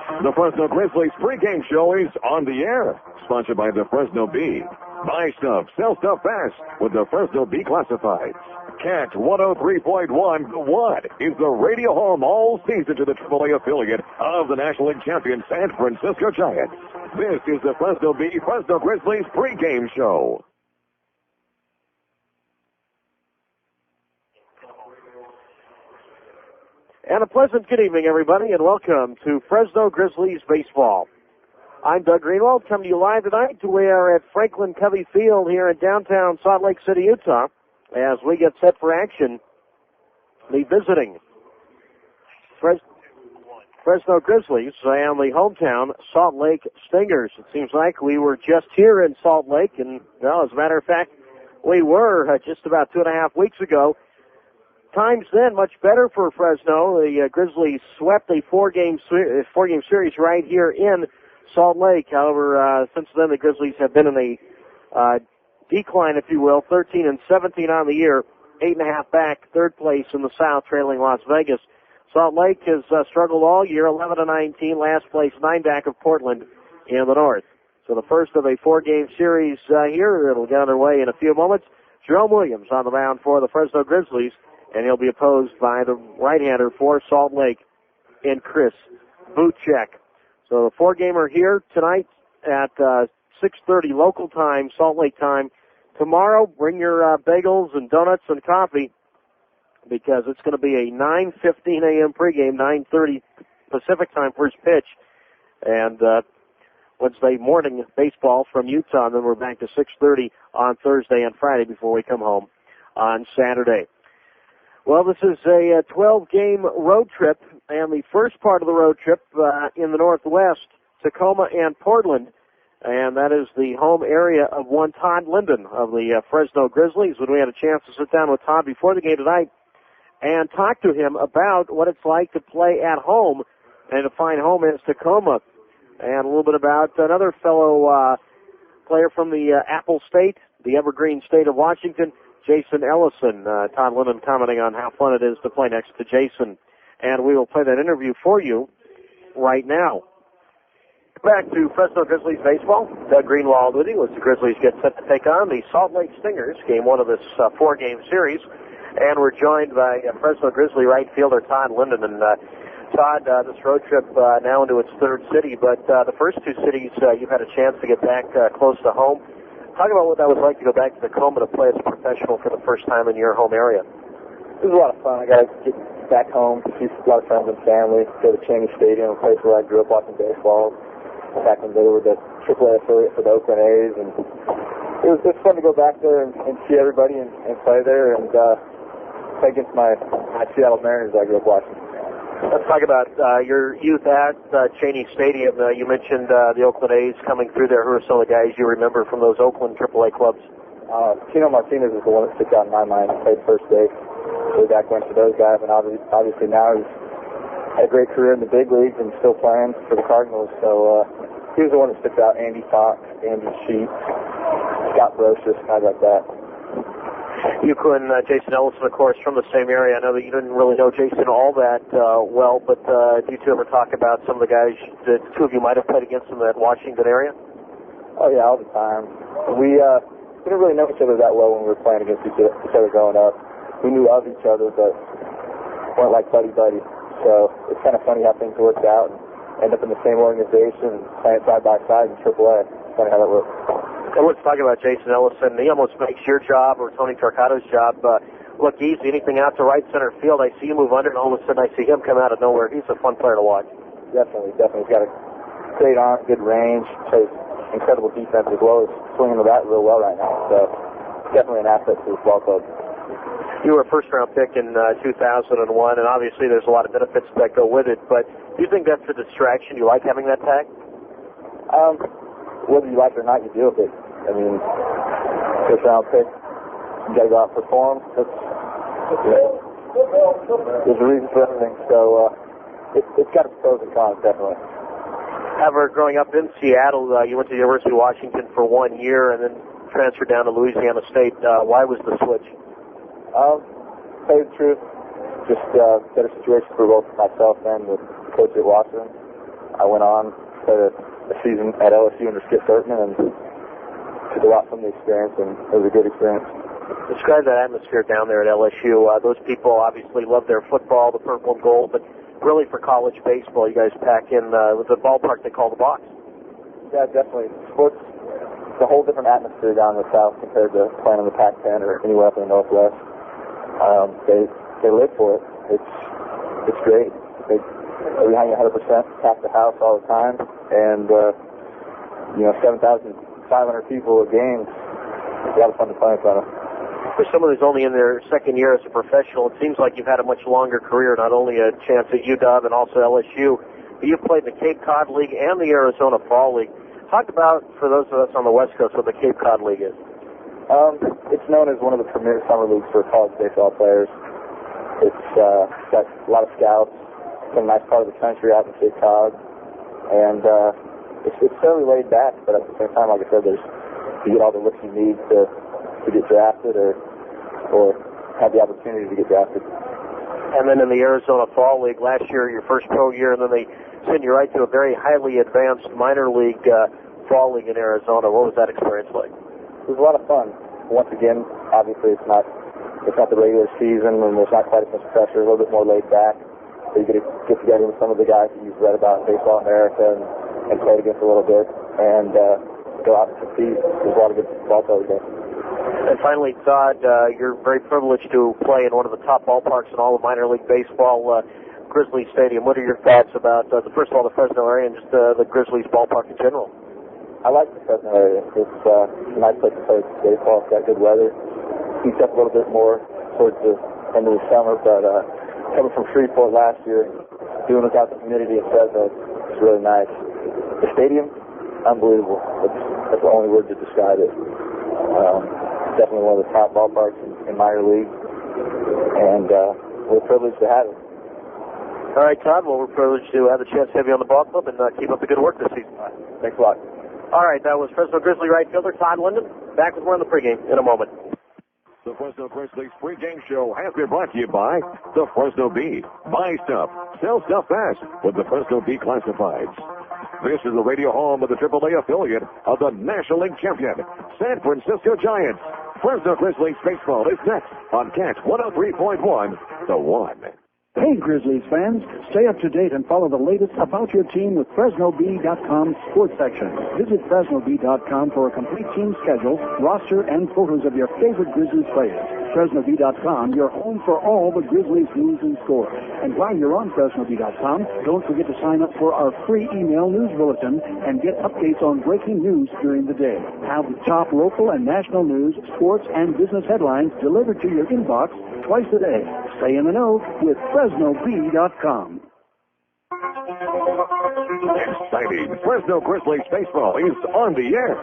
The Fresno Grizzlies pregame show is on the air. Sponsored by the Fresno Bee. Buy stuff, sell stuff fast with the Fresno Bee Classifieds. Cat 103.1, The One, is the radio home all season to the AAA affiliate of the National League champion San Francisco Giants. This is the Fresno Bee Fresno Grizzlies pregame show. And a pleasant good evening, everybody, and welcome to Fresno Grizzlies baseball. I'm Doug Greenwald, coming to you live tonight. We are at Franklin Covey Field here in downtown Salt Lake City, Utah, as we get set for action. The visiting Fresno Grizzlies and the hometown Salt Lake Stingers. It seems like we were just here in Salt Lake, and, well, as a matter of fact, we were just about 2.5 weeks ago. Times then much better for Fresno. The Grizzlies swept a four-game series right here in Salt Lake. However, since then the Grizzlies have been in a decline, if you will, 13-17 on the year, 8.5 back, third place in the South, trailing Las Vegas. Salt Lake has struggled all year, 11-19, last place, 9 back of Portland in the North. So the first of a four-game series here. It'll get underway in a few moments. Jerome Williams on the mound for the Fresno Grizzlies, and he'll be opposed by the right-hander for Salt Lake in Chris Buchek. So the four-gamer here tonight at 6:30 local time, Salt Lake time. Tomorrow, bring your bagels and donuts and coffee, because it's going to be a 9:15 a.m. pregame, 9:30 Pacific time first pitch, and Wednesday morning baseball from Utah. And then we're back to 6:30 on Thursday and Friday before we come home on Saturday. Well, this is a 12-game road trip, and the first part of the road trip in the Northwest, Tacoma and Portland, and that is the home area of one Todd Linden of the Fresno Grizzlies. When we had a chance to sit down with Todd before the game tonight and talk to him about what it's like to play at home and to find home in Tacoma, and a little bit about another fellow player from the Apple State, the Evergreen State of Washington, Jason Ellison. Todd Linden commenting on how fun it is to play next to Jason. And we will play that interview for you right now. Back to Fresno Grizzlies baseball. Doug Greenwald with you as the Grizzlies get set to take on the Salt Lake Stingers, game one of this four-game series. And we're joined by Fresno Grizzly right fielder Todd Linden. And Todd, this road trip now into its third city, but the first two cities you've had a chance to get back close to home. Talk about what that was like to go back to Tacoma to play as a professional for the first time in your home area. It was a lot of fun. I got to get back home, see a lot of friends and family, go to Cheney Stadium, a place where I grew up watching baseball. Back when they were the AAA affiliate for the Oakland A's, and it was fun to go back there and see everybody and play there and play against my Seattle Mariners that I grew up watching. Let's talk about your youth at Cheney Stadium. You mentioned the Oakland A's coming through there. Who are some of the guys you remember from those Oakland AAA clubs? Tino Martinez is the one that sticks out in my mind. He played first base way back when for those guys, and obviously now he's had a great career in the big leagues and still playing for the Cardinals. So he was the one that sticks out. Andy Fox, Andy Sheets, Scott Brocious, guys like that. You and Jason Ellison, of course, from the same area. I know that you didn't really know Jason all that well, but do you two ever talk about some of the guys that the two of you might have played against in that Washington area? Oh, yeah, all the time. We didn't really know each other that well when we were playing against each other growing up. We knew of each other, but weren't like buddy-buddy. So it's kind of funny how things worked out and end up in the same organization and playing side by side in AAA. It's funny how that works. Well, let's talk about Jason Ellison. He almost makes your job or Tony Torcado's job look easy. Anything out to right center field, I see you move under, and all of a sudden I see him come out of nowhere. He's a fun player to watch. Definitely. He's got a great arm, good range, plays incredible defense as well as swinging the bat real well right now. So definitely an asset to this ball club. You were a first-round pick in 2001, and obviously there's a lot of benefits that go with it, but do you think that's a distraction? You like having that tag? Whether you like it or not, you deal with it. I mean, first-round pick, you got to go out and perform. There's a reason for everything, so it's got its pros and cons, definitely. However, growing up in Seattle, you went to the University of Washington for 1 year and then transferred down to Louisiana State. Why was the switch? Tell you the truth, just better situation for both myself and the coach at Wesson. I went on to a season at LSU under Skip Bertman and took a lot from the experience, and it was a good experience. Describe that atmosphere down there at LSU. Those people obviously love their football, the purple and gold, but really for college baseball, you guys pack in with the ballpark they call the box. Yeah, definitely. Sports, it's a whole different atmosphere down in the South compared to playing in the Pac-10 or anywhere up in the Northwest. They live for it. It's great. We hang 100%, pack the house all the time, and 7,500 people a game. It's a lot of fun to play in front of. For someone who's only in their second year as a professional, it seems like you've had a much longer career, not only a chance at UW and also LSU, but you've played in the Cape Cod League and the Arizona Fall League. Talk about, for those of us on the West Coast, what the Cape Cod League is. It's known as one of the premier summer leagues for college baseball players. It's got a lot of scouts. It's a nice part of the country out in Cape Cod. And it's fairly laid back, but at the same time, like I said, you get all the looks you need to get drafted or have the opportunity to get drafted. And then in the Arizona Fall League, last year, your first pro year, and then they sent you right to a very highly advanced minor league Fall League in Arizona. What was that experience like? It was a lot of fun. Once again, obviously it's not the regular season, and there's not quite as much pressure, a little bit more laid back. So you get to get together with some of the guys that you've read about in Baseball America and play against a little bit and go out and compete. There's a lot of good ball players there. And finally, Todd, you're very privileged to play in one of the top ballparks in all of minor league baseball, Grizzlies Stadium. What are your thoughts about, first of all, the Fresno area and just the Grizzlies ballpark in general? I like the Fresno area. It's a nice place to play baseball. It's got good weather. Heats up a little bit more towards the end of the summer, but coming from Shreveport last year, doing without the humidity in Fresno, it's really nice. The stadium, unbelievable. That's the only word to describe it. Definitely one of the top ballparks in minor league, and we're privileged to have it. All right, Todd. Well, we're privileged to have the chance to have you on the ball club and keep up the good work this season. Thanks a lot. All right, that was Fresno Grizzly right fielder Todd Linden. Back with more on the pregame in a moment. The Fresno Grizzlies pregame show has been brought to you by the Fresno Bee. Buy stuff, sell stuff fast with the Fresno Bee Classifieds. This is the radio home of the AAA affiliate of the National League champion, San Francisco Giants. Fresno Grizzlies baseball is next on Catch 103.1, The One. Hey, Grizzlies fans, stay up to date and follow the latest about your team with FresnoBee.com sports section. Visit FresnoBee.com for a complete team schedule, roster, and photos of your favorite Grizzlies players. FresnoBee.com, your home for all the Grizzlies news and scores. And while you're on FresnoBee.com, don't forget to sign up for our free email news bulletin and get updates on breaking news during the day. Have the top local and national news, sports, and business headlines delivered to your inbox twice a day. Stay in the know with FresnoBee.com. Exciting Fresno Grizzlies baseball is on the air.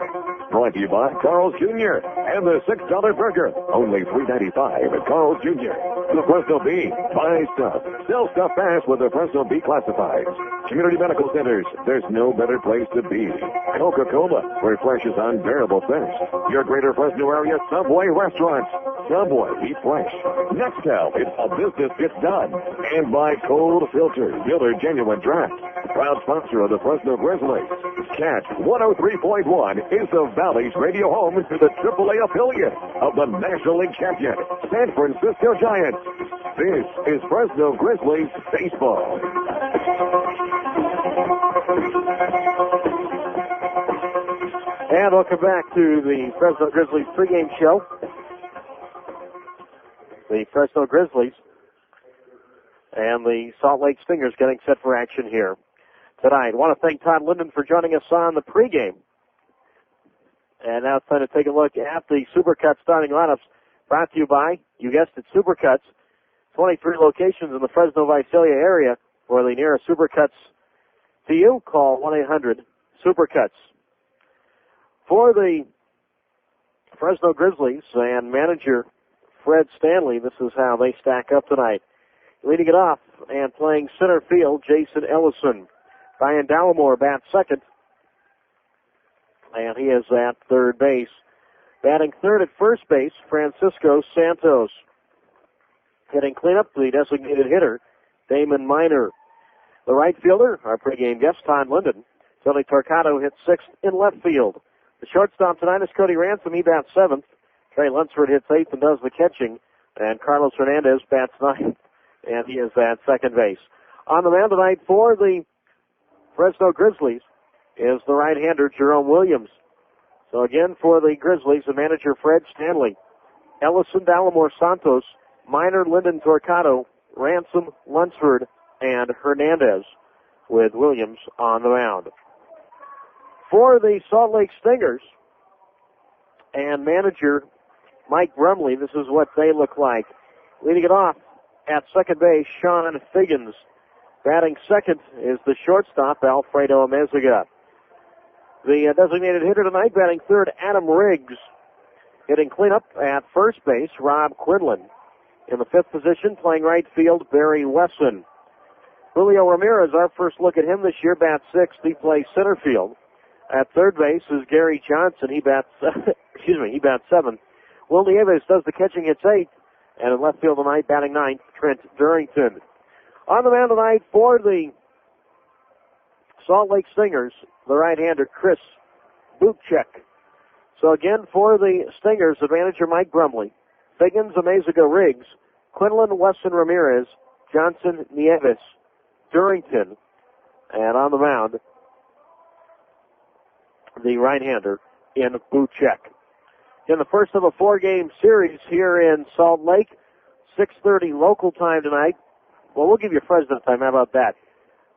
Brought to you by Carl's Jr. and the $6 burger. Only $3.95 at Carl's Jr. The Fresno Bee. Buy stuff. Sell stuff fast with the Fresno Bee Classifieds. Community medical centers. There's no better place to be. Coca-Cola, where fresh is unbearable thirst. Your greater Fresno area Subway restaurants. Subway, eat fresh. Nextel, it's a business gets done. And by Cold Filter, Miller Genuine Draft. Proud sponsor of the Fresno Grizzlies. Catch 103.1 is the Valley's radio home to the AAA affiliate of the National League champion, San Francisco Giants. This is Fresno Grizzlies baseball. And welcome back to the Fresno Grizzlies pregame show. The Fresno Grizzlies and the Salt Lake Stingers getting set for action here tonight. I want to thank Todd Linden for joining us on the pregame. And now it's time to take a look at the Supercuts starting lineups brought to you by, you guessed it, Supercuts. 23 locations in the Fresno-Visalia area. For the nearest Supercuts to you, call 1-800-SUPERCUTS. For the Fresno Grizzlies and manager Fred Stanley, this is how they stack up tonight. Leading it off and playing center field, Jason Ellison. Brian Dallimore bats second. And he is at third base. Batting third at first base, Francisco Santos. Hitting cleanup, the designated hitter, Damon Miner. The right fielder, our pregame guest, Todd Linden. Tony Torcato hits 6th in left field. The shortstop tonight is Cody Ransom. He bats 7th. Trey Lunsford hits 8th and does the catching. And Carlos Hernandez bats 9th, and he is at second base. On the mound tonight for the Fresno Grizzlies is the right-hander Jerome Williams. So again for the Grizzlies, the manager Fred Stanley. Ellison, Dallimore, Santos, Minor, Linden, Torcato, Ransom, Lunsford, and Hernandez with Williams on the mound. For the Salt Lake Stingers and manager Mike Brumley, this is what they look like. Leading it off at second base, Sean Figgins. Batting second is the shortstop, Alfredo Amezaga. The designated hitter tonight, batting third, Adam Riggs. Hitting cleanup at first base, Rob Quinlan. In the fifth position, playing right field, Barry Wesson. Julio Ramirez, our first look at him this year, bats sixth. He plays center field. At third base is Gary Johnson. He bats seventh. Will Nieves does the catching, hits eighth. And in left field tonight, batting ninth, Trent Durrington. On the mound tonight for the Salt Lake Stingers, the right-hander Chris Bukchek. So again, for the Stingers, the manager Mike Brumley, Figgins, Amezaga, Riggs, Quinlan, Wesson, Ramirez, Johnson, Nieves, Durrington, and on the mound, the right-hander in Bukchek. In the first of a four-game series here in Salt Lake, 6:30 local time tonight. Well, we'll give you Fresno time. How about that?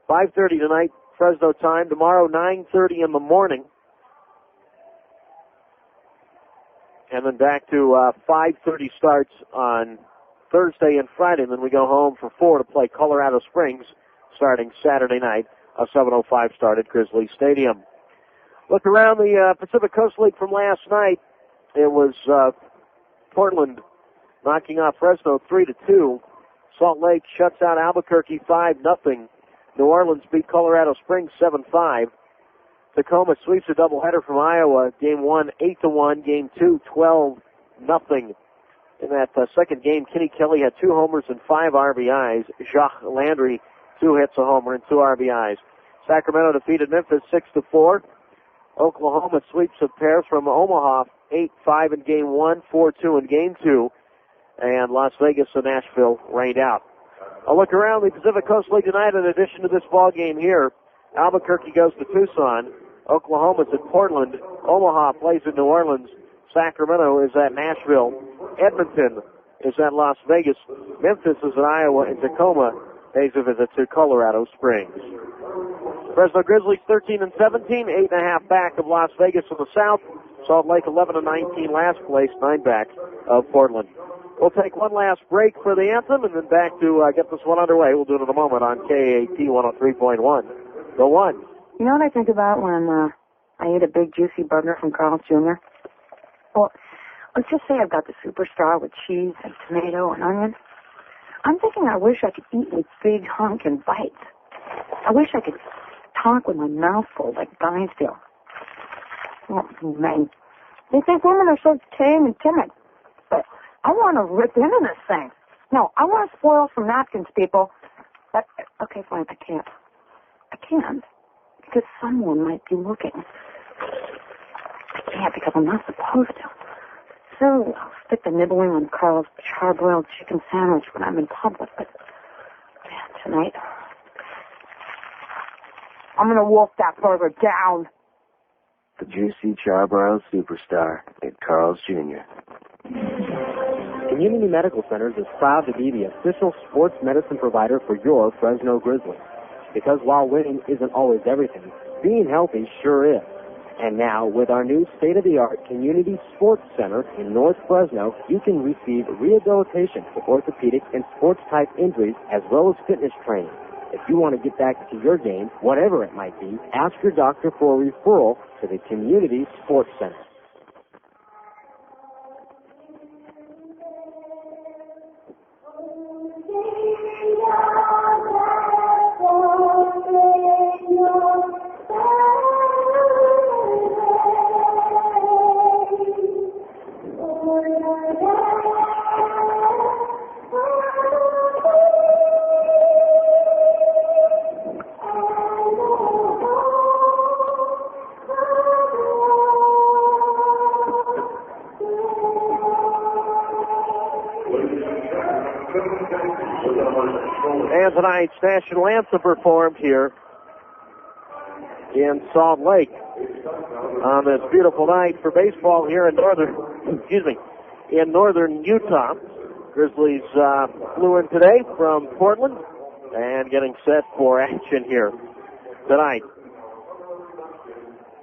5:30 tonight, Fresno time. Tomorrow, 9:30 in the morning. And then back to 5:30 starts on Thursday and Friday. And then we go home for 4 to play Colorado Springs starting Saturday night, a 7:05 start at Grizzlies Stadium. Look around the Pacific Coast League from last night. It was Portland knocking off Fresno 3-2. Salt Lake shuts out Albuquerque 5-0. New Orleans beat Colorado Springs 7-5. Tacoma sweeps a doubleheader from Iowa. Game 1, 8-1. Game 2, 12-0. In that second game, Kenny Kelly had 2 homers and 5 RBIs. Jacques Landry, 2 hits, a homer, and 2 RBIs. Sacramento defeated Memphis 6-4. Oklahoma sweeps a pair from Omaha 8-5 in Game 1, 4-2 in Game 2. And Las Vegas and Nashville rained out. A look around the Pacific Coast League tonight in addition to this ball game here. Albuquerque goes to Tucson. Oklahoma's at Portland. Omaha plays in New Orleans. Sacramento is at Nashville. Edmonton is at Las Vegas. Memphis is at Iowa. And Tacoma pays a visit to Colorado Springs. Fresno Grizzlies 13-17, 8.5 back of Las Vegas in the South. Salt Lake 11-19, last place, 9 back of Portland. We'll take one last break for the anthem and then back to get this one underway. We'll do it in a moment on KAT 103.1. The One. You know what I think about when I eat a big juicy burger from Carl's Jr.? Well, let's just say I've got the Superstar with cheese and tomato and onion. I'm thinking I wish I could eat with big honkin' bites. I wish I could talk with my mouth full like guys do. Oh, man. They think women are so tame and timid. But I want to rip into this thing. No, I want to spoil some napkins, people. But, okay, fine, I can't. I can't. Because someone might be looking. I can't because I'm not supposed to. So I'll stick the nibbling on Carl's charbroiled chicken sandwich when I'm in public. But tonight, I'm going to wolf that burger down. The juicy charbroiled Superstar at Carl's Jr. Community Medical Centers is proud to be the official sports medicine provider for your Fresno Grizzlies. Because while winning isn't always everything, being healthy sure is. And now, with our new state-of-the-art Community Sports Center in North Fresno, you can receive rehabilitation for orthopedic and sports-type injuries as well as fitness training. If you want to get back to your game, whatever it might be, ask your doctor for a referral to the Community Sports Center. tonight's national anthem performed here in Salt Lake on this beautiful night for baseball here in northern Utah. Grizzlies flew in today from Portland and getting set for action here tonight.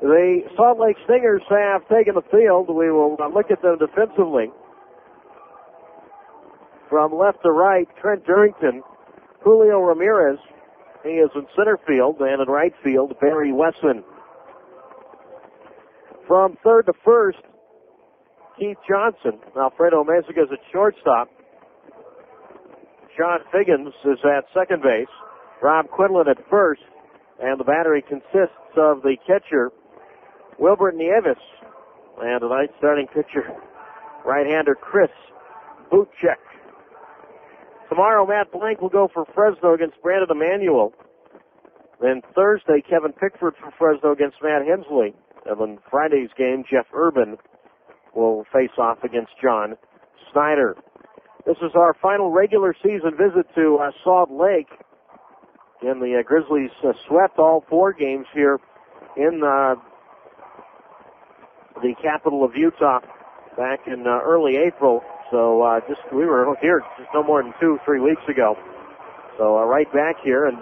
The Salt Lake Stingers have taken the field. We will look at them defensively. From left to right, Trent Durrington, Julio Ramirez, he is in center field, and in right field, Barry Wesson. From third to first, Keith Johnson. Alfredo Meziga's at shortstop. Sean Figgins is at second base. Rob Quinlan at first. And the battery consists of the catcher, Wilbert Nieves, and tonight's starting pitcher, right-hander Chris Butchek. Tomorrow, Matt Blank will go for Fresno against Brandon Emanuel. Then Thursday, Kevin Pickford for Fresno against Matt Hensley. And then Friday's game, Jeff Urban will face off against John Snyder. This is our final regular season visit to Salt Lake. And the Grizzlies swept all 4 games here in the capital of Utah back in early April. So we were here just no more than 2-3 weeks ago. So right back here, and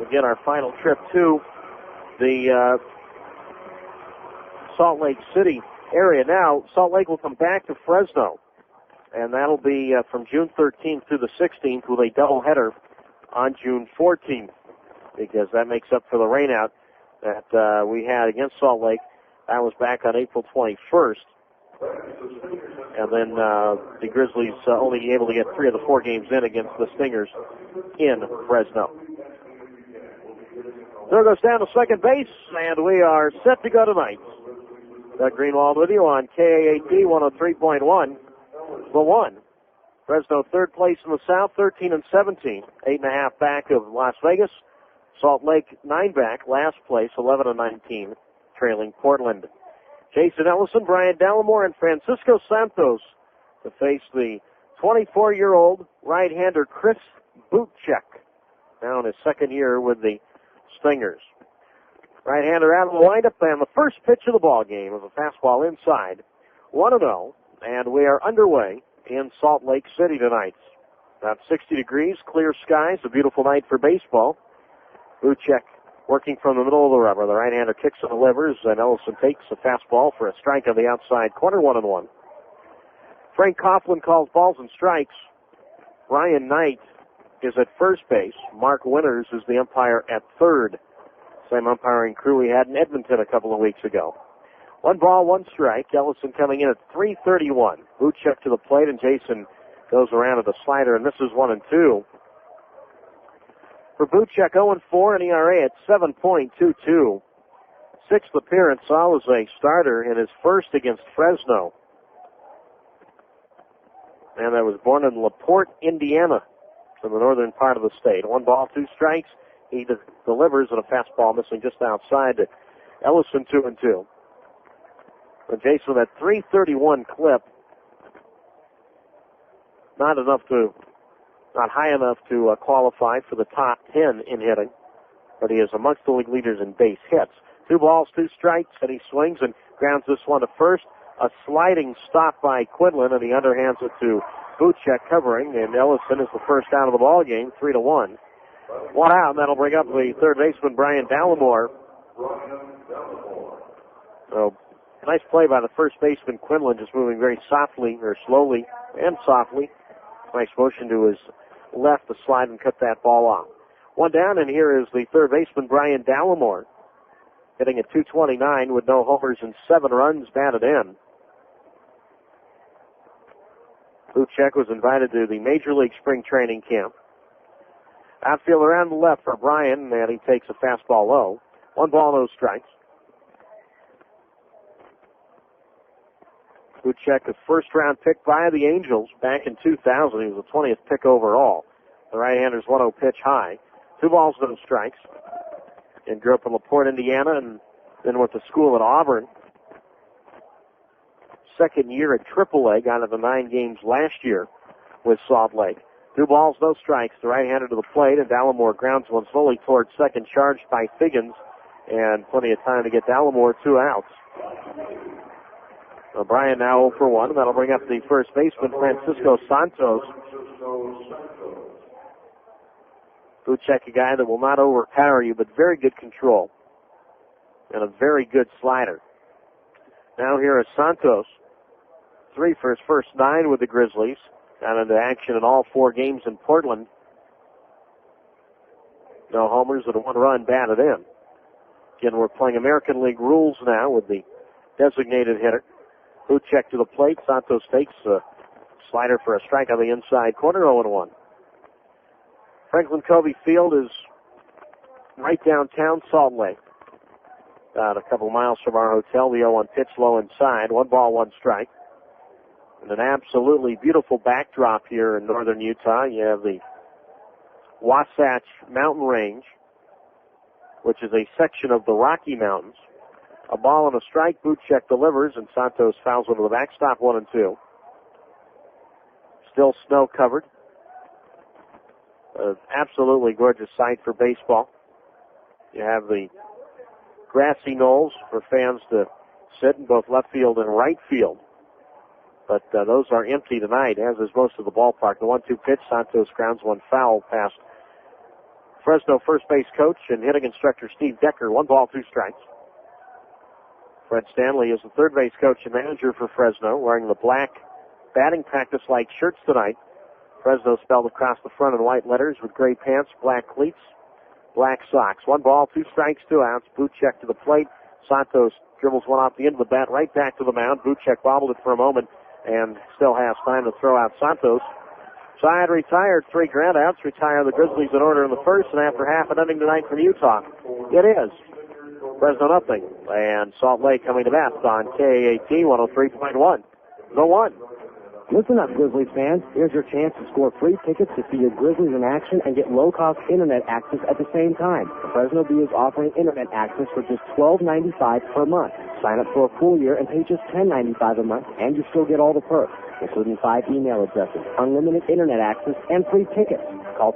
again our final trip to the Salt Lake City area. Now Salt Lake will come back to Fresno, and that'll be from June 13th to the 16th with a doubleheader on June 14th, because that makes up for the rainout that we had against Salt Lake. That was back on April 21st. And then the Grizzlies only able to get 3 of the 4 games in against the Stingers in Fresno. There goes down to second base, and we are set to go tonight. Doug Greenwald with you on KAAT 103.1. The one. Fresno third place in the South, 13-17, 8.5 back of Las Vegas. Salt Lake 9 back, last place, 11-19, trailing Portland. Jason Ellison, Brian Dallimore, and Francisco Santos to face the 24-year-old right-hander Chris Butchek, now in his second year with the Stingers. Right-hander out of the windup, and the first pitch of the ball game is a fastball inside, 1-0, and we are underway in Salt Lake City tonight. About 60 degrees, clear skies, a beautiful night for baseball. Butchek working from the middle of the rubber. The right-hander kicks and delivers, and Ellison takes a fastball for a strike on the outside corner, 1-1. Frank Coughlin calls balls and strikes. Ryan Knight is at first base. Mark Winters is the umpire at third. Same umpiring crew we had in Edmonton a couple of weeks ago. 1 ball, 1 strike. Ellison coming in at .331. Butchek to the plate, and Jason goes around with a slider and misses 1-2. For Butchek, 0-4, and ERA at 7.22. 6th appearance, all as a starter in his first against Fresno. And I was born in LaPorte, Indiana, from the northern part of the state. 1 ball, 2 strikes. He delivers at a fastball missing just outside to Ellison, 2-2. But Jason, that .331 clip, not high enough to qualify for the top 10 in hitting, but he is amongst the league leaders in base hits. 2 balls, 2 strikes, and he swings and grounds this one to first. A sliding stop by Quinlan, and he underhands it to Butchek covering, and Ellison is the first out of the ball game, 3-1. 1 out, and that'll bring up the third baseman, Brian Dallimore. So, nice play by the first baseman, Quinlan, just moving very softly, or slowly and softly. Nice motion to his left to slide and cut that ball off. 1 down, and here is the third baseman, Brian Dallimore, hitting at .229 with no homers and 7 runs batted in. Butchek was invited to the Major League Spring Training Camp. Outfield around the left for Brian, and he takes a fastball low. 1 ball, no strikes. Butchek, a first-round pick by the Angels back in 2000. He was the 20th pick overall. The right-hander's 1-0 pitch high. 2 balls, no strikes. And grew up in LaPorte, Indiana, and then went to school at Auburn. Second year at AAA, got into 9 games last year with Salt Lake. 2 balls, no strikes. The right-hander to the plate, and Dallimore grounds one slowly towards second, charged by Figgins, and plenty of time to get Dallimore 2 outs. O'Brien now 0 for 1. That'll bring up the first baseman, Francisco Santos. Buchek, a guy that will not overpower you, but very good control. And a very good slider. Now here is Santos. 3 for his first 9 with the Grizzlies. Got into action in all 4 games in Portland. No homers and a 1 run batted in. Again, we're playing American League rules now with the designated hitter. Buchek to the plate. Santos takes a slider for a strike on the inside corner, 0-1. Franklin Covey Field is right downtown Salt Lake. About a couple miles from our hotel. The 0-1 pitch low inside. 1 ball, 1 strike. And an absolutely beautiful backdrop here in northern Utah. You have the Wasatch Mountain Range, which is a section of the Rocky Mountains. A ball and a strike. Buchek delivers, and Santos fouls into the backstop, 1-2. Still snow covered. Absolutely gorgeous sight for baseball. You have the grassy knolls for fans to sit in both left field and right field. But those are empty tonight, as is most of the ballpark. The 1-2 pitch, Santos grounds one foul past Fresno first base coach and hitting instructor Steve Decker. 1 ball, 2 strikes. Fred Stanley is the third base coach and manager for Fresno, wearing the black batting practice-like shirts tonight. Fresno spelled across the front in white letters with gray pants, black cleats, black socks. 1 ball, 2 strikes, 2 outs. Buchek to the plate. Santos dribbles one off the end of the bat right back to the mound. Buchek bobbled it for a moment and still has time to throw out Santos. Side retired, 3 ground outs. Retire the Grizzlies in order in the first, and after half an inning tonight from Utah, it is Fresno nothing. And Salt Lake coming to bat on KAT 103.1. The 1. Listen up, Grizzlies fans. Here's your chance to score free tickets to see your Grizzlies in action and get low-cost internet access at the same time. Fresno Bee is offering internet access for just $12.95 per month. Sign up for a full year and pay just $10.95 a month, and you still get all the perks, including 5 email addresses, unlimited internet access, and free tickets. Call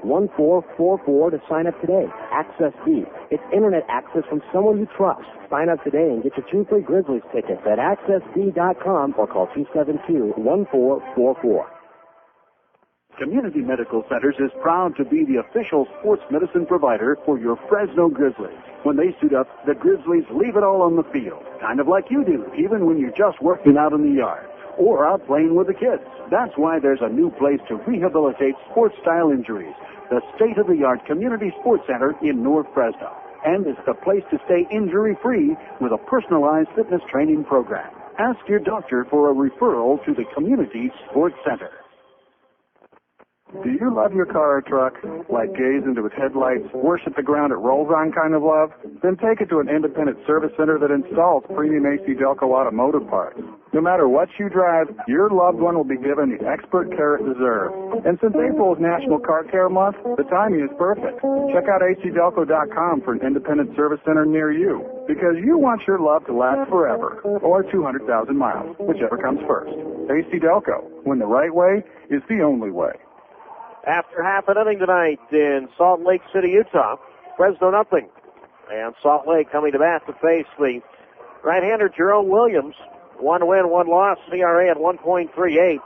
272-1444 to sign up today. Access B. It's internet access from someone you trust. Sign up today and get your 2 free Grizzlies tickets at accessb.com or call 272-1444. Community Medical Centers is proud to be the official sports medicine provider for your Fresno Grizzlies. When they suit up, the Grizzlies leave it all on the field, kind of like you do, even when you're just working out in the yard or out playing with the kids. That's why there's a new place to rehabilitate sports-style injuries, the state-of-the-art Community Sports Center in North Fresno. And it's the place to stay injury-free with a personalized fitness training program. Ask your doctor for a referral to the Community Sports Center. Do you love your car or truck? Like gaze into its headlights, worship the ground it rolls on kind of love? Then take it to an independent service center that installs premium AC Delco automotive parts. No matter what you drive, your loved one will be given the expert care it deserves. And since April is National Car Care Month, the timing is perfect. Check out acdelco.com for an independent service center near you. Because you want your love to last forever, or 200,000 miles, whichever comes first. AC Delco, when the right way is the only way. After half an inning tonight in Salt Lake City, Utah, Fresno nothing. And Salt Lake coming to bat to face the right-hander Jerome Williams. 1 win, 1 loss, CRA at 1.38.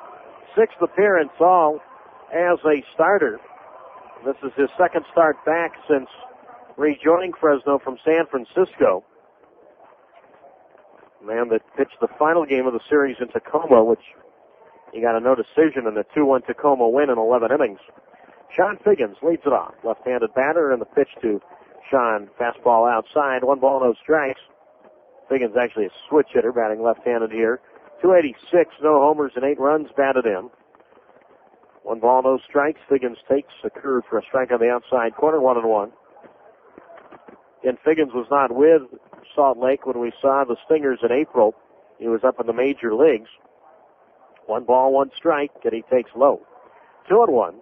6th appearance all as a starter. This is his 2nd start back since rejoining Fresno from San Francisco. Man that pitched the final game of the series in Tacoma, which he got a no decision in a 2-1 Tacoma win in 11 innings. Sean Figgins leads it off. Left-handed batter, and the pitch to Sean. Fastball outside. 1 ball, no strikes. Figgins actually a switch hitter, batting left-handed here. 286, no homers, and 8 runs batted in. 1 ball, no strikes. Figgins takes a curve for a strike on the outside corner, 1-1. And Figgins was not with Salt Lake when we saw the Stingers in April. He was up in the major leagues. 1 ball, 1 strike, and he takes low. 2-1.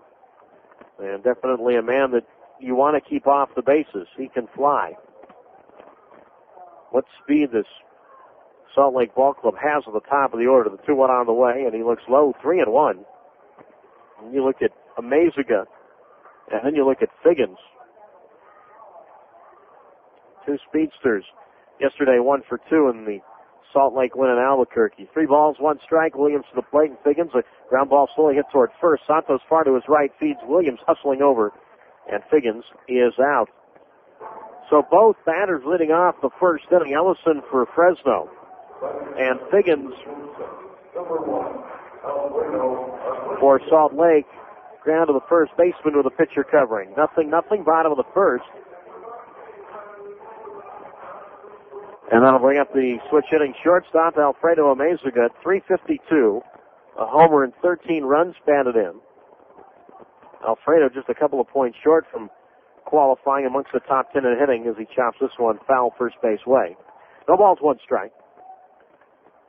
And definitely a man that you want to keep off the bases. He can fly. What speed this Salt Lake Ball Club has at the top of the order. The 2-1 on the way, and he looks low, 3-1. And you look at Amaziga, and then you look at Figgins. Two speedsters. Yesterday, 1 for 2 in the Salt Lake win in Albuquerque. 3 balls, 1 strike. Williams to the plate, and Figgins. A ground ball slowly hit toward first. Santos far to his right, feeds Williams, hustling over, and Figgins is out. So both batters leading off the first inning. Ellison for Fresno, and Figgins for Salt Lake. Ground to the first baseman with a pitcher covering. 0-0, bottom of the first. And that'll bring up the switch hitting shortstop, Alfredo Amaziga, .352, a homer and 13 runs batted in. Alfredo just a couple of points short from qualifying amongst the top 10 in hitting as he chops this one foul first base way. No balls, 1 strike.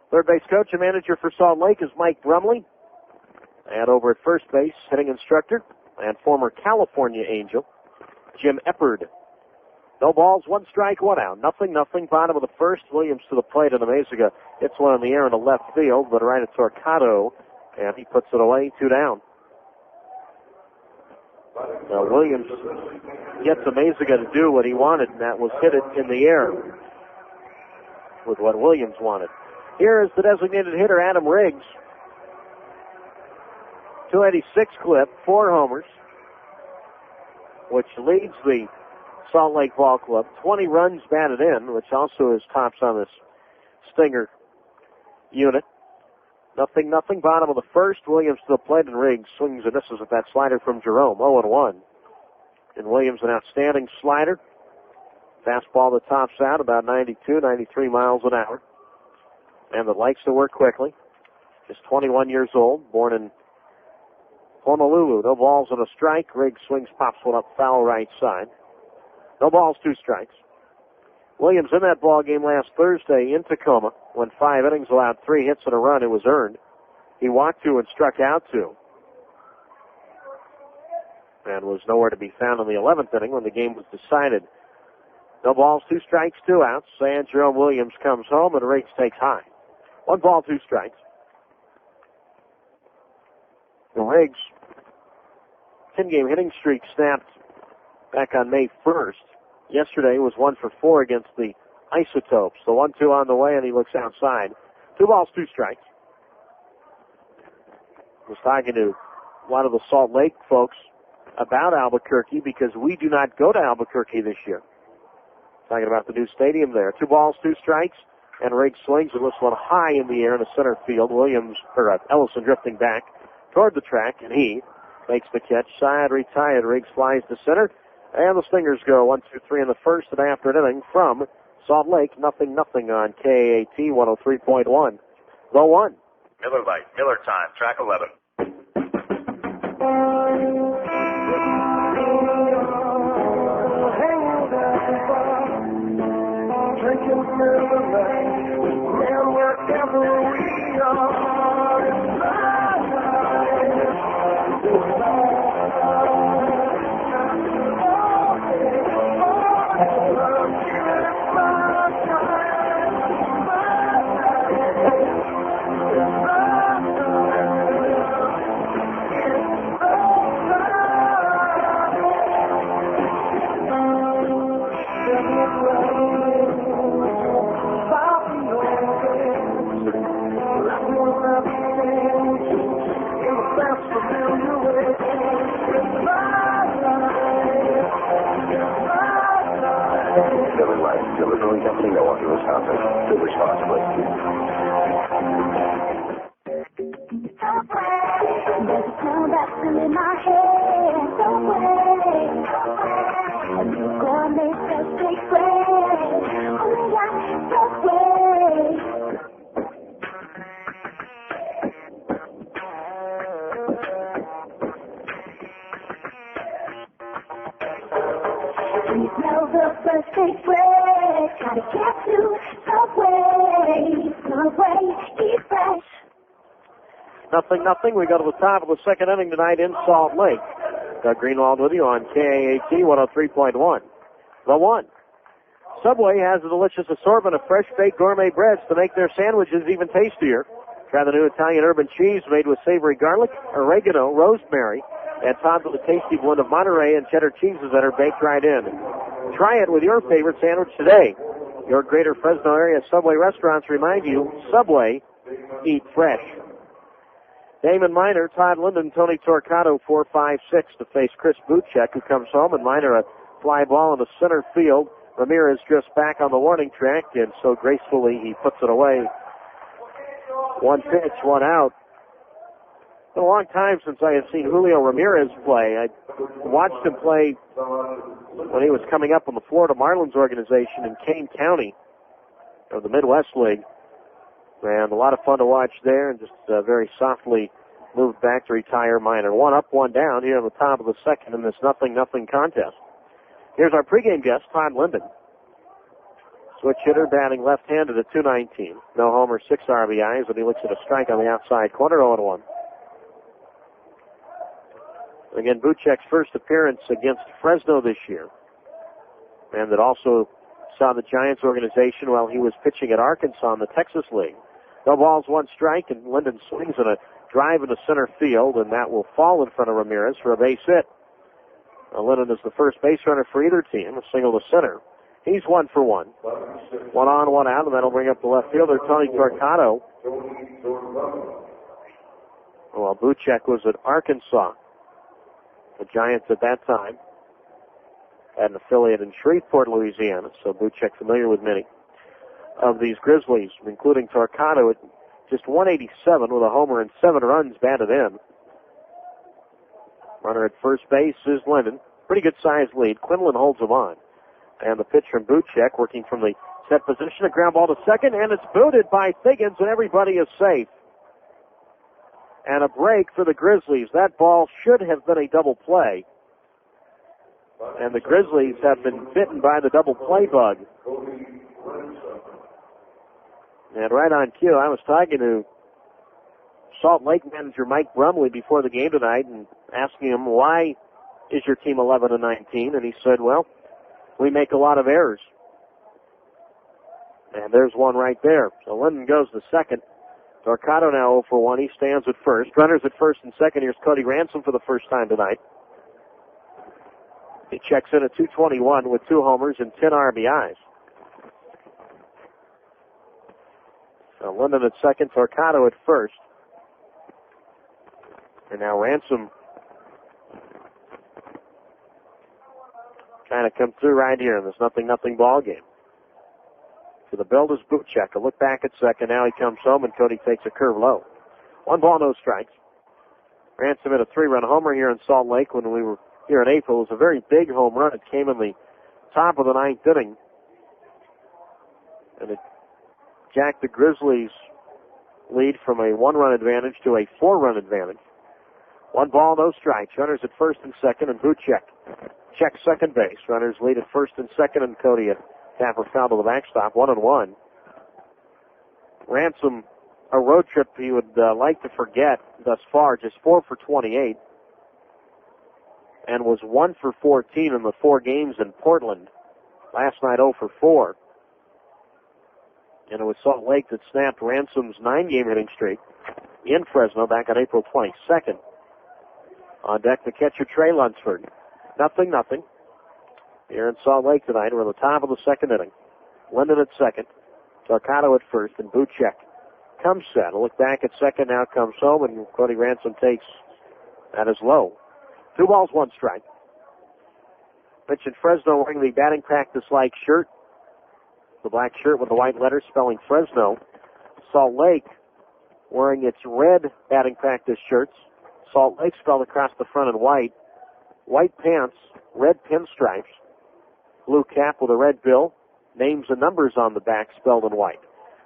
Third base coach and manager for Salt Lake is Mike Brumley. And over at first base, hitting instructor and former California Angel, Jim Eppard. No balls, 1 strike, 1 out. 0-0, bottom of the first. Williams to the plate, and Amaziga hits one in the air into left field, but right at Torquato, and he puts it away, 2 down. Now Williams gets Amaziga to do what he wanted, and that was hit it in the air with what Williams wanted. Here is the designated hitter, Adam Riggs. .286 clip, 4 homers, which leads the Salt Lake Ball Club. 20 runs batted in, which also is tops on this Stinger unit. 0-0, bottom of the first. Williams to the plate, and Riggs swings and misses with that slider from Jerome. 0-1. And Williams, an outstanding slider. Fastball that tops out about 92, 93 miles an hour. And that likes to work quickly. Just 21 years old, born in Honolulu. No balls and a strike. Riggs swings, pops one up foul right side. No balls, 2 strikes. Williams in that ball game last Thursday in Tacoma, when 5 innings allowed 3 hits and a run. It was earned. He walked 2 and struck out 2. And was nowhere to be found in the 11th inning when the game was decided. No balls, 2 strikes, 2 outs. And Jerome Williams comes home, and Riggs takes high. 1 ball, 2 strikes. The Riggs 10-game hitting streak snapped back on May 1st. Yesterday was 1 for 4 against the Isotopes. The 1-2 on the way, and he looks outside. 2 balls, 2 strikes. I was talking to a lot of the Salt Lake folks about Albuquerque because we do not go to Albuquerque this year. Talking about the new stadium there. 2 balls, 2 strikes, and Riggs swings and lifts one high in the air in the center field. Ellison drifting back toward the track, and he makes the catch. Side retired. Riggs flies to center. And the Stingers go 1-2-3 in the first, and after an inning from Salt Lake, 0-0 on KAT 103.1. The 1. Miller Lite, Miller time, track 11. Drinking Miller Lite, man, wherever we are, it's Miller Lite, delivering something no one to Santos. Do responsibly. There's a sound that's still in my head. Gonna make us take bread. Oh yeah, we smell the first baked bread. Gotta get to Subway, eat fresh. 0-0. We go to the top of the second inning tonight in Salt Lake. Doug Greenwald with you on KAT 103.1. The 1. Subway has a delicious assortment of fresh baked gourmet breads to make their sandwiches even tastier. Try the new Italian urban cheese made with savory garlic, oregano, rosemary, and topped with a tasty blend of Monterey and cheddar cheeses that are baked right in. Try it with your favorite sandwich today. Your greater Fresno area Subway restaurants remind you, Subway, eat fresh. Damon Miner, Todd Linden, Tony Torcato, 4-5-6 to face Chris Buchek, who comes home, and Miner a fly ball in the center field. Ramirez drifts back on the warning track, and so gracefully he puts it away. One pitch, one out. It's been a long time since I have seen Julio Ramirez play. I watched him play when he was coming up in the Florida Marlins organization in Kane County of the Midwest League. And a lot of fun to watch there, and just very softly moved back to retire Miner. One up, one down here on the top of the second in this 0-0 contest. Here's our pregame guest, Todd Linden. Switch hitter, batting left-handed at .219. No homers, 6 RBIs, and he looks at a strike on the outside corner, 0-1. Again, Buchek's first appearance against Fresno this year. And that also saw the Giants organization while he was pitching at Arkansas in the Texas League. No balls, one strike, and Linden swings in a drive into center field, and that will fall in front of Ramirez for a base hit. Linden is the first base runner for either team, a single to center. He's 1 for 1. 1 on, 1 out, and that'll bring up the left fielder, Tony Torcato. Well, Buchek was at Arkansas. The Giants at that time had an affiliate in Shreveport, Louisiana, so Buchek familiar with many of these Grizzlies, including Torcato at just 187 with a homer and 7 runs batted in. Runner at first base is Linden. Pretty good sized lead. Quinlan holds him on. And the pitch from Buchek working from the set position. A ground ball to second, and it's booted by Figgins, and everybody is safe. And a break for the Grizzlies. That ball should have been a double play. And the Grizzlies have been bitten by the double play bug. And right on cue, I was talking to Salt Lake manager Mike Brumley before the game tonight and asking him, why is your team 11-19? And he said, well, we make a lot of errors. And there's one right there. So Linden goes to second. Torcato now 0 for 1. He stands at first. Runners at first and second. Here's Cody Ransom for the first time tonight. He checks in at .221 with 2 homers and 10 RBIs. So Linden at second, Torcato at first. And now Ransom kind of come through right here in this 0-0 ball game. To the build is Buchek. A look back at second. Now he comes home, and Cody takes a curve low. 1 ball, no strikes. Ransom hit a 3-run homer here in Salt Lake when we were here in April. It was a very big home run. It came in the top of the 9th inning. And it jacked the Grizzlies' lead from a 1-run advantage to a 4-run advantage. 1 ball, no strikes. Runners at first and second, and Buchek checks second base. Runners lead at first and second, and Cody at Tapper foul to the backstop, 1-1. Ransom, a road trip he would like to forget thus far, just 4 for 28, and was 1 for 14 in the 4 games in Portland. Last night, 0 for 4. And it was Salt Lake that snapped Ransom's 9-game hitting streak in Fresno back on April 22nd. On deck, the catcher, Trey Lunsford. 0-0. Here in Salt Lake tonight, we're at the top of the 2nd inning. Linden at second, Torcato at first, and Buchek comes set. A look back at second, now comes home, and Cody Ransom takes that as low. 2 balls, 1 strike. Pitch in Fresno wearing the batting practice-like shirt, the black shirt with the white letters spelling Fresno. Salt Lake wearing its red batting practice shirts, Salt Lake spelled across the front in white. White pants, red pinstripes, blue cap with a red bill, names and numbers on the back spelled in white.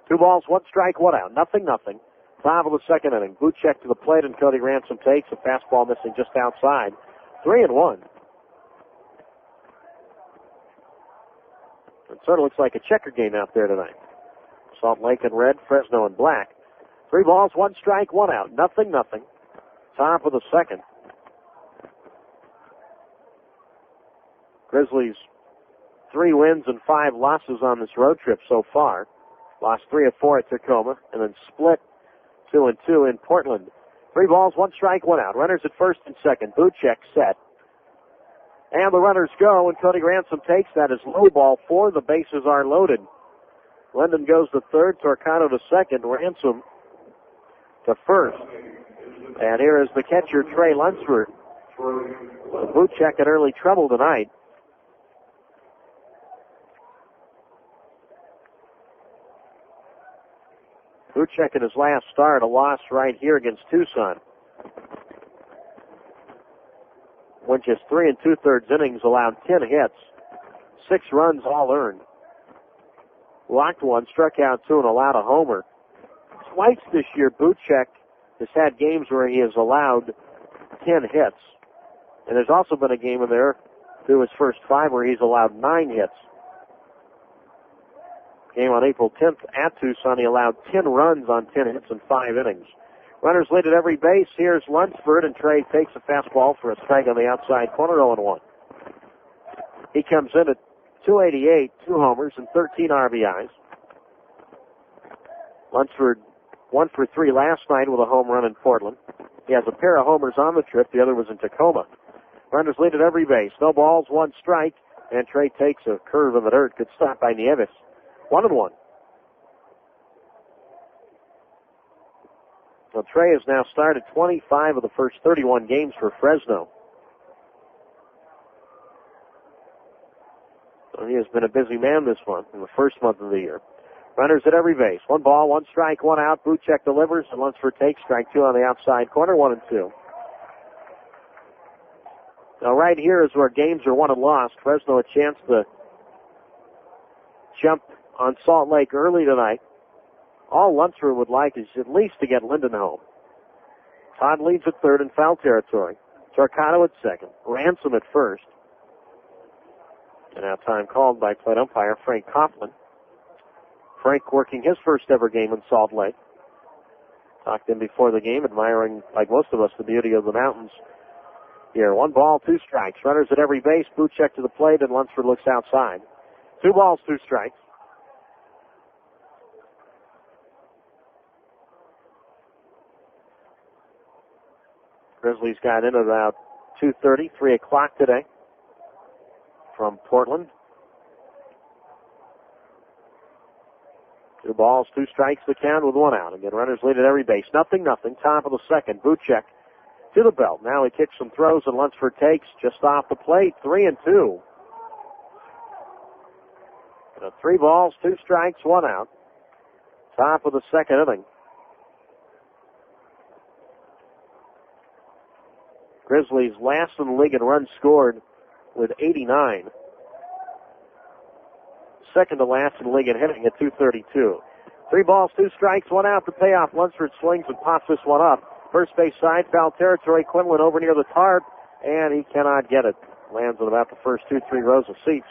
2 balls, 1 strike, 1 out. 0-0. Top of the 2nd inning. Buchek to the plate, and Cody Ransom takes a fastball missing just outside. 3-1. It sort of looks like a checker game out there tonight. Salt Lake in red, Fresno in black. 3 balls, 1 strike, 1 out. 0-0. Top of the 2nd. Grizzlies 3 wins and 5 losses on this road trip so far. Lost 3 of 4 at Tacoma, and then split 2-2 in Portland. 3 balls, 1 strike, 1 out. Runners at first and second. Buchek set. And the runners go, and Cody Ransom takes that as low ball 4. The bases are loaded. Linden goes to third, Torcano to second, Ransom to first. And here is the catcher, Trey Lunsford. Buchek in early trouble tonight. Buchek in his last start, a loss right here against Tucson. Went just 3 2/3 innings, allowed 10 hits, 6 runs all earned. Walked 1, struck out 2, and allowed a homer. Twice this year, Buchek has had games where he has allowed 10 hits. And there's also been a game in there through his first 5 where he's allowed 9 hits. Game on April 10th at Tucson, he allowed 10 runs on 10 hits in 5 innings. Runners lead at every base. Here's Lunsford, and Trey takes a fastball for a strike on the outside corner, 0-1. He comes in at 288, 2 homers, and 13 RBIs. Lunsford 1 for 3 last night with a home run in Portland. He has a pair of homers on the trip. The other was in Tacoma. Runners lead at every base. No balls, 1 strike, and Trey takes a curve in the dirt. Good stop by Nieves. 1-1. Well, Trey has now started 25 of the first 31 games for Fresno. So he has been a busy man this month, in the first month of the year. Runners at every base. 1 ball, 1 strike, 1 out. Buchek delivers, and Lunsford takes strike 2 on the outside corner, 1-2. Now, right here is where games are won and lost. Fresno a chance to jump on Salt Lake early tonight. All Lunsford would like is at least to get Linden home. Todd leads at third in foul territory. Torcano at second. Ransom at first. And now time called by plate umpire Frank Coughlin. Frank working his first ever game in Salt Lake. Talked in before the game, admiring, like most of us, the beauty of the mountains here. 1 ball, 2 strikes. Runners at every base. Buchek to the plate, and Lunsford looks outside. 2 balls, 2 strikes. Grizzlies got in at about 2:30, 3 o'clock today from Portland. 2 balls, 2 strikes the count with 1 out. Again, runners lead at every base. 0-0. Top of the second. Buchek to the belt. Now he kicks some throws, and Lunsford takes just off the plate. 3-2. 3 balls, 2 strikes, 1 out. Top of the second inning. Grizzlies last in the league in runs scored with 89. Second to last in the league in hitting at 232. 3 balls, 2 strikes, 1 out. The payoff. Lunsford swings and pops this one up. First base side, foul territory. Quinlan over near the tarp, and he cannot get it. Lands in about the first 2-3 rows of seats.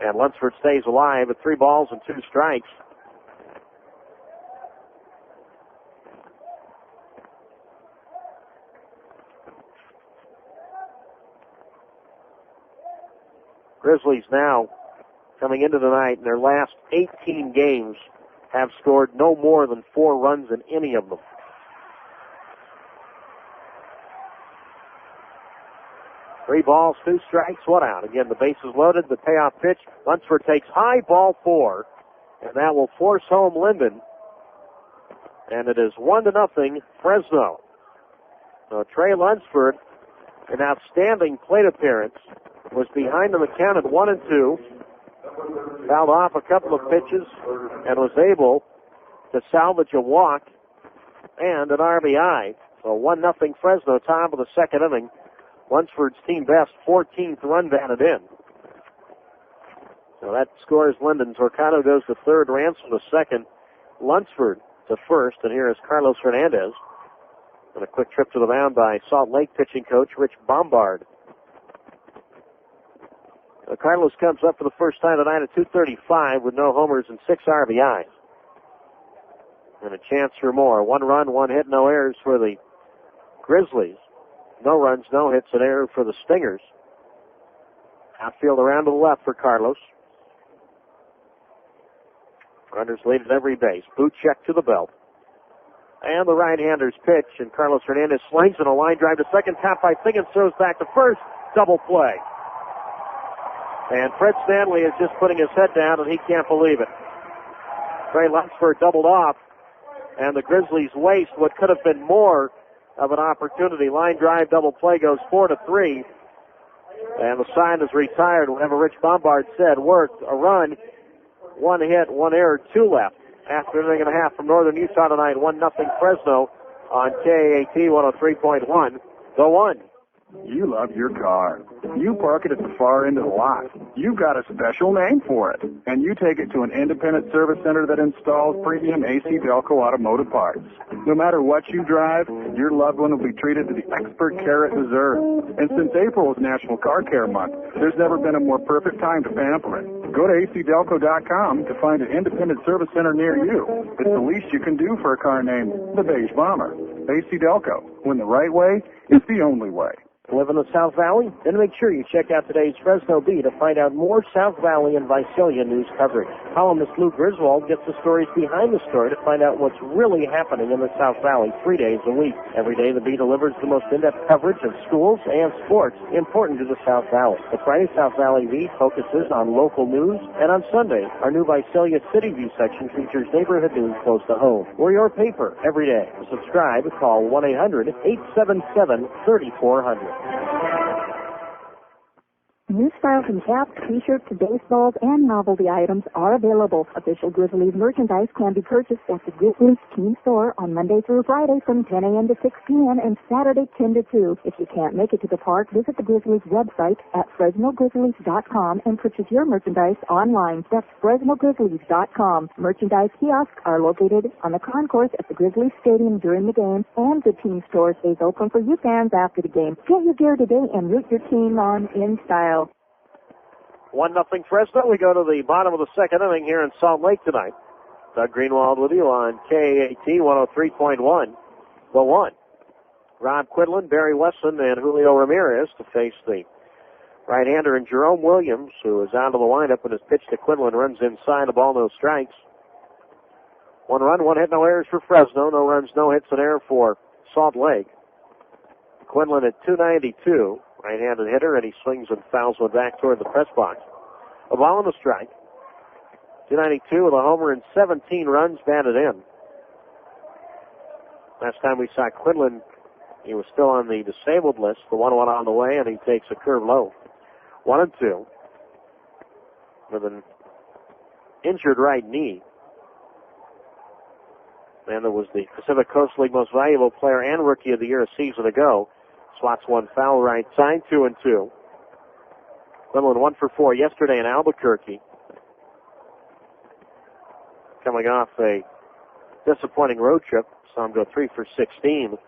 And Lunsford stays alive at 3 balls and 2 strikes. Grizzlies now coming into the night in their last 18 games have scored no more than 4 runs in any of them. Three balls, 2 strikes, 1 out. Again, the bases loaded, the payoff pitch. Lunsford takes high, ball 4, and that will force home Linden. And it is 1-0 Fresno. So Trey Lunsford, an outstanding plate appearance, was behind in the count at 1-2. Fouled off a couple of pitches and was able to salvage a walk and an RBI. So 1-0 Fresno, top of the second inning. Lunsford's team best, 14th run batted in. So that scores Linden. Torcano goes to third, Ransom to second, Lunsford to first, and here is Carlos Hernandez. And a quick trip to the mound by Salt Lake pitching coach Rich Bombard. Carlos comes up for the first time tonight at 235 with no homers and 6 RBIs. And a chance for more. 1 run, 1 hit, no errors for the Grizzlies. No runs, no hits, an error for the Stingers. Outfield around to the left for Carlos. Runners lead at every base. Buchek to the belt. And the right-hander's pitch, and Carlos Hernandez slings in a line drive to second, tapped by Figgins, throws back to first, double play. And Fred Stanley is just putting his head down, and he can't believe it. Trey Luxford doubled off, and the Grizzlies waste what could have been more of an opportunity. Line drive, double play goes 4-3, and the sign is retired. Whatever Rich Bombard said worked. A run, 1 hit, 1 error, 2 left. After an inning and a half from Northern Utah tonight, 1-0 Fresno on KAT 103.1. The one. You love your car. You park it at the far end of the lot. You've got a special name for it. And you take it to an independent service center that installs premium AC Delco automotive parts. No matter what you drive, your loved one will be treated to the expert care it deserves. And since April is National Car Care Month, there's never been a more perfect time to pamper it. Go to acdelco.com to find an independent service center near you. It's the least you can do for a car named the Beige Bomber. AC Delco, when the right way is the only way. Live in the South Valley? Then make sure you check out today's Fresno Bee to find out more South Valley and Visalia news coverage. Columnist Lou Griswold gets the stories behind the story to find out what's really happening in the South Valley 3 days a week. Every day the Bee delivers the most in-depth coverage of schools and sports important to the South Valley. The Friday South Valley Bee focuses on local news, and on Sunday, our new Visalia City View section features neighborhood news close to home. We're your paper every day. To subscribe, call 1-800-877-3400. New styles from caps, t-shirts, baseballs, and novelty items are available. Official Grizzlies merchandise can be purchased at the Grizzlies team store on Monday through Friday from 10 a.m. to 6 p.m. and Saturday 10 to 2. If you can't make it to the park, visit the Grizzlies website at FresnoGrizzlies.com and purchase your merchandise online. That's FresnoGrizzlies.com. Merchandise kiosks are located on the concourse at the Grizzlies Stadium during the game, and the team store stays open for you fans after the game. Get your gear today and root your team on in style. 1-0 Fresno. We go to the bottom of the second inning here in Salt Lake tonight. Doug Greenwald with you on KAT 103.1. The one. Rob Quinlan, Barry Wesson, and Julio Ramirez to face the right-hander, and Jerome Williams, who is out of the lineup and has pitched to Quinlan, runs inside, a ball, no strikes. 1 run, 1 hit, no errors for Fresno. No runs, no hits, an error for Salt Lake. Quinlan at 292. Right-handed hitter, and he swings and fouls one back toward the press box. A ball and a strike. 292 with a homer and 17 runs batted in. Last time we saw Quinlan, he was still on the disabled list. The 1-1 on the way, and he takes a curve low. 1-2 with an injured right knee. And there was the Pacific Coast League Most Valuable Player and Rookie of the Year a season ago. Slots one foul right side, 2-2. Quinlan 1 for 4 yesterday in Albuquerque. Coming off a disappointing road trip. Saw him go 3 for 16. This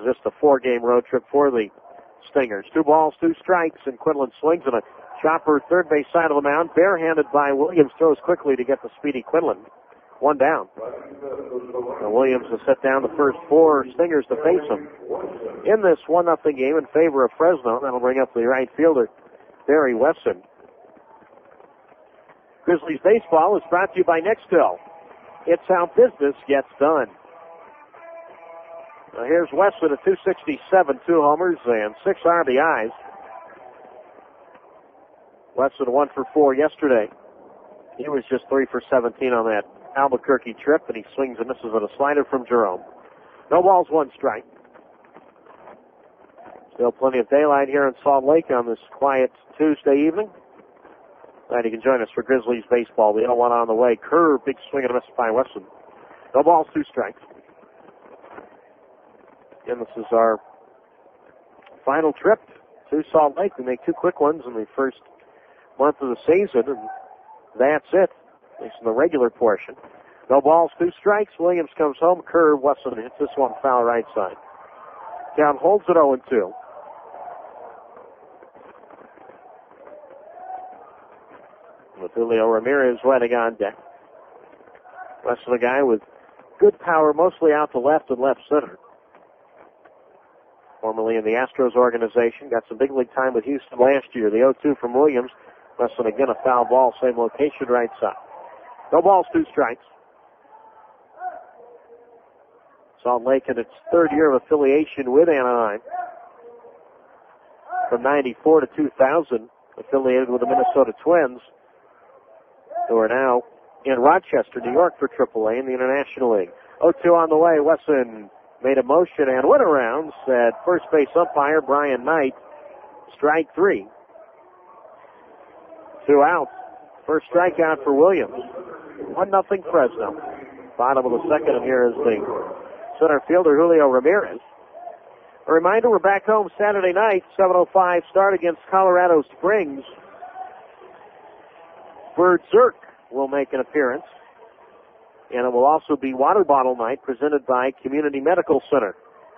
is just a 4-game road trip for the Stingers. 2 balls, 2 strikes, and Quinlan swings on a chopper third base side of the mound. Barehanded by Williams, throws quickly to get the speedy Quinlan. 1 down. And Williams will set down the first 4 Stingers to face him. In this 1-0 game in favor of Fresno, that'll bring up the right fielder, Barry Wesson. Grizzlies baseball is brought to you by Nextel. It's how business gets done. Now here's Wesson at 267, 2 homers and 6 RBIs. Wesson 1 for 4 yesterday. He was just 3 for 17 on that Albuquerque trip, and he swings and misses with a slider from Jerome. No balls, 1 strike. Still plenty of daylight here in Salt Lake on this quiet Tuesday evening. Glad you can join us for Grizzlies baseball. The 0-1 on the way. Curve, big swing and a miss by Wesson. No balls, 2 strikes. Again, this is our final trip to Salt Lake. We make 2 quick ones in the first month of the season, and that's it, at least in the regular portion. No balls, 2 strikes. Williams comes home. Curve, Wesson hits this one foul right side. Count holds at 0-2. With Julio Ramirez waiting on deck. Wesson, a guy with good power, mostly out to left and left center. Formerly in the Astros organization, got some big league time with Houston last year. The 0-2 from Williams. Wesson again a foul ball, same location, right side. No balls, 2 strikes. Salt Lake in its third year of affiliation with Anaheim. From 94 to 2000, affiliated with the Minnesota Twins, who are now in Rochester, New York for AAA in the International League. 0-2 on the way. Wesson made a motion and went around, said first base umpire Brian Knight, strike 3. 2 out. First strikeout for Williams. 1-0 Fresno. Bottom of the second, and here is the center fielder Julio Ramirez. A reminder, we're back home Saturday night, 7:05 start against Colorado Springs. Berserk will make an appearance. And it will also be water bottle night presented by Community Medical Center.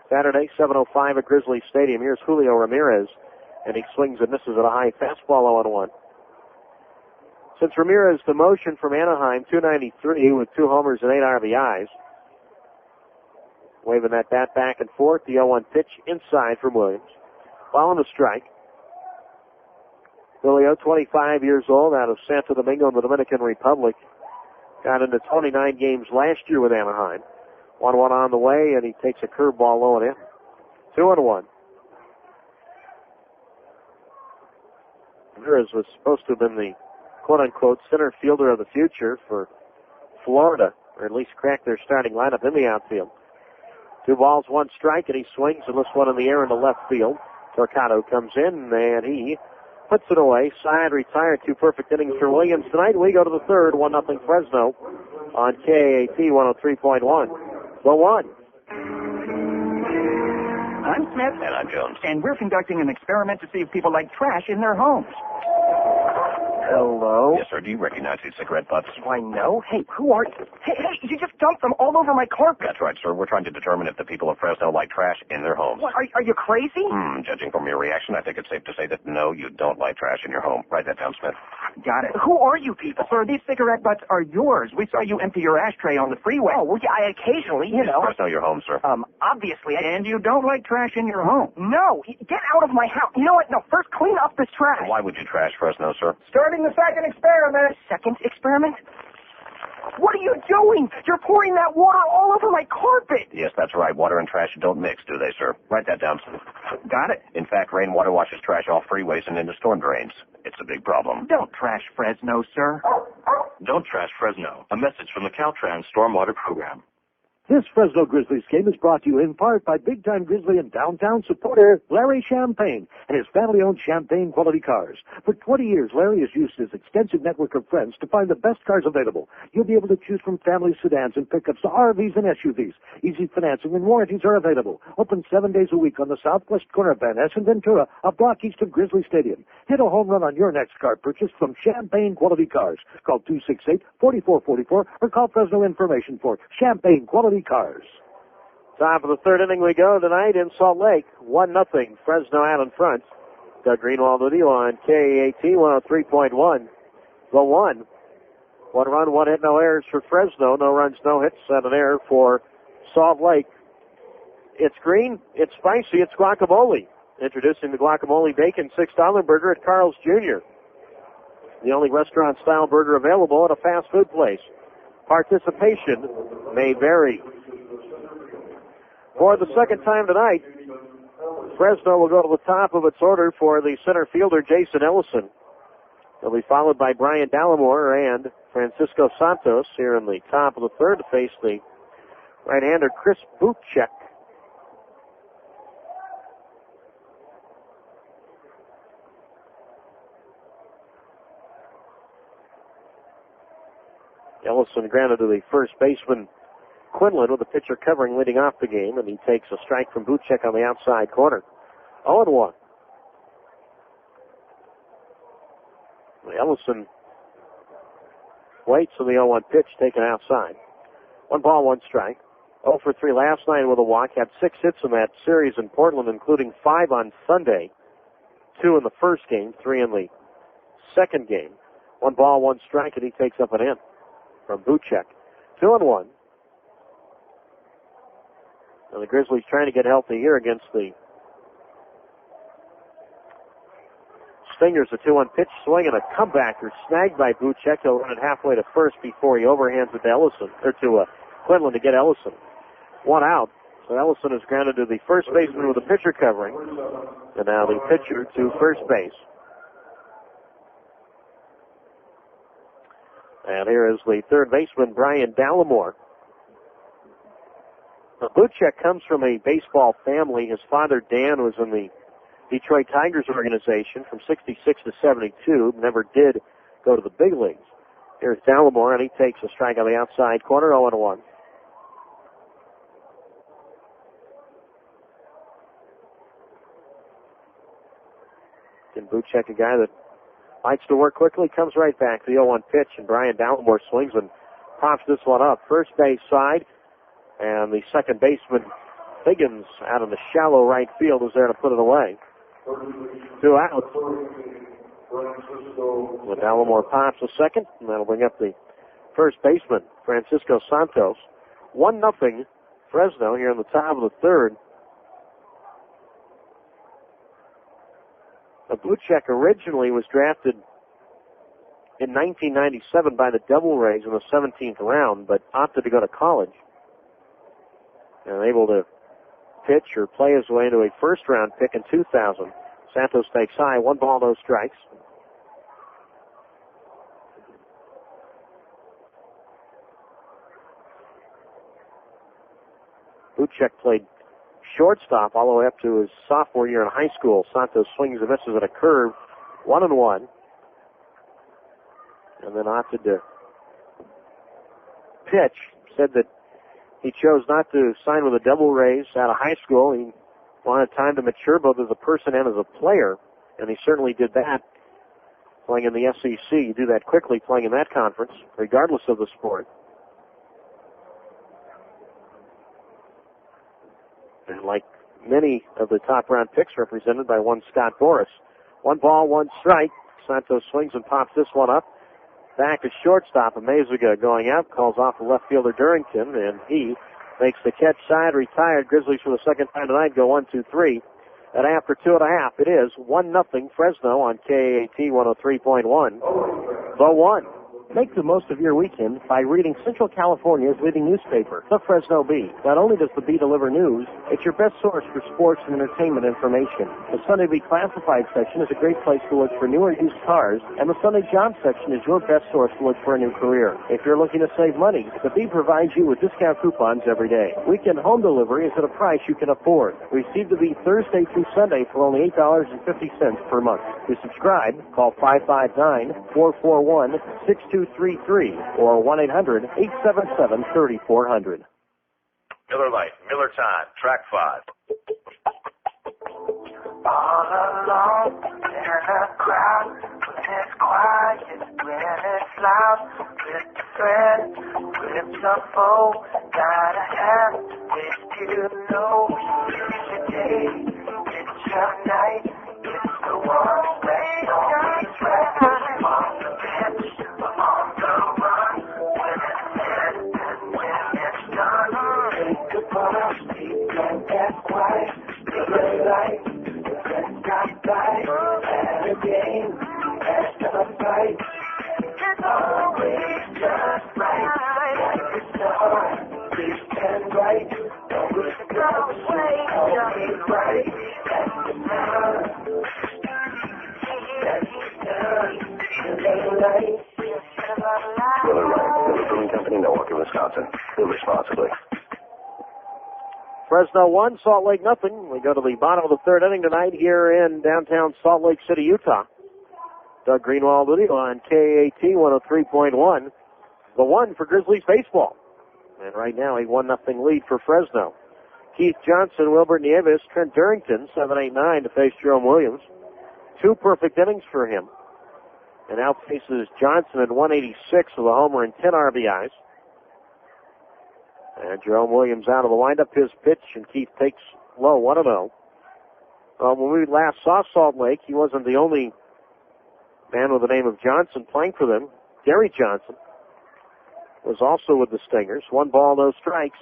Saturday, 7:05 at Grizzlies Stadium. Here's Julio Ramirez, and he swings and misses at a high fastball 0-1. Since Ramirez demotion from Anaheim, 293 with 2 homers and 8 RBIs. Waving that bat back and forth. The 0-1 pitch inside from Williams. Following the strike. Julio, 25 years old, out of Santo Domingo in the Dominican Republic. Got into 29 games last year with Anaheim. 1-1 on the way, and he takes a curveball low and in. 2-1. Ramirez was supposed to have been the quote-unquote center fielder of the future for Florida, or at least crack their starting lineup in the outfield. 2 balls, 1 strike, and he swings and lifts one in the air into left field. Torcado comes in, and he puts it away. Side retired. 2 perfect innings for Williams tonight. We go to the third. 1-0 Fresno on KAT 103.1. 1-1. I'm Smith. And I'm Jones. And we're conducting an experiment to see if people like trash in their homes. Hello? Yes, sir. Do you recognize these cigarette butts? Why, no. Hey, who are you? Hey, you just dumped them all over my carpet. That's right, sir. We're trying to determine if the people of Fresno like trash in their homes. What, are you crazy? Judging from your reaction, I think it's safe to say that no, you don't like trash in your home. Write that down, Smith. Got it. Who are you people? Sir, these cigarette butts are yours. We saw you empty your ashtray on the freeway. Oh, well, yeah, I occasionally, Is Fresno your home, sir? Obviously. And you don't like trash in your home? No, get out of my house. You know what? No, first clean up this trash. Why would you trash Fresno, sir? Starting the second experiment. Second experiment? What are you doing? You're pouring that water all over my carpet. Yes, that's right. Water and trash don't mix, do they, sir? Write that down, sir. Got it. In fact, rainwater washes trash off freeways and into storm drains. It's a big problem. Don't trash Fresno, sir. Don't trash Fresno. A message from the Caltrans Stormwater Program. This Fresno Grizzlies game is brought to you in part by big-time Grizzly and downtown supporter Larry Champagne and his family-owned Champagne quality cars. For 20 years, Larry has used his extensive network of friends to find the best cars available. You'll be able to choose from family sedans and pickups to RVs and SUVs. Easy financing and warranties are available. Open 7 days a week on the southwest corner of Van Ness and Ventura, a block east of Grizzly Stadium. Hit a home run on your next car purchase from Champagne quality cars. Call 268-4444 or call Fresno Information for Champagne quality cars. Top of the third inning we go tonight in Salt Lake. 1-0 Fresno out in front. Doug Greenwald with you on KAT 103.1. The 1 run, 1 hit, no errors for Fresno. No runs, no hits, and an error for Salt Lake. It's green, it's spicy, it's guacamole. Introducing the guacamole bacon $6 burger at Carl's Jr. The only restaurant-style burger available at a fast food place. Participation may vary. For the second time tonight, Fresno will go to the top of its order for the center fielder, Jason Ellison. They'll be followed by Brian Dallimore and Francisco Santos here in the top of the third to face the right-hander, Chris Buchek. Ellison grounded to the first baseman, Quinlan, with the pitcher covering leading off the game, and he takes a strike from Buchek on the outside corner. 0-1. Ellison waits on the 0-1 pitch taken outside. 1 ball, 1 strike. 0 for 3 last night with a walk. Had 6 hits in that series in Portland, including 5 on Sunday. 2 in the first game, 3 in the second game. 1 ball, 1 strike, and he takes up an in from Buchek. 2-1. And the Grizzlies trying to get healthy here against the Stingers. A 2-1 pitch swing and a comebacker snagged by Buchek. He'll run it halfway to first before he overhands it to Ellison, or to Quinlan to get Ellison. 1 out. So Ellison is grounded to the first baseman with the pitcher covering. And now the pitcher to first base. And here is the third baseman, Brian Dallimore. Now, Buchek comes from a baseball family. His father, Dan, was in the Detroit Tigers organization from 66 to 72. Never did go to the big leagues. Here's Dallimore, and he takes a strike on the outside corner, 0-1. And Buchek, a guy that likes to work quickly, comes right back to the 0-1 pitch, and Brian Dallimore swings and pops this one up. First base side, and the second baseman, Figgins, out in the shallow right field, is there to put it away. 2 outs. When Dallimore pops a second, and that'll bring up the first baseman, Francisco Santos. 1-0 Fresno here in the top of the third. Buchek originally was drafted in 1997 by the Devil Rays in the 17th round, but opted to go to college. And able to pitch or play his way into a first-round pick in 2000. Santos takes high, 1 ball, no strikes. Buchek played shortstop all the way up to his sophomore year in high school. Santos swings and misses at a curve, 1-1. And then opted to pitch. Said that he chose not to sign with the Devil Rays out of high school. He wanted time to mature both as a person and as a player, and he certainly did that playing in the SEC. You do that quickly playing in that conference, regardless of the sport. And like many of the top round picks represented by one Scott Boras. 1 ball, 1 strike. Santos swings and pops this one up. Back to shortstop. Amaziga going out, calls off the left fielder Durrington, and he makes the catch side, retired. Grizzlies for the second time tonight go 1-2-3. And after 2.5, it is 1-0 Fresno on KAT 103.1. The one. Make the most of your weekend by reading Central California's leading newspaper, the Fresno Bee. Not only does the Bee deliver news, it's your best source for sports and entertainment information. The Sunday Bee Classified section is a great place to look for new or used cars, and the Sunday Job section is your best source to look for a new career. If you're looking to save money, the Bee provides you with discount coupons every day. Weekend home delivery is at a price you can afford. Receive the Bee Thursday through Sunday for only $8.50 per month. To subscribe, call 559-441-6233 or 1-800-877-3400. Miller Lite, Miller Time, track 5. All alone in a crowd, when it's quiet, when it's loud, with a friend, with some foe, gotta have this to know. It's your day, it's your night, it's the one way always right. On the bench, on the run, when it's said and when it's done. Take the ball, deep and get quiet, Miller Lite. Got right, at a game, at a fight. It's always just right. Like a star, please stand right. Always always right. That's the time. That's the time. Miller Lite. Miller Lite, Miller Brewing Company, Milwaukee, Wisconsin. Do responsibly. Fresno 1, Salt Lake 0. We go to the bottom of the third inning tonight here in downtown Salt Lake City, Utah. Doug Greenwald with you on KAT 103.1. The one for Grizzlies baseball. And right now a 1-0 lead for Fresno. Keith Johnson, Wilbert Nieves, Trent Durrington, 7-8-9 to face Jerome Williams. 2 perfect innings for him. And outpaces Johnson at 186 with a homer and 10 RBIs. And Jerome Williams out of the windup, his pitch, and Keith takes low, 1-0. When we last saw Salt Lake, he wasn't the only man with the name of Johnson playing for them. Gary Johnson was also with the Stingers. 1 ball, no strikes.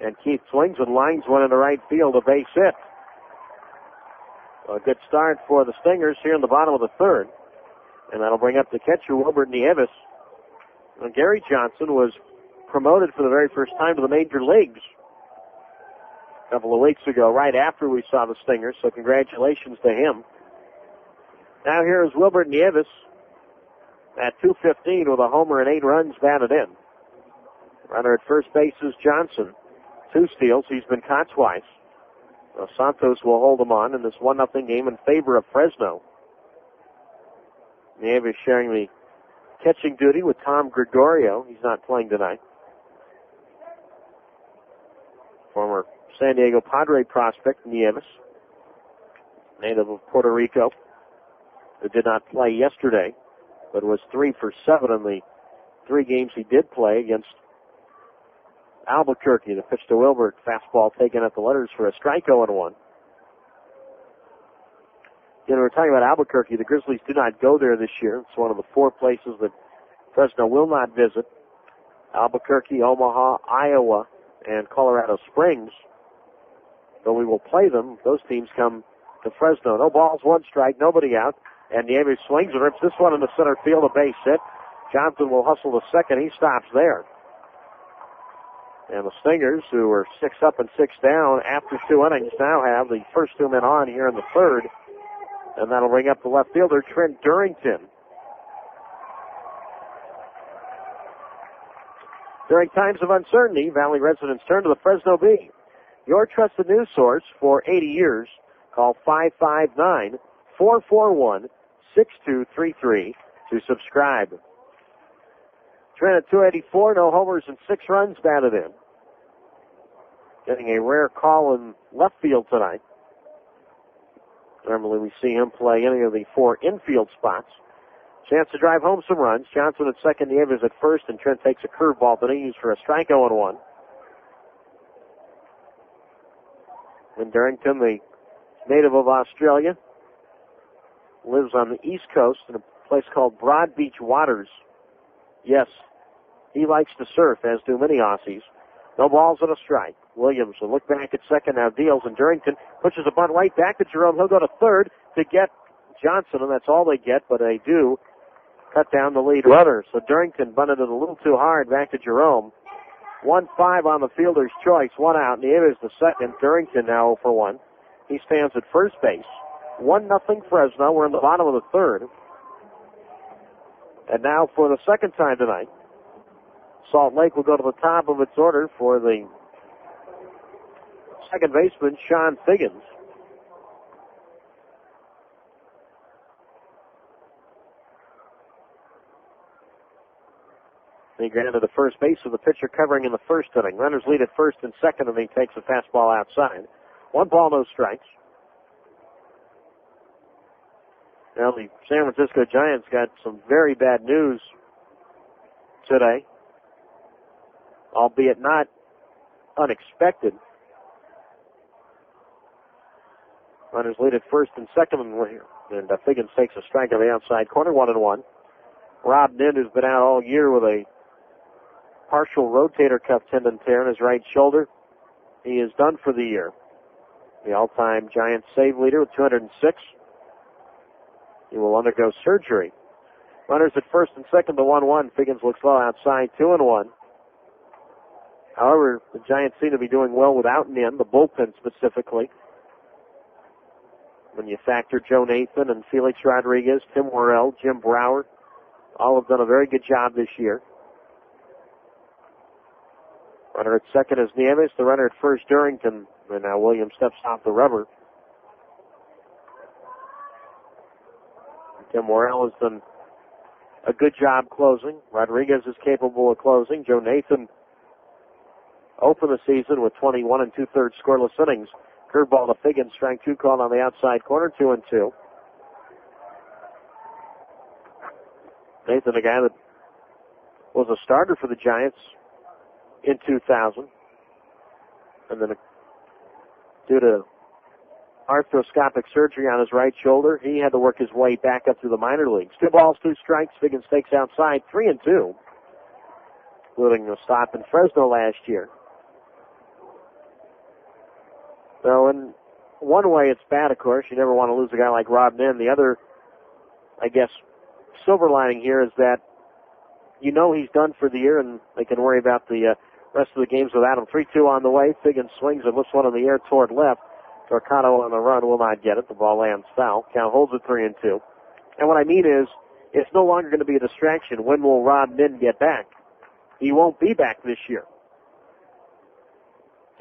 And Keith swings and lines one into right field, a base hit. A good start for the Stingers here in the bottom of the third. And that'll bring up the catcher, Wilbert Nieves. And Gary Johnson was promoted for the very first time to the major leagues a couple of weeks ago, right after we saw the Stingers, so congratulations to him. Now here is Wilbert Nieves at 2:15 with a homer and 8 runs batted in. Runner at first base is Johnson. 2 steals. He's been caught twice. Santos will hold him on in this 1-0 game in favor of Fresno. Nieves sharing the catching duty with Tom Gregorio. He's not playing tonight. Former San Diego Padre prospect Nieves, native of Puerto Rico, who did not play yesterday, but was 3 for 7 in the 3 games he did play against Albuquerque. The pitch to Wilbert, fastball taken at the letters for a strike, 0-1. We're talking about Albuquerque. The Grizzlies do not go there this year. It's one of the 4 places that Fresno will not visit. Albuquerque, Omaha, Iowa, and Colorado Springs. Though we will play them, those teams come to Fresno. No balls, 1 strike, nobody out. And Nieves swings and rips this one into center field, a base hit. Johnson will hustle to second. He stops there. And the Stingers, who were 6 up and 6 down after 2 innings, now have the first 2 men on here in the 3rd. And that'll bring up the left fielder, Trent Durrington. During times of uncertainty, Valley residents turn to the Fresno Bee. Your trusted news source for 80 years. Call 559-441-6233 to subscribe. Trent at 284, no homers and 6 runs batted in. Getting a rare call in left field tonight. Normally we see him play any of the 4 infield spots. Chance to drive home some runs. Johnson at second, Nieves at first, and Trent takes a curveball that he used for a strike, 0-1. And Durrington, the native of Australia, lives on the East Coast in a place called Broad Beach Waters. Yes, he likes to surf, as do many Aussies. No balls and a strike. Williams will look back at second, now deals, and Durrington pushes a bunt right back to Jerome. He'll go to third to get Johnson, and that's all they get, but they do cut down the lead runner. So Durrington bunted it a little too hard back to Jerome. 1-5 on the fielder's choice, 1 out. Nieves the second. Durrington now 0 for 1. He stands at first base. 1-0 Fresno. We're in the bottom of the 3rd. And now for the second time tonight, Salt Lake will go to the top of its order for the second baseman, Sean Figgins. He grounded to first base with the pitcher covering in the 1st inning. Runners lead at 1st and 2nd, and he takes a fastball outside. 1 ball, no strikes. Now the San Francisco Giants got some very bad news today, albeit not unexpected. Runners lead at 1st and 2nd, and Figgins takes a strike on the outside corner, 1-1. Rob Nin, who's been out all year with a partial rotator cuff tendon tear in his right shoulder, he is done for the year. The all-time Giants save leader with 206. He will undergo surgery. Runners at 1st and 2nd to 1-1. Figgins looks low outside, 2-1. However, the Giants seem to be doing well without Nin, the bullpen specifically. When you factor Joe Nathan and Felix Rodriguez, Tim Worrell, Jim Brower, all have done a very good job this year. Runner at second is Nieves. The runner at first, Durrington. And now Williams steps off the rubber. Tim Worrell has done a good job closing. Rodriguez is capable of closing. Joe Nathan opened the season with 21 2/3 scoreless innings. Curveball to Figgins, strike 2 called on the outside corner, 2-2. Nathan, a guy that was a starter for the Giants in 2000. And then due to arthroscopic surgery on his right shoulder, he had to work his way back up to the minor leagues. 2 balls, 2 strikes. Figgins takes outside, 3-2. Including a stop in Fresno last year. So in one way it's bad, of course. You never want to lose a guy like Rob Nin. The other, I guess, silver lining here is that you know he's done for the year, and they can worry about the Rest of the game's with Adam. 3-2 on the way. Figgins swings and lifts one in the air toward left. Torcano on the run will not get it. The ball lands foul. Count holds it 3-2. And what I mean is, it's no longer going to be a distraction. When will Rob Min get back? He won't be back this year.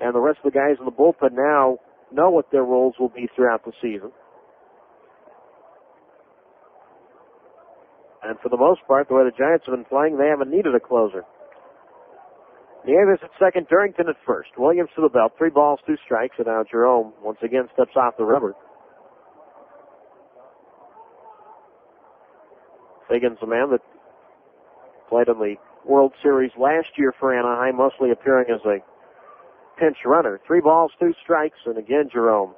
And the rest of the guys in the bullpen now know what their roles will be throughout the season. And for the most part, the way the Giants have been playing, they haven't needed a closer. Nieves at second, Durrington at first. Williams to the belt. 3 balls, 2 strikes, and now Jerome once again steps off the rubber. Figgins, a man that played in the World Series last year for Anaheim, mostly appearing as a pinch runner. 3 balls, 2 strikes, and again Jerome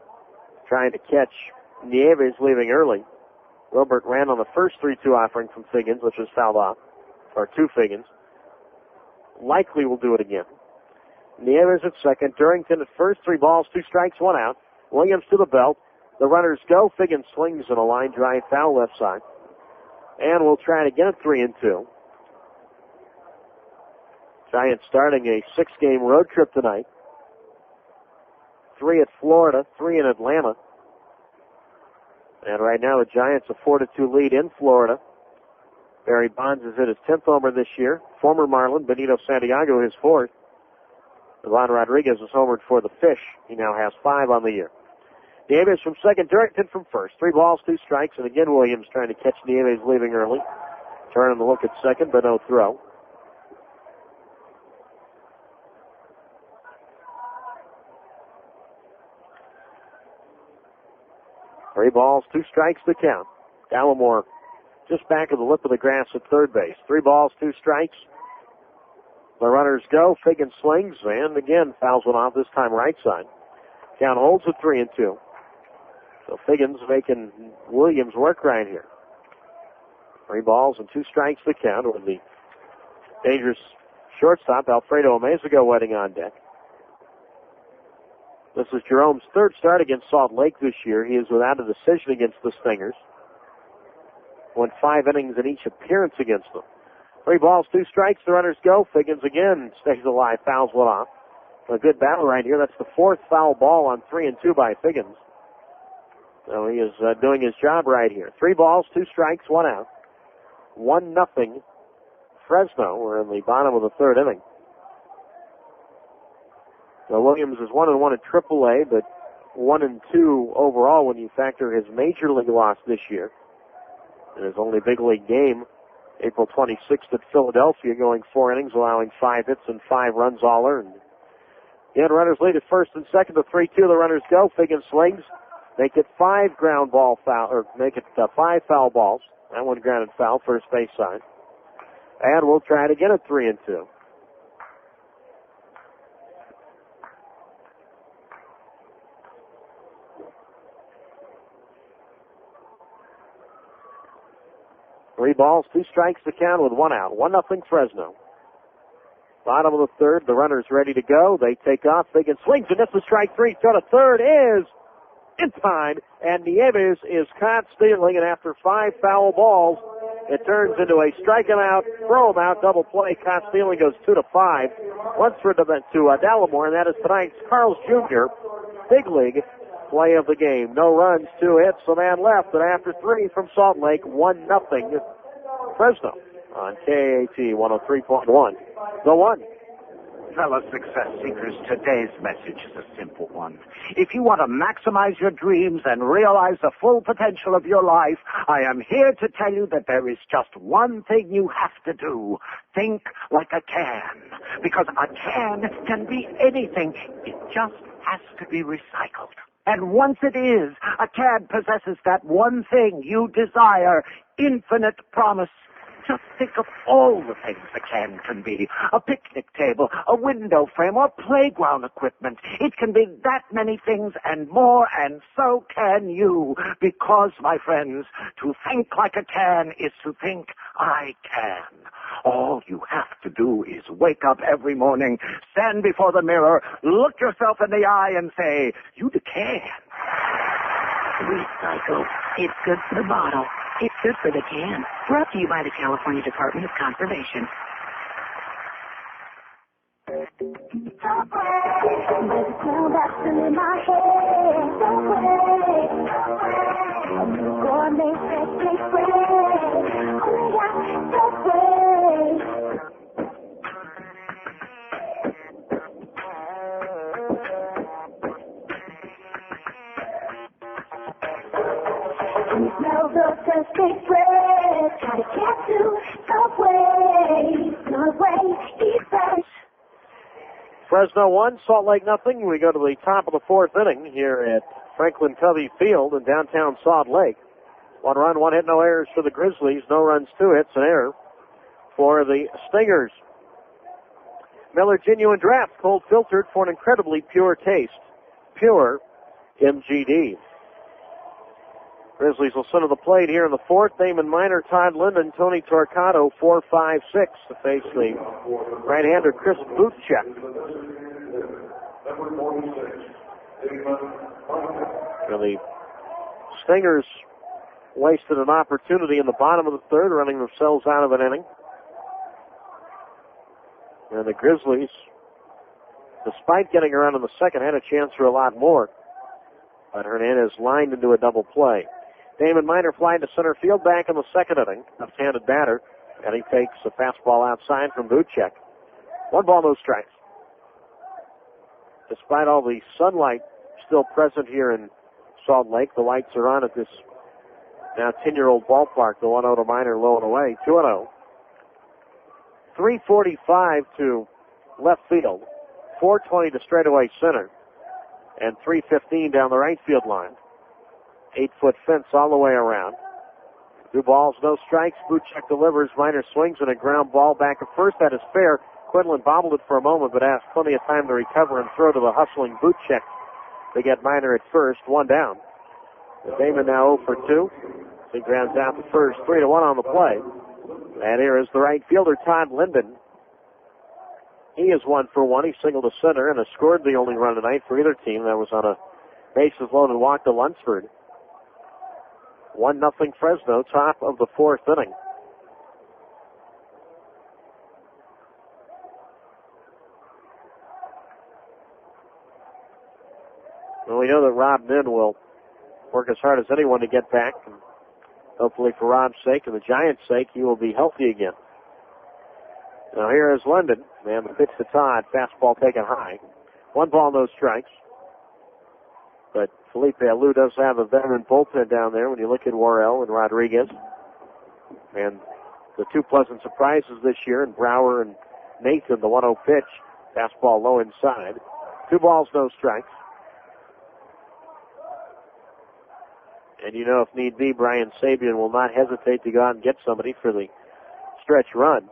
trying to catch Nieves leaving early. Wilbert ran on the first 3-2 offering from Figgins, which was fouled off, or to Figgins. Likely will do it again. Nieves at second, Durrington at first, 3 balls, 2 strikes, 1 out. Williams to the belt. The runners go. Figgins swings in a line drive foul left side. And we'll try it again at 3-2. Giants starting a 6-game road trip tonight. 3 at Florida, 3 in Atlanta. And right now the Giants a 4-2 lead in Florida. Barry Bonds is at his 10th homer this year. Former Marlin, Benito Santiago, his 4th. Ivan Rodriguez is homered for the Fish. He now has 5 on the year. Nieves from second, Durrington from first. 3 balls, 2 strikes, and again Williams trying to catch Nieves leaving early. Turning to look at second, but no throw. Three balls, 2 strikes to count. Dallimore just back of the lip of the grass at third base. 3 balls, 2 strikes. The runners go. Figgins swings, and again fouls one off, this time right side. Count holds at 3-2. So Figgins making Williams work right here. 3 balls and 2 strikes to count with the dangerous shortstop, Alfredo Amezago, waiting on deck. This is Jerome's 3rd start against Salt Lake this year. He is without a decision against the Stingers. Went 5 innings in each appearance against them. 3 balls, 2 strikes. The runners go. Figgins again stays alive, fouls one off. A good battle right here. That's the 4th foul ball on 3-2 by Figgins. So he is doing his job right here. 3 balls, 2 strikes, 1 out. 1-0 Fresno. We're in the bottom of the 3rd inning. So Williams is 1-1 at AAA, but 1-2 overall when you factor his major league loss this year. In his only big league game, April 26th at Philadelphia, going 4 innings, allowing 5 hits and 5 runs all earned. Again, runners lead at first and second to 3-2. The runners go. Figgins swings. Make it 5 ground ball foul, or make it 5 foul balls. That one grounded foul, first base side. And we'll try it again at 3-2. Three balls, 2 strikes to count with 1 out. 1-0 Fresno. Bottom of the 3rd, the runner's ready to go. They take off. Figgins swings and misses strike 3. Throw to third is in time, and Nieves is caught stealing, and after 5 foul balls, it turns into a strike him out, throw him out, double play. Caught stealing goes 2-5. Once for to Dallimore, and that is tonight's Carl's Jr. Big League play of the game. No runs, 2 hits, a man left, and after 3 from Salt Lake, 1-0 Fresno on KAT 103.1. The one. Fellow success seekers, today's message is a simple one. If you want to maximize your dreams and realize the full potential of your life, I am here to tell you that there is just one thing you have to do. Think like a can. Because a can be anything. It just has to be recycled. And once it is, a can possesses that one thing you desire, infinite promise. Just think of all the things a can be. A picnic table, a window frame, or playground equipment. It can be that many things and more, and so can you. Because, my friends, to think like a can is to think I can. All you have to do is wake up every morning, stand before the mirror, look yourself in the eye, and say, you can. Recycle. It's good for the bottle. It's good for the can. Brought to you by the California Department of Conservation. dancing in my head. Don't wait. Gourmet fresh baked bread. Oh yeah, don't wait. You smell the fresh baked bread. Try to get to Subway. Subway, eat fresh. Fresno 1, Salt Lake nothing. We go to the top of the fourth inning here at Franklin Covey Field in downtown Salt Lake. 1 run, 1 hit, no errors for the Grizzlies. No runs, 2 hits, an error for the Stingers. Miller Genuine Draft, cold filtered for an incredibly pure taste. Pure MGD. Grizzlies will send to the plate here in the fourth. Damon Miner, Todd Linden, Tony Torquato, 4, 5, 6 to face the right-hander Chris Boothcheck. The Stingers wasted an opportunity in the bottom of the third, running themselves out of an inning. And the Grizzlies, despite getting around in the second, had a chance for a lot more. But Hernandez lined into a double play. Damon Miner flying to center field back in the second inning. Left-handed batter. And he takes a fastball outside from Boothcheck. 1 ball, no strikes. Despite all the sunlight still present here in Salt Lake, the lights are on at this now 10-year-old ballpark. The 1-0 to Miner, low and away. 2-0. 345 to left field. 420 to straightaway center. And 315 down the right field line. 8-foot fence all the way around. 2 balls, no strikes. Boothcheck delivers. Miner swings and a ground ball back at first. That is fair. Quinlan bobbled it for a moment, but has plenty of time to recover and throw to the hustling Boothcheck to get Miner at first. 1 down. Damon now 0 for 2. He grounds out the first. 3-1 on the play. And here is the right fielder, Todd Linden. He is 1 for 1. He singled to center and has scored the only run tonight for either team. That was on a bases loaded walk to Lunsford. 1-0 Fresno, top of the fourth inning. Well, we know that Rob Nin will work as hard as anyone to get back. And hopefully for Rob's sake and the Giants' sake, he will be healthy again. Now here is Linden. Man, the pitch to Todd. Fastball taken high. 1 ball, no strikes. But Felipe Alou does have a veteran bullpen down there when you look at Worrell and Rodriguez. And the 2 pleasant surprises this year in Brower and Nathan, the 1-0 pitch. Fastball low inside. 2 balls, no strikes. And you know, if need be, Brian Sabian will not hesitate to go out and get somebody for the stretch run,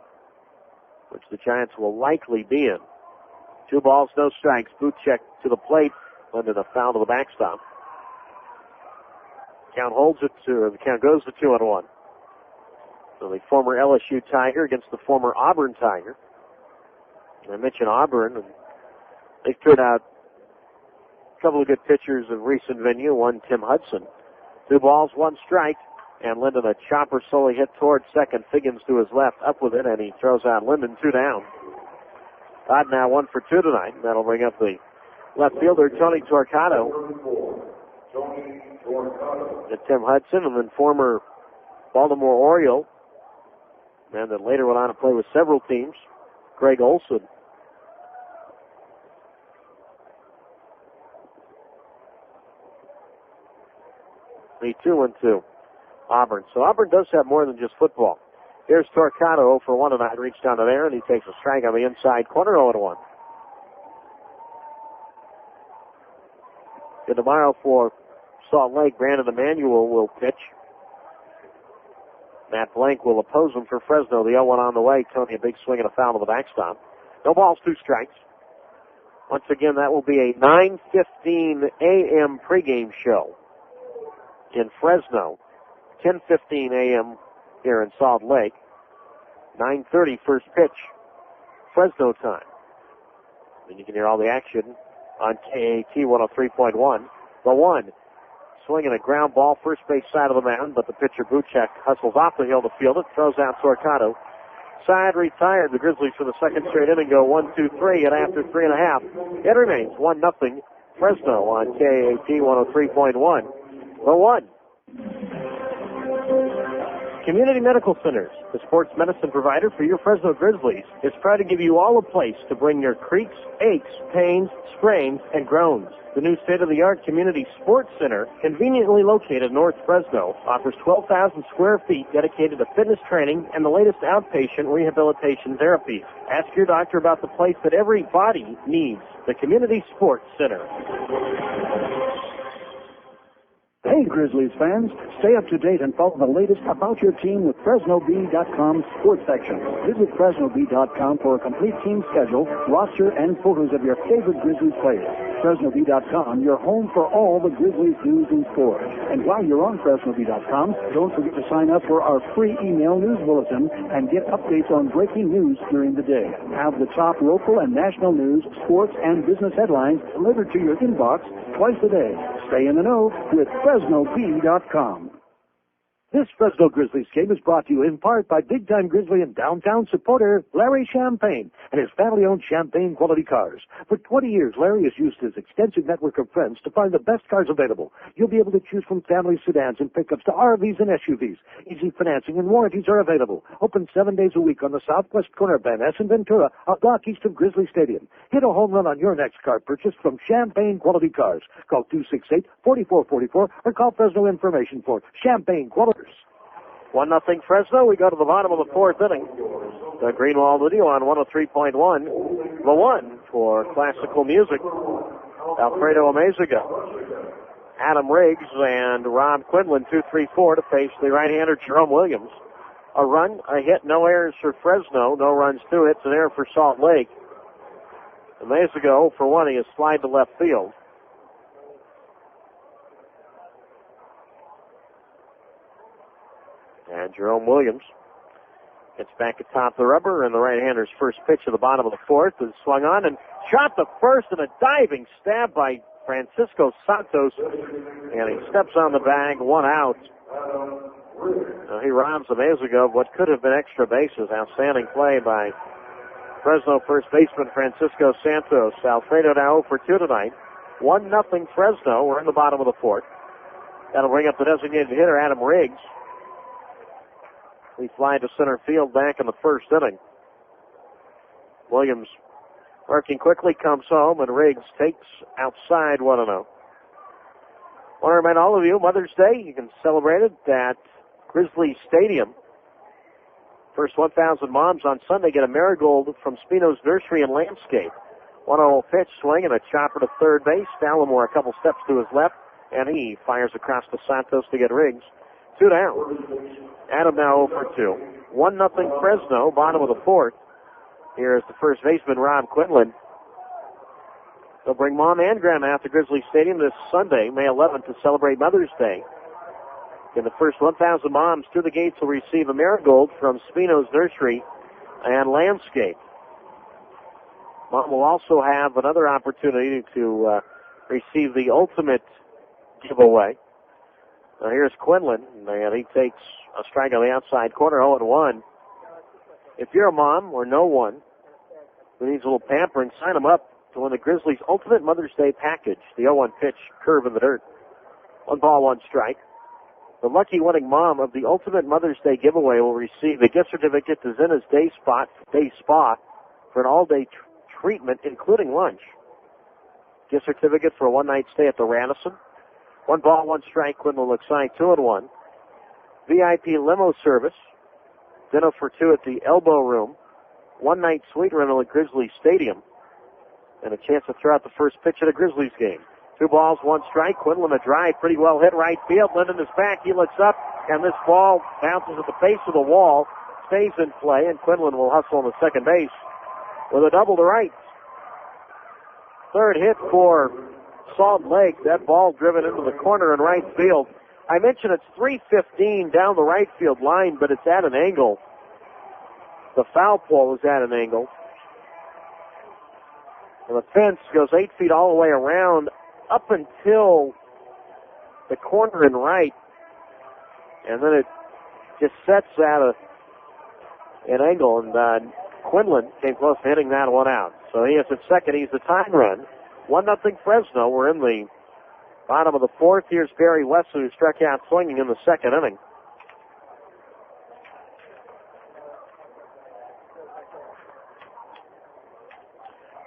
which the Giants will likely be in. 2 balls, no strikes. Boothcheck to the plate. Linden a foul to the backstop. Count holds it to, the count goes to 2-1. So the former LSU Tiger against the former Auburn Tiger. And I mentioned Auburn, and they've turned out a couple of good pitchers of recent venue. One, Tim Hudson. 2 balls, 1 strike, and Linden a chopper slowly hit towards second. Figgins to his left, up with it, and he throws out Linden 2 down. Todd now 1 for 2 tonight. That'll bring up the left fielder, Tony Torquato. And Tim Hudson, and then former Baltimore Oriole, man that later went on to play with several teams, Greg Olson. The 2-1 to Auburn. So Auburn does have more than just football. Here's Torquato 0 for 1 tonight. Reached down to there, and he takes a strike on the inside corner, 0-1. And tomorrow for Salt Lake, Brandon Emanuel will pitch. Matt Blank will oppose him for Fresno. The 0-1 on the way. Tony, a big swing and a foul to the backstop. No balls, 2 strikes. Once again, that will be a 9:15 a.m. pregame show in Fresno. 10:15 a.m. here in Salt Lake. 9:30 first pitch, Fresno time. And you can hear all the action on KAT 103.1. The 1, swinging a ground ball, first base side of the mound, but the pitcher Boothcheck hustles off the hill to field it, throws out Torquato. Side retired. The Grizzlies for the second straight inning go 1-2-3, and after 3.5, it remains 1-0 Fresno on KAT 103.1. The One. Community Medical Centers, the sports medicine provider for your Fresno Grizzlies, is proud to give you all a place to bring your creaks, aches, pains, sprains, and groans. The new state-of-the-art Community Sports Center, conveniently located north Fresno, offers 12,000 square feet dedicated to fitness training and the latest outpatient rehabilitation therapies. Ask your doctor about the place that every body needs, the Community Sports Center. Hey, Grizzlies fans, stay up to date and follow the latest about your team with FresnoB.com sports section. Visit FresnoB.com for a complete team schedule, roster, and photos of your favorite Grizzlies players. FresnoB.com, your home for all the Grizzlies news and scores. And while you're on FresnoB.com, don't forget to sign up for our free email news bulletin and get updates on breaking news during the day. Have the top local and national news, sports, and business headlines delivered to your inbox twice a day. Stay in the know with FresnoB.com. This Fresno Grizzlies game is brought to you in part by big-time Grizzly and downtown supporter Larry Champagne and his family-owned Champagne quality cars. For 20 years, Larry has used his extensive network of friends to find the best cars available. You'll be able to choose from family sedans and pickups to RVs and SUVs. Easy financing and warranties are available. Open 7 days a week on the southwest corner of Van Ness and Ventura, a block east of Grizzly Stadium. Hit a home run on your next car purchase from Champagne quality cars. Call 268-4444 or call Fresno Information for Champagne quality. 1-0 Fresno. We go to the bottom of the fourth inning. The Greenwald Video on 103.1. The One for classical music. Alfredo Amezaga, Adam Riggs, and Rob Quinlan, 2-3-4 to face the right-hander Jerome Williams. A run, a hit, no errors for Fresno. No runs, 2 hits, an error for Salt Lake. Amezaga, for 1, he has slid to left field. And Jerome Williams gets back atop the rubber, and the right-hander's first pitch at the bottom of the fourth is swung on and shot to first, and a diving stab by Francisco Santos, and he steps on the bag, 1 out. Now he robs Amezaga of what could have been extra bases. Outstanding play by Fresno first baseman Francisco Santos. Alfredo now 0 for 2 tonight. 1-0 Fresno. We're in the bottom of the fourth. That'll bring up the designated hitter, Adam Riggs. We fly to center field back in the first inning. Williams working quickly, comes home, and Riggs takes outside 1-0. Want to remind all of you, Mother's Day, you can celebrate it at Grizzly Stadium. First 1,000 moms on Sunday get a marigold from Spino's Nursery and Landscape. 1-0 pitch, swing, and a chopper to third base. Dallimore a couple steps to his left, and he fires across to Santos to get Riggs. 2 down. Adam now 0 for 2. 1-0 Fresno, bottom of the fourth. Here is the first baseman, Rob Quinlan. They'll bring Mom and Grandma out to Grizzly Stadium this Sunday, May 11th, to celebrate Mother's Day. And the first 1,000 moms through the gates will receive a marigold from Spino's Nursery and Landscape. Mom will also have another opportunity to receive the ultimate giveaway. Now here's Quinlan, and he takes a strike on the outside corner, 0-1. If you're a mom or no one who needs a little pampering, sign them up to win the Grizzlies' Ultimate Mother's Day Package. The 0-1 pitch, curve in the dirt. 1 ball, 1 strike. The lucky winning mom of the Ultimate Mother's Day giveaway will receive a gift certificate to Zinna's Day Spa for an all-day treatment, including lunch. Gift certificate for a one-night stay at the Radisson. 1 ball, 1 strike. Quinlan looks side, 2-1. VIP limo service. Dinner for 2 at the Elbow Room. 1-night suite rental at Grizzly Stadium. And a chance to throw out the first pitch of the Grizzlies game. 2 balls, 1 strike. Quinlan a drive, pretty well hit right field. Linden is back. He looks up, and this ball bounces at the base of the wall, stays in play, and Quinlan will hustle on the second base with a double to right. Third hit for Salt Lake. That ball driven into the corner in right field. I mentioned it's 315 down the right field line, but it's at an angle. The foul pole is at an angle. And the fence goes 8 feet all the way around up until the corner in right. And then it just sets at an angle. And Quinlan came close to hitting that one out. So he is at second. He's the tying run. 1-0 Fresno. We're in the bottom of the fourth. Here's Barry Wesson, who struck out swinging in the second inning.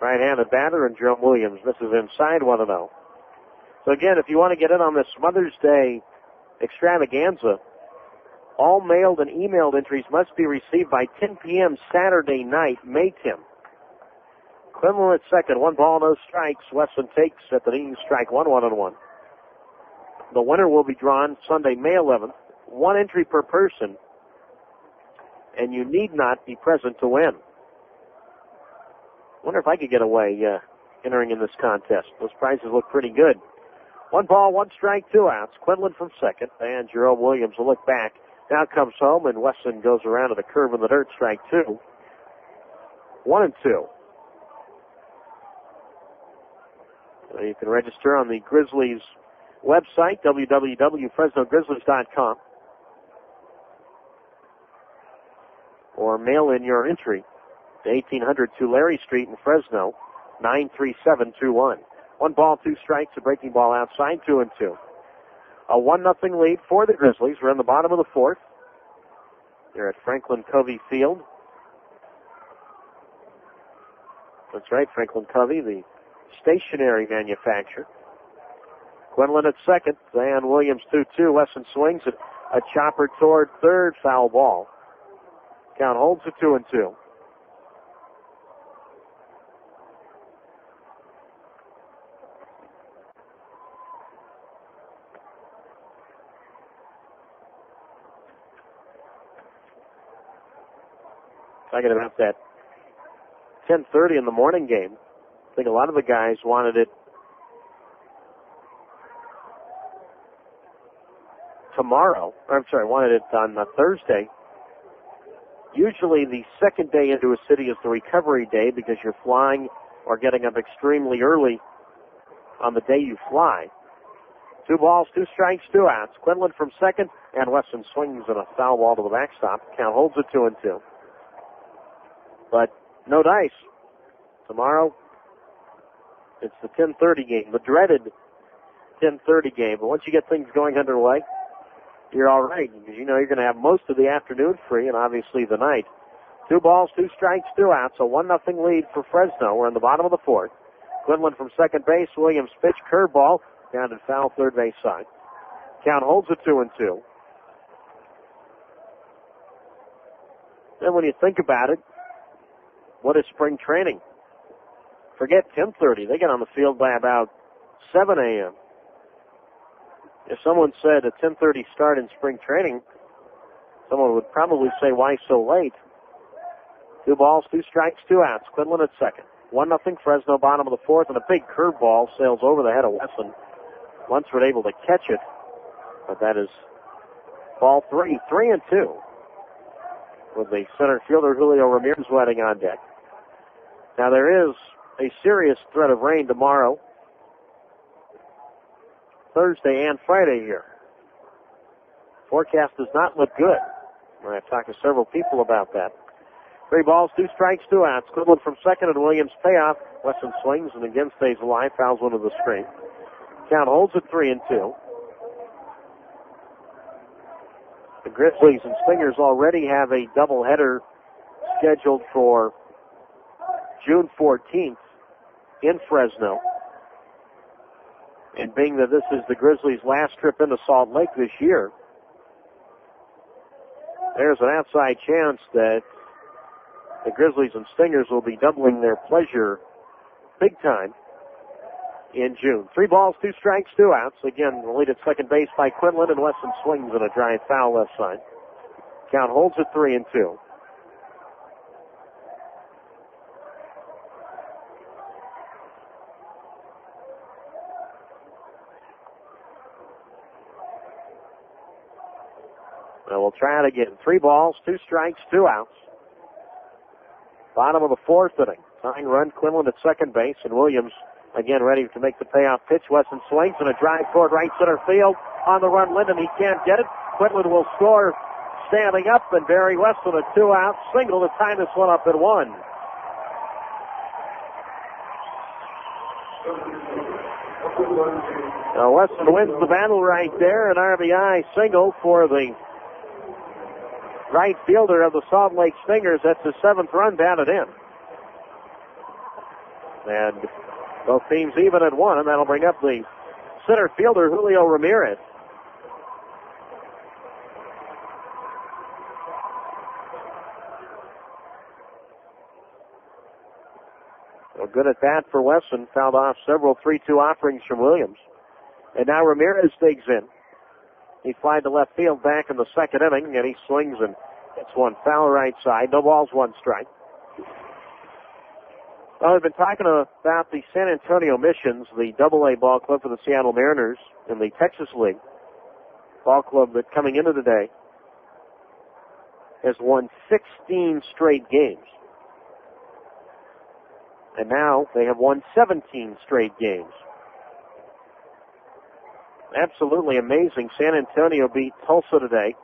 Right-handed batter, and Jerome Williams. This is inside 1-0. So again, if you want to get in on this Mother's Day extravaganza, all mailed and emailed entries must be received by 10 p.m. Saturday night, May 10th. Quinlan at second, 1 ball, no strikes. Wesson takes at the knee, strike 1-1-1. The winner will be drawn Sunday, May 11th. 1 entry per person, and you need not be present to win. Wonder if I could get away entering in this contest. Those prizes look pretty good. 1 ball, 1 strike, 2 outs. Quinlan from second, and Jerome Williams will look back. Now comes home, and Wesson goes around to the curve in the dirt, strike 2. 1-2. You can register on the Grizzlies website, www.fresnogrizzlies.com, or mail in your entry to 1800 Tulare Street in Fresno, 93721. 1 ball, 2 strikes, a breaking ball outside, 2-2. A 1-0 lead for the Grizzlies. We're in the bottom of the fourth. They're at Franklin Covey Field. That's right, Franklin Covey, the stationary manufacturer. Quinlan at second, and Williams 2-2. Wesson swings it, a chopper toward third, foul ball. Count holds at 2-2. Talking about that 10:30 in the morning game, I think a lot of the guys wanted it wanted it on Thursday. Usually the second day into a city is the recovery day because you're flying or getting up extremely early on the day you fly. 2 balls, 2 strikes, 2 outs. Quinlan from second, and Wesson swings in a foul ball to the backstop. Count holds at 2-2. But no dice. Tomorrow, it's the 10:30 game, the dreaded 10:30 game. But once you get things going underway, you're all right, because you know you're going to have most of the afternoon free and obviously the night. 2 balls, 2 strikes, 2 outs. A 1-0 lead for Fresno. We're in the bottom of the fourth. Quinlan from second base. Williams pitch, curveball, down and foul third base side. Count holds at 2-2. Then when you think about it, what is spring training? Forget 10:30. They get on the field by about 7 a.m. If someone said a 10:30 start in spring training, someone would probably say, why so late? 2 balls, 2 strikes, 2 outs. Quinlan at second. 1-0 Fresno, bottom of the fourth, and a big curveball sails over the head of Wesson. Lunsford able to catch it, but that is ball 3. 3-2. With the center fielder Julio Ramirez waiting on deck. Now there is a serious threat of rain tomorrow, Thursday and Friday here. Forecast does not look good. I've talked to several people about that. 3 balls, 2 strikes, 2 outs. Quinlan from second and Williams payoff. Wesson swings and again stays alive, fouls one to the screen. Count holds at 3-2. The Grizzlies and Stingers already have a doubleheader scheduled for June 14th in Fresno. And being that this is the Grizzlies' last trip into Salt Lake this year, there's an outside chance that the Grizzlies and Stingers will be doubling their pleasure big time in June. 3 balls, 2 strikes, 2 outs. Again, the lead at second base by Quinlan, and Wesson swings in a dry foul left side. Count holds at 3-2. Now we'll try it again. 3 balls, 2 strikes, 2 outs. Bottom of the fourth inning. Tying run, Quinlan at second base, and Williams again ready to make the payoff pitch. Wesson swings and a drive toward right center field. On the run, Linden, he can't get it. Quinlan will score standing up, and Barry Wesson a 2-out single to tie this one up at 1. Now Wesson wins the battle right there, an RBI single for the right fielder of the Salt Lake Stingers. That's his 7th run batted in. And both teams even at 1, and that'll bring up the center fielder, Julio Ramirez. A good at bat for Wesson. Fouled off several 3-2 offerings from Williams. And now Ramirez digs in. He flied to left field back in the 2nd inning, and he swings and hits one foul right side. No balls, 1 strike. Well, we've been talking about the San Antonio Missions, the AA ball club for the Seattle Mariners in the Texas League. Ball club that coming into today has won 16 straight games. And now they have won 17 straight games. Absolutely amazing. San Antonio beat Tulsa today,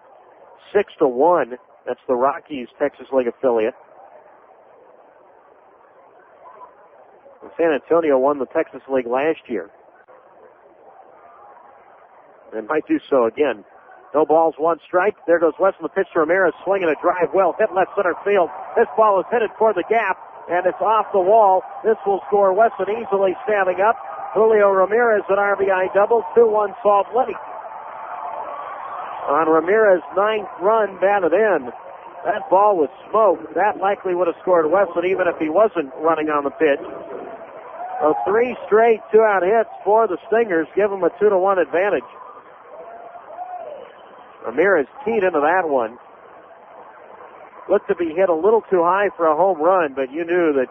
6-1. That's the Rockies Texas League affiliate. And San Antonio won the Texas League last year. And might do so again. No balls, 1 strike. There goes Wesson, the pitch to Ramirez, swinging a drive well, hit left center field. This ball is headed toward the gap, and it's off the wall. This will score Wesson easily standing up. Julio Ramirez, an RBI double, 2-1 Salt Lake. On Ramirez's 9th run batted in. That ball was smoked. That likely would have scored Wesson even if he wasn't running on the pitch. So 3 straight 2-out hits for the Stingers give them a 2-1 advantage. Ramirez keyed into that one. Looked to be hit a little too high for a home run, but you knew that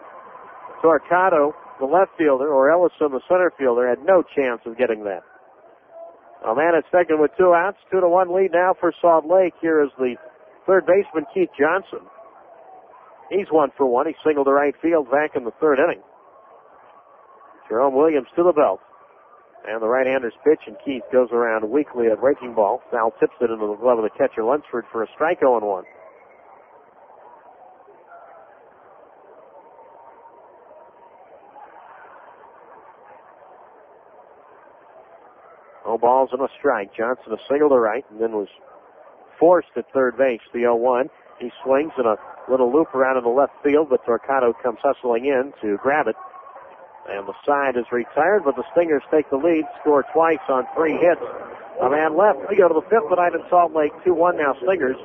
Torquato, the left fielder, or Ellison, the center fielder, had no chance of getting that. A man at second with 2 outs, 2-1 lead now for Salt Lake. Here is the third baseman, Keith Johnson. He's 1 for 1. He singled to right field back in the 3rd inning. Jerome Williams to the belt. And the right-hander's pitch, and Keith goes around weakly at breaking ball. Foul tips it into the glove of the catcher, Lunsford, for a strike 0-1. No balls and a strike. Johnson a single to right, and then was forced at third base, the 0-1. He swings in a little loop around in the left field, but Torquato comes hustling in to grab it. And the side is retired, but the Stingers take the lead, score twice on 3 hits. A man left. We go to the 5th tonight in Salt Lake. 2-1 now Stingers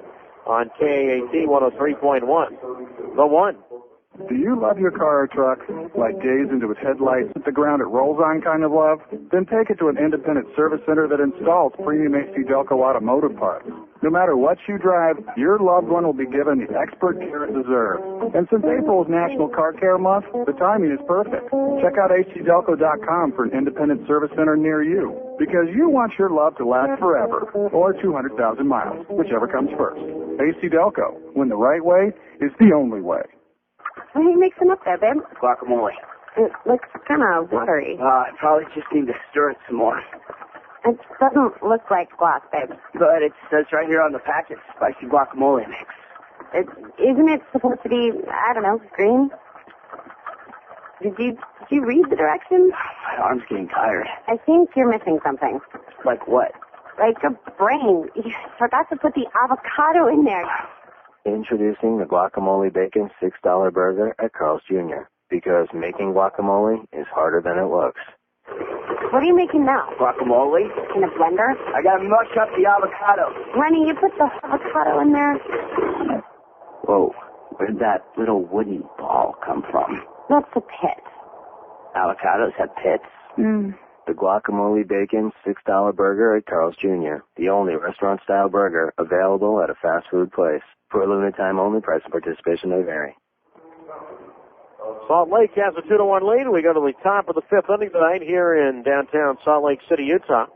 on KAAT 103.1. The 1. Do you love your car or truck? Like gaze into its headlights at the ground it rolls on kind of love? Then take it to an independent service center that installs premium AC Delco automotive parts. No matter what you drive, your loved one will be given the expert care it deserves. And since April is National Car Care Month, the timing is perfect. Check out acdelco.com for an independent service center near you. Because you want your love to last forever, or 200,000 miles, whichever comes first. AC Delco, when the right way is the only way. What are you mixing up there, babe? Guacamole. It looks kind of watery. I probably just need to stir it some more. It doesn't look like guac, babe. But it says right here on the packet, spicy guacamole mix. Isn't it supposed to be, I don't know, green? Did you read the directions? My arm's getting tired. I think you're missing something. Like what? Like a brain. You forgot to put the avocado in there. Introducing the Guacamole Bacon $6 burger at Carl's Jr. Because making guacamole is harder than it looks. What are you making now? Guacamole? In a blender? I gotta mush up the avocado. Rennie, you put the avocado in there? Whoa, where'd that little wooden ball come from? That's a pit. Avocados have pits? The Guacamole Bacon $6 burger at Carl's Jr. The only restaurant-style burger available at a fast food place. For a limited time only, price and participation may vary. Salt Lake has a 2-1 lead. We go to the top of the 5th inning tonight here in downtown Salt Lake City, Utah.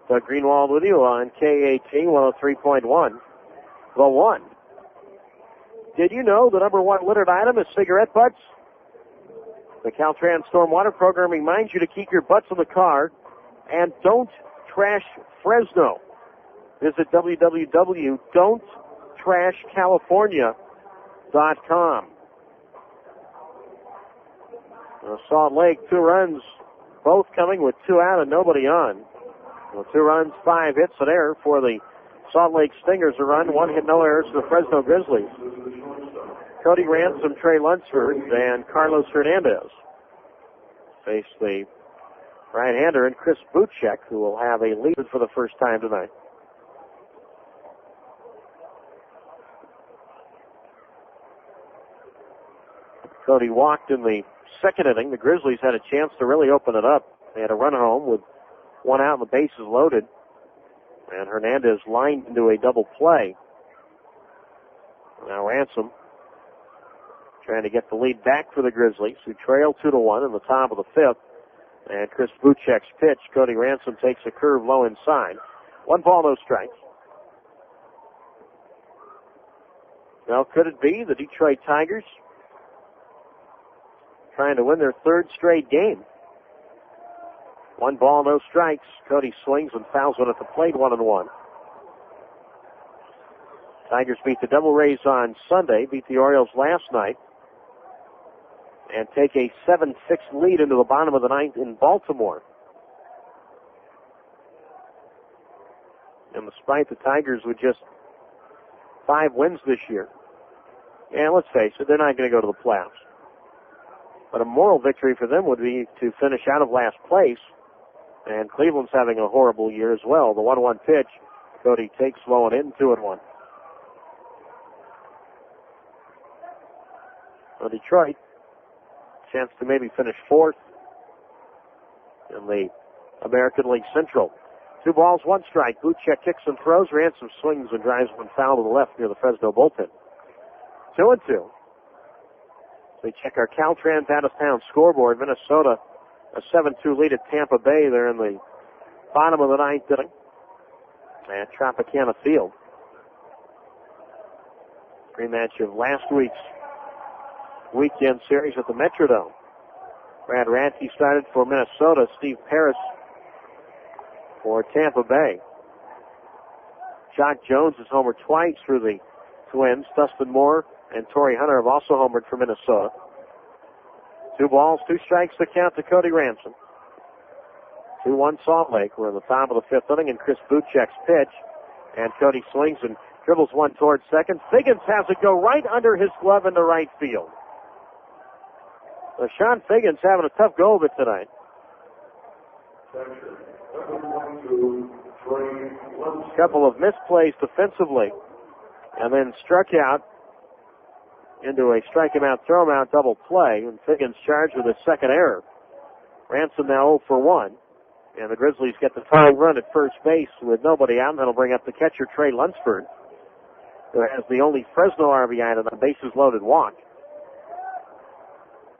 Doug Greenwald with you on KAT 103.1. The 1. Did you know the number 1 littered item is cigarette butts? The Caltrans Stormwater Program reminds you to keep your butts in the car and don't trash Fresno. Visit www.don'ttrashcalifornia.com. Salt Lake, 2 runs both coming with 2 out and nobody on. Well, 2 runs, 5 hits, an error for the Salt Lake Stingers. A run, 1 hit, no errors for the Fresno Grizzlies. Cody Ransom, Trey Lunsford, and Carlos Hernandez face the right-hander and Chris Buchek, who will have a lead for the first time tonight. Cody walked in the second inning. The Grizzlies had a chance to really open it up. They had a run home with 1 out and the bases loaded. And Hernandez lined into a double play. Now Ransom trying to get the lead back for the Grizzlies, who trail 2-1 in the top of the 5th. And Chris Buchek's pitch, Cody Ransom takes a curve low inside. 1 ball, no strikes. Now, could it be the Detroit Tigers trying to win their 3rd straight game? 1 ball, no strikes. Cody swings and fouls one at the plate, 1-1. Tigers beat the Devil Rays on Sunday, beat the Orioles last night, and take a 7-6 lead into the bottom of the 9th in Baltimore. And despite the Tigers with just 5 wins this year, and let's face it, they're not going to go to the playoffs. But a moral victory for them would be to finish out of last place, and Cleveland's having a horrible year as well. The 1-1 pitch, Cody takes low and in, 2-1. So Detroit, chance to maybe finish 4th in the American League Central. 2 balls, 1 strike. Buchek kicks and throws. Ransom swings and drives one foul to the left near the Fresno bullpen. 2-2. We check our Caltrans out-of-town scoreboard. Minnesota, a 7-2 lead at Tampa Bay. They're in the bottom of the 9th inning at Tropicana Field. Rematch of last week's weekend series at the Metrodome. Brad Radke started for Minnesota. Steve Paris for Tampa Bay. Jock Jones has homered twice for the Twins. Dustin Moore and Torrey Hunter have also homered for Minnesota. 2 balls, 2 strikes to count to Cody Ransom. 2-1 Salt Lake. We're in the top of the 5th inning, and Chris Buchek's pitch. And Cody swings and dribbles one towards second. Figgins has it go right under his glove into right field. So Sean Figgins having a tough go of it tonight. A couple of misplays defensively, and then struck out into a strike him out, throw him out double play, and Figgins charged with his 2nd error. Ransom now 0 for 1, and the Grizzlies get the tying run at first base with nobody out, and that'll bring up the catcher Trey Lunsford, who has the only Fresno RBI on a bases loaded walk.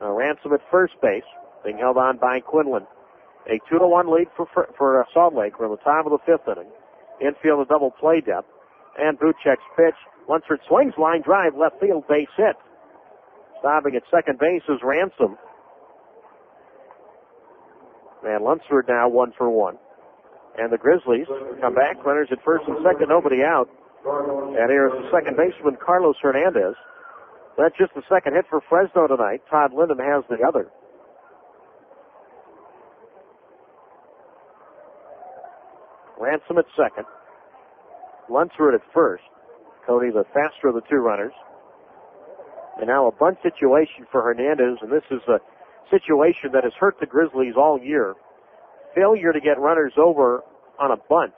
Ransom at first base, being held on by Quinlan. A 2-1 lead for Salt Lake. We're in the top of the 5th inning. Infield a double play depth. And Buchek's pitch. Lunsford swings, line drive, left field, base hit. Stopping at second base is Ransom. And Lunsford now 1 for 1. And the Grizzlies come back. Runners at first and second, nobody out. And here's the second baseman, Carlos Hernandez. That's just the 2nd hit for Fresno tonight. Todd Linden has the other. Ransom at second. Lunsford at first. Cody the faster of the 2 runners. And now a bunt situation for Hernandez, and this is a situation that has hurt the Grizzlies all year. Failure to get runners over on a bunt.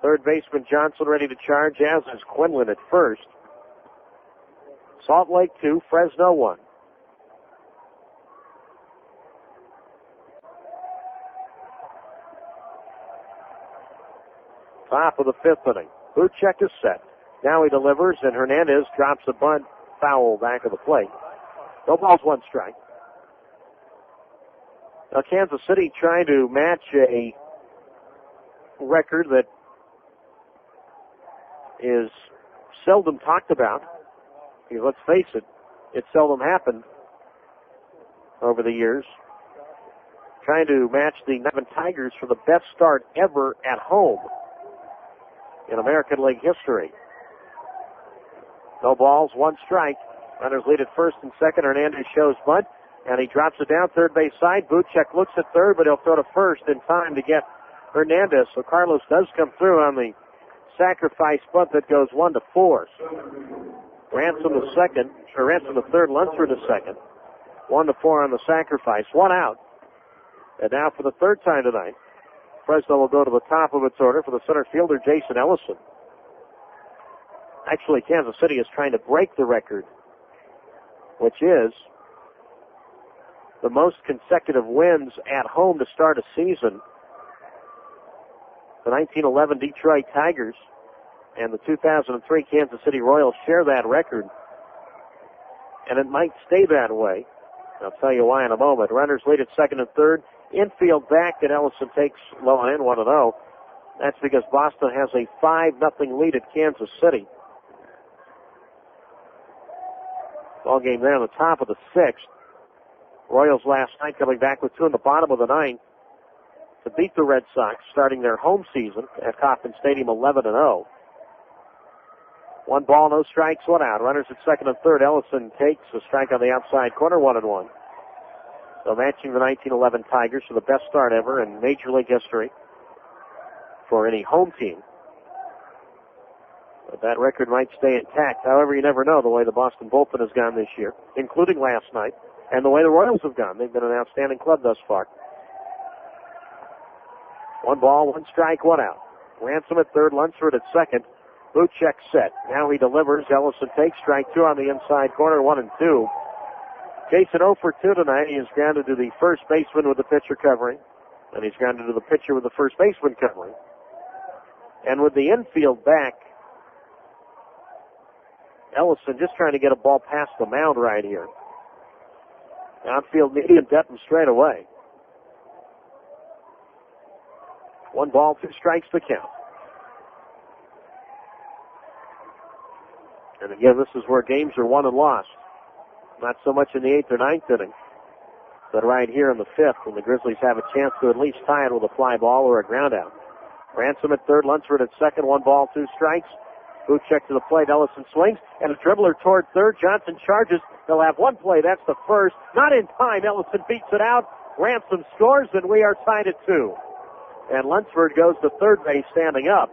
Third baseman Johnson ready to charge, as is Quinlan at first. Salt Lake 2, Fresno 1. Top of the 5th inning. Buchek is set. Now he delivers, and Hernandez drops a bunt foul back of the plate. No balls, 1 strike. Now Kansas City trying to match a record that is seldom talked about. Because let's face it, it seldom happened over the years. Trying to match the Nevin Tigers for the best start ever at home in American League history. No balls, 1 strike. Runners lead at first and second. Hernandez shows bunt. And he drops it down third base side. Buchek looks at third, but he'll throw to first in time to get Hernandez. So Carlos does come through on the sacrifice bunt that goes 1-4. Ransom the second, or Ransom the third, Lunsford the second. 1-4 on the sacrifice. One out. And now for the third time tonight, Fresno will go to the top of its order for the center fielder, Jason Ellison. Actually, Kansas City is trying to break the record, which is the most consecutive wins at home to start a season. The 1911 Detroit Tigers and the 2003 Kansas City Royals share that record, and it might stay that way. I'll tell you why in a moment. Runners lead at second and third. Infield back, and Ellison takes low on in 1-0. That's because Boston has a 5-0 lead at Kansas City. Ball game there on the top of the sixth. Royals last night coming back with two in the bottom of the ninth to beat the Red Sox, starting their home season at Kauffman Stadium 11-0. 1 ball, no strikes, 1 out. Runners at second and third. Ellison takes a strike on the outside corner, 1-1. So matching the 1911 Tigers for the best start ever in Major League history for any home team. But that record might stay intact. However, you never know the way the Boston bullpen has gone this year, including last night, and the way the Royals have gone. They've been an outstanding club thus far. 1 ball, 1 strike, 1 out. Ransom at third, Lunsford at second. Buchek set. Now he delivers. Ellison takes strike 2 on the inside corner, 1-2. Jason 0 for 2 tonight. He has grounded to the first baseman with the pitcher covering, and he's grounded to the pitcher with the first baseman covering. And with the infield back, Ellison just trying to get a ball past the mound right here. Outfield medium depth and straight away. 1 ball, 2 strikes to count. And again, this is where games are won and lost. Not so much in the 8th or 9th inning, but right here in the 5th, when the Grizzlies have a chance to at least tie it with a fly ball or a ground out. Ransom at third, Lunsford at second, 1 ball, 2 strikes. Buchek to the plate, Ellison swings, and a dribbler toward third. Johnson charges. They'll have 1 play, that's the first. Not in time, Ellison beats it out. Ransom scores, and we are tied at 2. And Lunsford goes to third base standing up.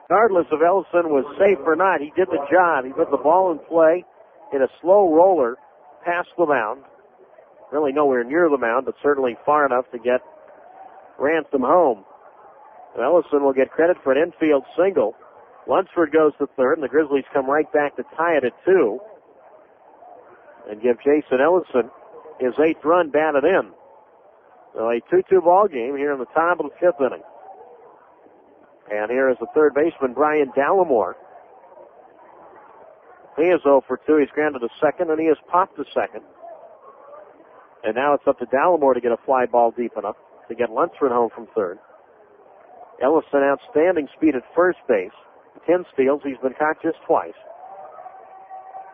Regardless if Ellison was safe or not, he did the job. He put the ball in play in a slow roller past the mound. Really nowhere near the mound, but certainly far enough to get Ransom home. And Ellison will get credit for an infield single. Lunsford goes to third, and the Grizzlies come right back to tie it at 2 and give Jason Ellison his 8th run batted in. So a 2-2 ball game here in the top of the 5th inning. And here is the third baseman, Brian Dallimore. He is 0 for 2. He's grounded to second, and he has popped to second. And now it's up to Dallimore to get a fly ball deep enough to get Lunsford home from third. Ellison, outstanding speed at first base. 10 steals. He's been caught just twice.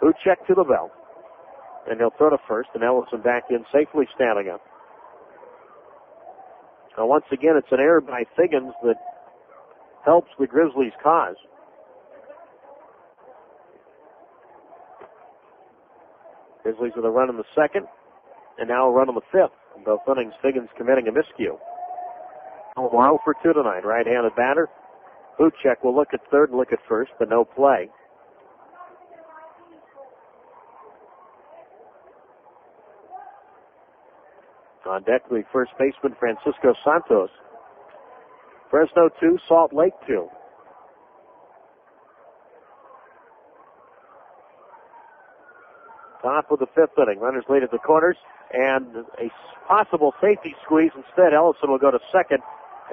Buchek to the belt. And he'll throw to first, and Ellison back in, safely standing up. Now, once again, it's an error by Figgins that helps the Grizzlies' cause. Grizzlies with a run in the second, and now a run in the 5th. In both innings, Figgins committing a miscue. 0 for 2 tonight. Right-handed batter. Buchek will look at third and look at first, but no play. On deck, the first baseman, Francisco Santos. Fresno 2, Salt Lake 2. Top of the 5th inning. Runners lead at the corners, and a possible safety squeeze. Instead, Ellison will go to second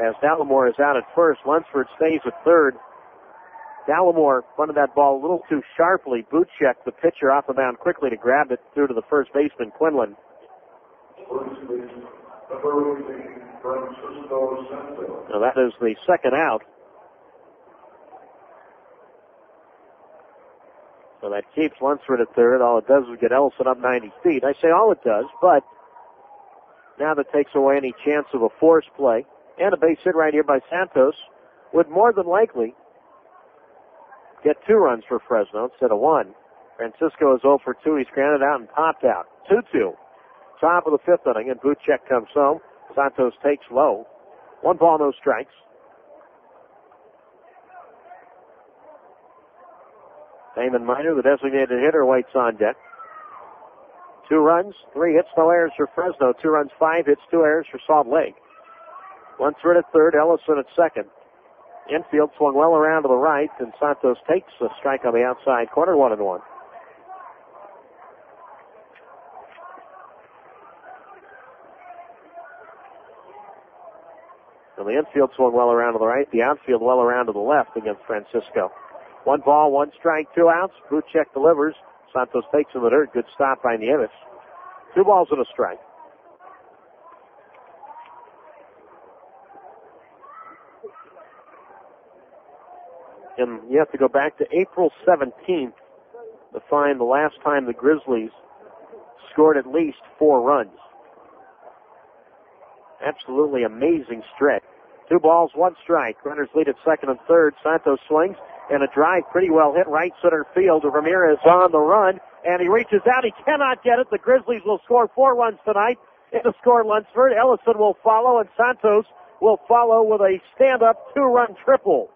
as Dallimore is out at first. Lunsford stays at third. Dallimore bunted that ball a little too sharply. Buchek, the pitcher, off the mound quickly to grab it through to the first baseman, Quinlan. Now that is the second out. So that keeps Lunsford at third. All it does is get Ellison up 90 feet. I say all it does, but now that takes away any chance of a force play. And a base hit right here by Santos would more than likely get 2 runs for Fresno instead of 1. Francisco is 0 for 2. He's grounded out and popped out. 2-2. Top of the fifth inning, and Buchek comes home. Santos takes low. 1 ball, no strikes. Damon Miner, the designated hitter, waits on deck. 2 runs, 3 hits, no errors for Fresno. 2 runs, 5 hits, 2 errors for Salt Lake. 1 through at third, Ellison at second. Infield swung well around to the right, and Santos takes a strike on the outside corner, 1-1. And the infield swung well around to the right, the outfield well around to the left against Francisco. 1 ball, 1 strike, 2 outs. Buchek delivers. Santos takes in the dirt. Good stop by Nieves. 2 balls and a strike. And you have to go back to April 17th to find the last time the Grizzlies scored at least 4 runs. Absolutely amazing stretch. 2 balls, 1 strike. Runners lead at second and third. Santos swings, and a drive pretty well hit right center field. Ramirez on the run, and he reaches out. He cannot get it. The Grizzlies will score 4 runs tonight in the score Lunsford. Ellison will follow, and Santos will follow with a stand-up 2-run triple.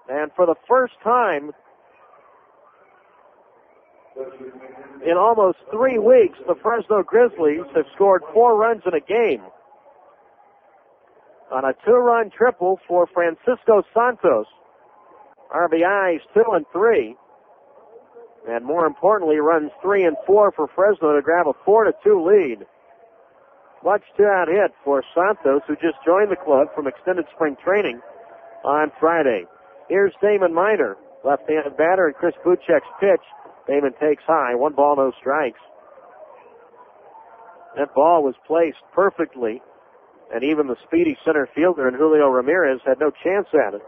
And for the first time in almost 3 weeks, the Fresno Grizzlies have scored 4 runs in a game on a 2-run triple for Francisco Santos. RBIs 2 and 3. And more importantly, runs 3 and 4 for Fresno to grab a 4-2 lead. Much 2-out hit for Santos, who just joined the club from extended spring training on Friday. Here's Damon Miner, left-handed batter, and Chris Buchek's pitch. Damon takes high, 1 ball, no strikes. That ball was placed perfectly, and even the speedy center fielder and Julio Ramirez had no chance at it.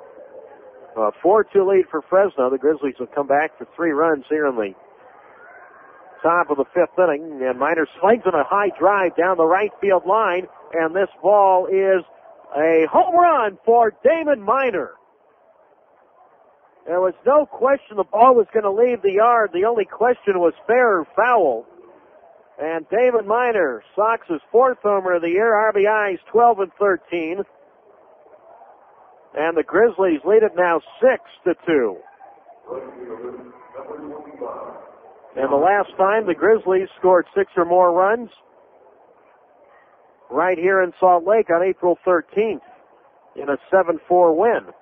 4-2 lead for Fresno. The Grizzlies have come back for 3 runs here in the top of the 5th inning, and Miner slings in a high drive down the right field line, and this ball is a home run for Damon Miner. There was no question the ball was going to leave the yard. The only question was fair or foul. And Damon Miner, Sox's 4th homer of the year, RBIs 12 and 13. And the Grizzlies lead it now 6-2. And the last time the Grizzlies scored 6 or more runs, right here in Salt Lake on April 13th in a 7-4 win.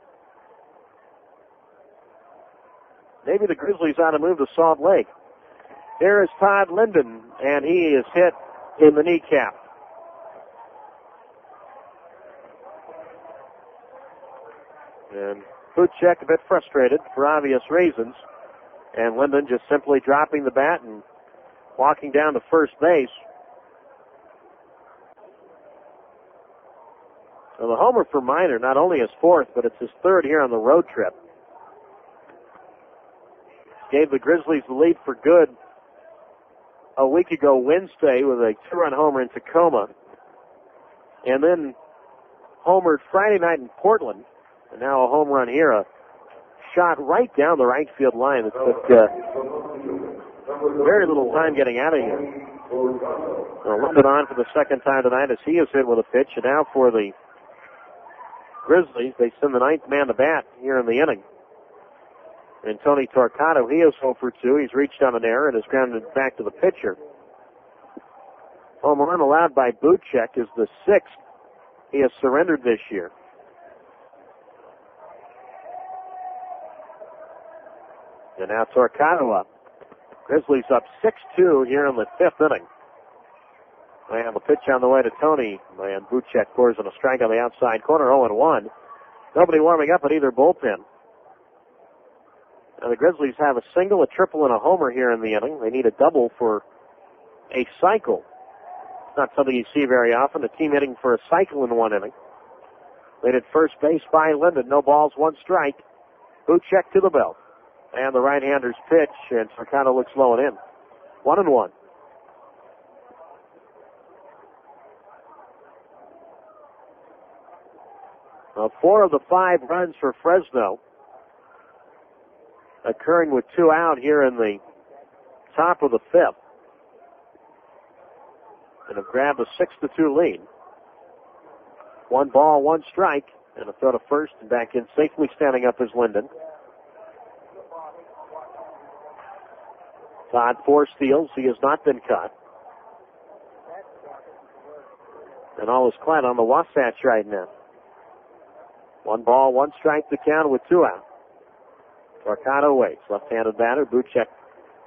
Maybe the Grizzlies ought to move to Salt Lake. Here is Todd Linden, and he is hit in the kneecap. And Buchek a bit frustrated for obvious reasons. And Linden just simply dropping the bat and walking down to first base. Well, the homer for Miner, not only his 4th, but it's his 3rd here on the road trip. Gave the Grizzlies the lead for good a week ago Wednesday with a 2-run homer in Tacoma. And then homered Friday night in Portland. And now a home run here, a shot right down the right field line. It took very little time getting out of here. Linden on for the 2nd time tonight as he is hit with a pitch. And now for the Grizzlies, they send the 9th man to bat here in the inning. And Tony Torcato, he is 0 for 2. He's reached on an error and is grounded back to the pitcher. Home run allowed by Buchek is the 6th he has surrendered this year. And now Torcato up. Grizzlies up 6-2 here in the 5th inning. And the pitch on the way to Tony. And Buchek pours in a strike on the outside corner, 0-1. Nobody warming up at either bullpen. Now the Grizzlies have a single, a triple, and a homer here in the inning. They need a double for a cycle. It's not something you see very often, a team hitting for a cycle in 1 inning. Laid at first base by Linden. No balls, 1 strike. Buchek to the belt. And the right-hander's pitch, and Torcato looks low and in. 1-1. Now 4 of the 5 runs for Fresno occurring with 2 out here in the top of the 5th. And have grabbed a 6-2 lead. 1 ball, 1 strike, and a throw to first and back in. Safely standing up is Linden. Todd 4 steals. He has not been cut. And all is quiet on the Wasatch right now. 1 ball, 1 strike to count with 2 out. Torquato waits. Left-handed batter. Buchek,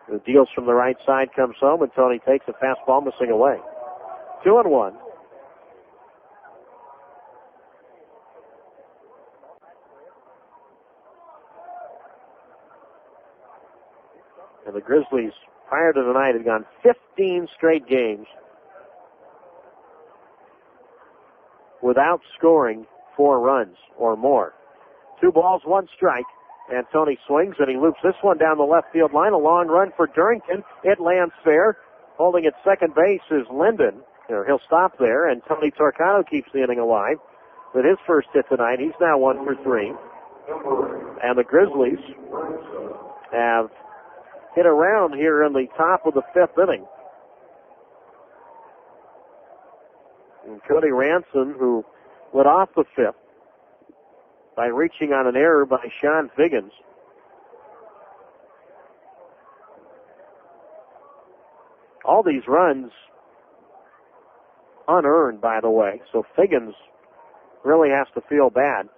who deals from the right side, comes home, and Tony takes a fastball missing away. 2-1. And the Grizzlies, prior to tonight, had gone 15 straight games without scoring 4 runs or more. 2 balls, 1 strike, and Tony swings, and he loops this one down the left field line. A long run for Durrington. It lands fair. Holding at second base is Linden. He'll stop there, and Tony Torquato keeps the inning alive with his first hit tonight. He's now 1 for 3. And the Grizzlies have hit around here in the top of the 5th inning. And Cody Ransom, who led off the 5th by reaching on an error by Sean Figgins. All these runs unearned, by the way, so Figgins really has to feel bad.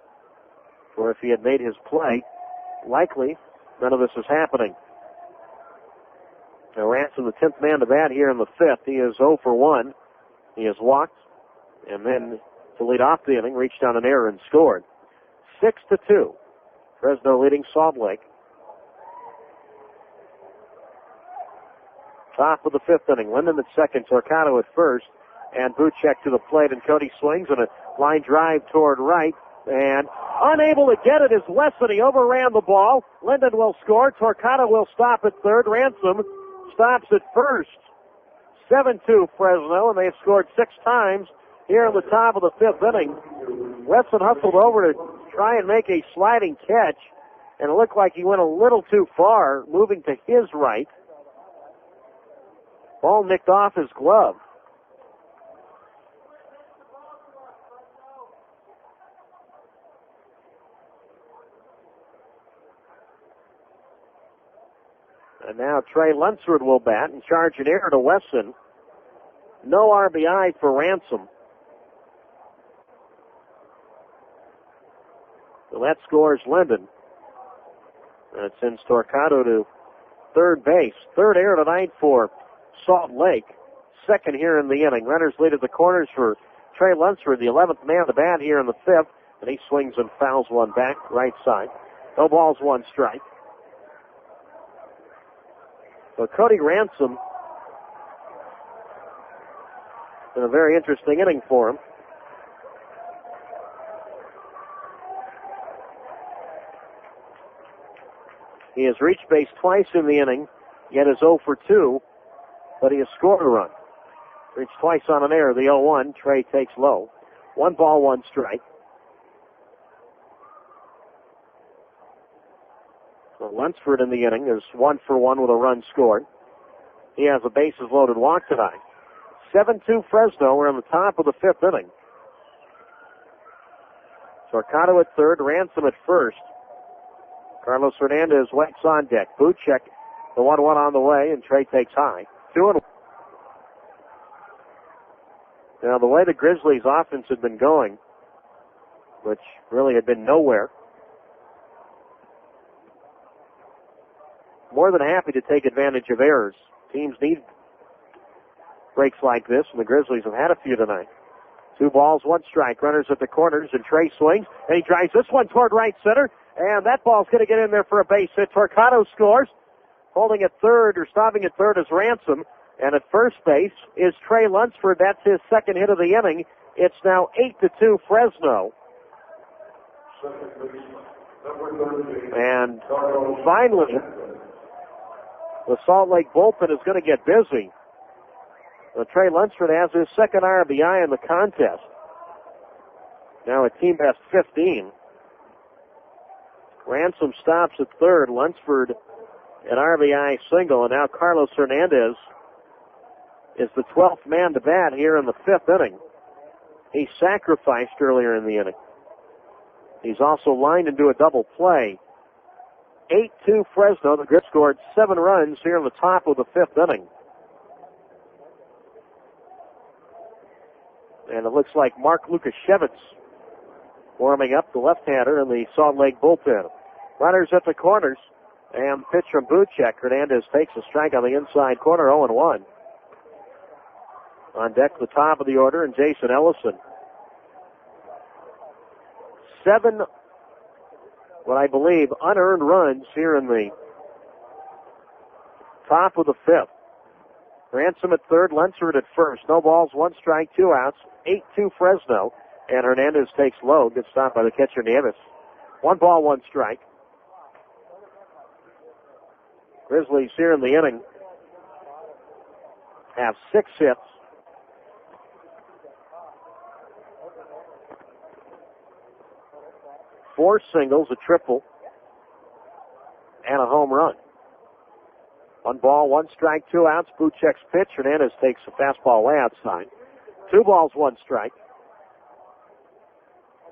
For if he had made his play, likely none of this is happening. Now Ransom, the 10th man to bat here in the 5th. He is 0 for 1. He has walked, and then to lead off the inning, reached on an error and scored. 6-2. Fresno leading Salt Lake. Top of the 5th inning. Linden at second, Torquato at first, and Buchek to the plate, and Cody swings and a line drive toward right, and unable to get it is Wesson. He overran the ball. Linden will score. Torquato will stop at third. Ransom stops at first. 7-2 Fresno, and they've scored 6 times here in the top of the 5th inning. Wesson hustled over to try and make a sliding catch, and it looked like he went a little too far, moving to his right. Ball nicked off his glove. And now Trey Lunsford will bat and charge an error to Wesson. No RBI for Ransom. So that scores Linden. And it sends Torquato to third base. Third error tonight for Salt Lake. Second here in the inning. Runners lead at the corners for Trey Lunsford, the 11th man to bat here in the 5th. And he swings and fouls one back, right side. No balls, 1 strike. So Cody Ransom, in a very interesting inning for him. He has reached base twice in the inning, yet is 0 for 2, but he has scored a run. Reached twice on an error, the 0-1. Trey takes low. 1 ball, 1 strike. So Lunsford in the inning is 1 for 1 with a run scored. He has a bases loaded walk tonight. 7-2 Fresno. We're on the top of the 5th inning. Torquato at third, Ransom at first. Carlos Hernandez waits on deck. Buchek, the 1-1 on the way, and Trey takes high. 2-1. Now, the way the Grizzlies' offense had been going, which really had been nowhere, more than happy to take advantage of errors. Teams need breaks like this, and the Grizzlies have had a few tonight. 2 balls, 1 strike. Runners at the corners, and Trey swings, and he drives this one toward right center, and that ball's going to get in there for a base hit. Torquato scores. Holding at third, or stopping at third, is Ransom, and at first base is Trey Lunsford. That's his second hit of the inning. It's now 8-2 Fresno. And finally, the Salt Lake bullpen is going to get busy. Trey Lunsford has his second RBI in the contest. Now a team best 15. Ransom stops at third. Lunsford an RBI single, and now Carlos Hernandez is the 12th man to bat here in the 5th inning. He sacrificed earlier in the inning. He's also lined into a double play. 8-2 Fresno. The Grips scored 7 runs here in the top of the 5th inning. And it looks like Mark Lukashevitz warming up, the left-hander in the Salt Lake bullpen. Runners at the corners, and pitch from Buchek. Hernandez takes a strike on the inside corner, 0-1. On deck, the top of the order, and Jason Ellison. 7, what I believe, unearned runs here in the top of the 5th. Ransom at third, Lunsford at first. No balls, 1 strike, 2 outs. 8-2 Fresno. And Hernandez takes low. Gets stopped by the catcher, Nieves. 1 ball, 1 strike. Grizzlies here in the inning have 6 hits. 4 singles, a triple, and a home run. 1 ball, 1 strike, 2 outs. Buchek's pitch. Hernandez takes a fastball way outside. 2 balls, 1 strike.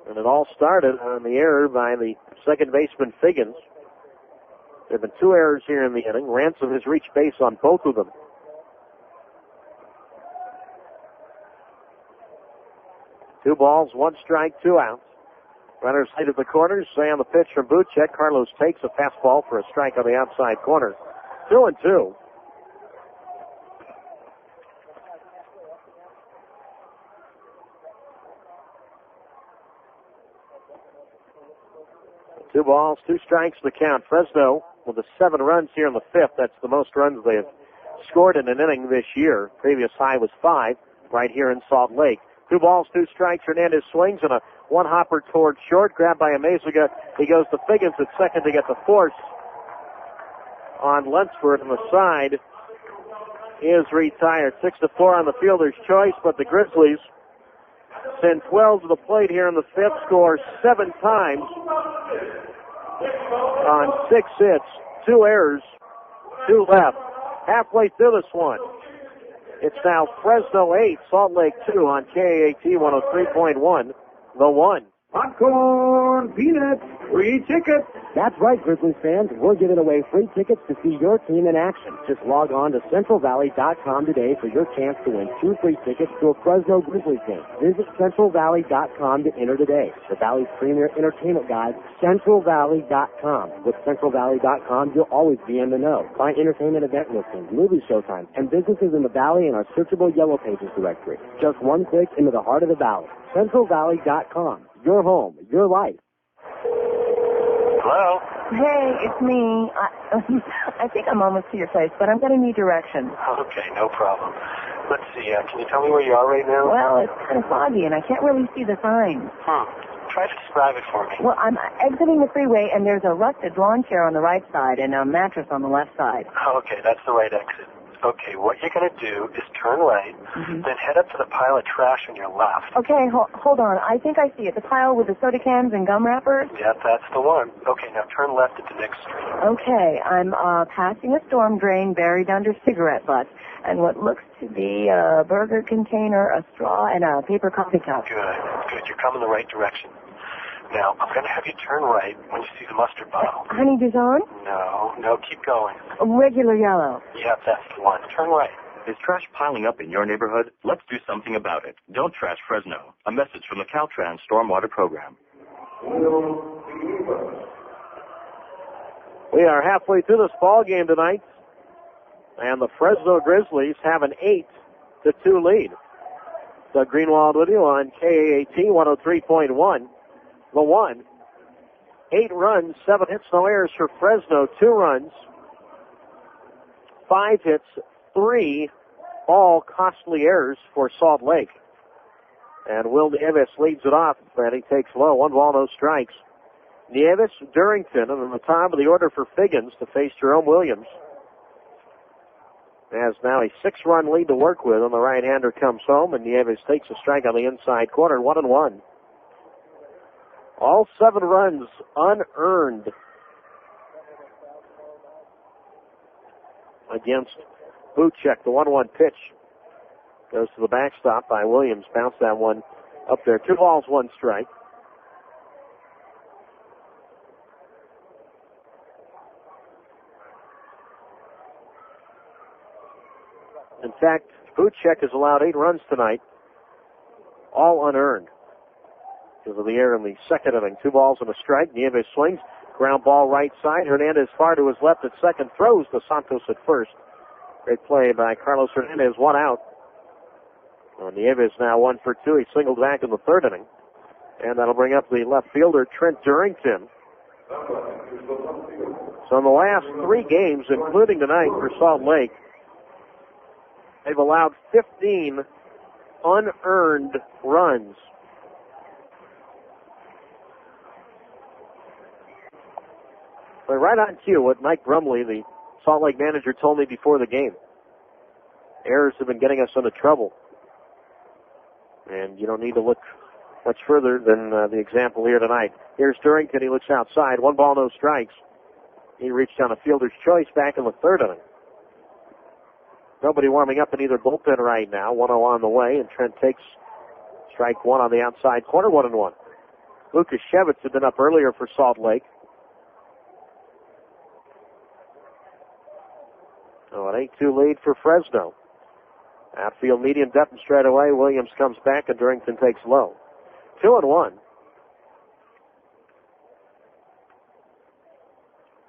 And it all started on the error by the second baseman, Figgins. There have been 2 errors here in the inning. Ransom has reached base on both of them. 2 balls, 1 strike, 2 outs. Runners hit at the corners. Say on the pitch from Buchek. Carlos takes a fastball for a strike on the outside corner. 2-2. Two balls, 2 strikes to count. Fresno with the 7 runs here in the 5th. That's the most runs they have scored in an inning this year. Previous high was 5 right here in Salt Lake. 2 balls, 2 strikes. Hernandez swings and a 1-hopper toward short. Grabbed by Amezaga. He goes to Figgins at second to get the force on Lunsford, and the side is retired. 6-4 on the fielder's choice, but the Grizzlies send 12 to the plate here in the 5th, score 7 times on 6 hits, 2 errors, 2 left. Halfway through this one, it's now Fresno 8, Salt Lake 2 on KAT 103.1, the 1. Popcorn, peanuts, free tickets. That's right, Grizzlies fans. We're giving away free tickets to see your team in action. Just log on to CentralValley.com today for your chance to win 2 free tickets to a Fresno Grizzlies game. Visit CentralValley.com to enter today. The Valley's premier entertainment guide, CentralValley.com. With CentralValley.com, you'll always be in the know. Find entertainment event listings, movie showtimes, and businesses in the Valley in our searchable Yellow Pages directory. Just 1 click into the heart of the Valley. CentralValley.com. Your home, your life. Hello? Hey, it's me. I think I'm almost to your place, but I'm going to need directions. Okay, no problem. Let's see, can you tell me where you are right now? Well, it's kind of foggy, and I can't really see the signs. Try to describe it for me. Well, I'm exiting the freeway, and there's a rusted lawn chair on the right side and a mattress on the left side. Okay, that's the right exit. Okay, what you're going to do is turn right, then head up to the pile of trash on your left. Okay, hold on. I think I see it. The pile with the soda cans and gum wrappers? Yeah, that's the one. Okay, now turn left at the next street. Okay, I'm passing a storm drain buried under cigarette butts and what looks to be a burger container, a straw, and a paper coffee cup. Good. You're coming the right direction. Now, I'm going to have you turn right when you see the mustard bottle. Honey Dijon? No, keep going. Regular yellow. Yeah, that's the one. Turn right. Is trash piling up in your neighborhood? Let's do something about it. Don't trash Fresno. A message from the Caltrans Stormwater Program. We are halfway through this ball game tonight, and the Fresno Grizzlies have an 8-2 lead. Doug Greenwald with you on KAAT 103.1. The 1. 8 runs, 7 hits, no errors for Fresno. 2 runs, 5 hits, 3 all costly errors for Salt Lake. And Will Nieves leads it off, and he takes low. 1 ball, no strikes. Nieves, Durrington, and on the top of the order for Figgins to face Jerome Williams. Has now a 6-run lead to work with, and the right-hander comes home, and Nieves takes a strike on the inside corner, 1-1. All 7 runs unearned against Buchek. The 1-1 pitch goes to the backstop by Williams. Bounce that one up there. 2 balls, 1 strike. In fact, Buchek has allowed 8 runs tonight, all unearned because of the error in the second inning. 2 balls and a strike. Nieves swings. Ground ball right side. Hernandez far to his left at second. Throws to Santos at first. Great play by Carlos Hernandez. 1 out. Nieves now 1 for 2. He singled back in the third inning. And that'll bring up the left fielder, Trent Durrington. So in the last 3 games, including tonight for Salt Lake, they've allowed 15 unearned runs. But right on cue, what Mike Brumley, the Salt Lake manager, told me before the game. Errors have been getting us into trouble. And you don't need to look much further than the example here tonight. Here's Durrington. He looks outside. 1 ball, no strikes. He reached on a fielder's choice back in the third inning. Nobody warming up in either bullpen right now. 1-0 on the way, and Trent takes strike 1 on the outside corner. 1-1. Lucas Shevitz had been up earlier for Salt Lake. So an 8-2 lead for Fresno. Outfield medium depth and straight away. Williams comes back and Durrington takes low. 2-1.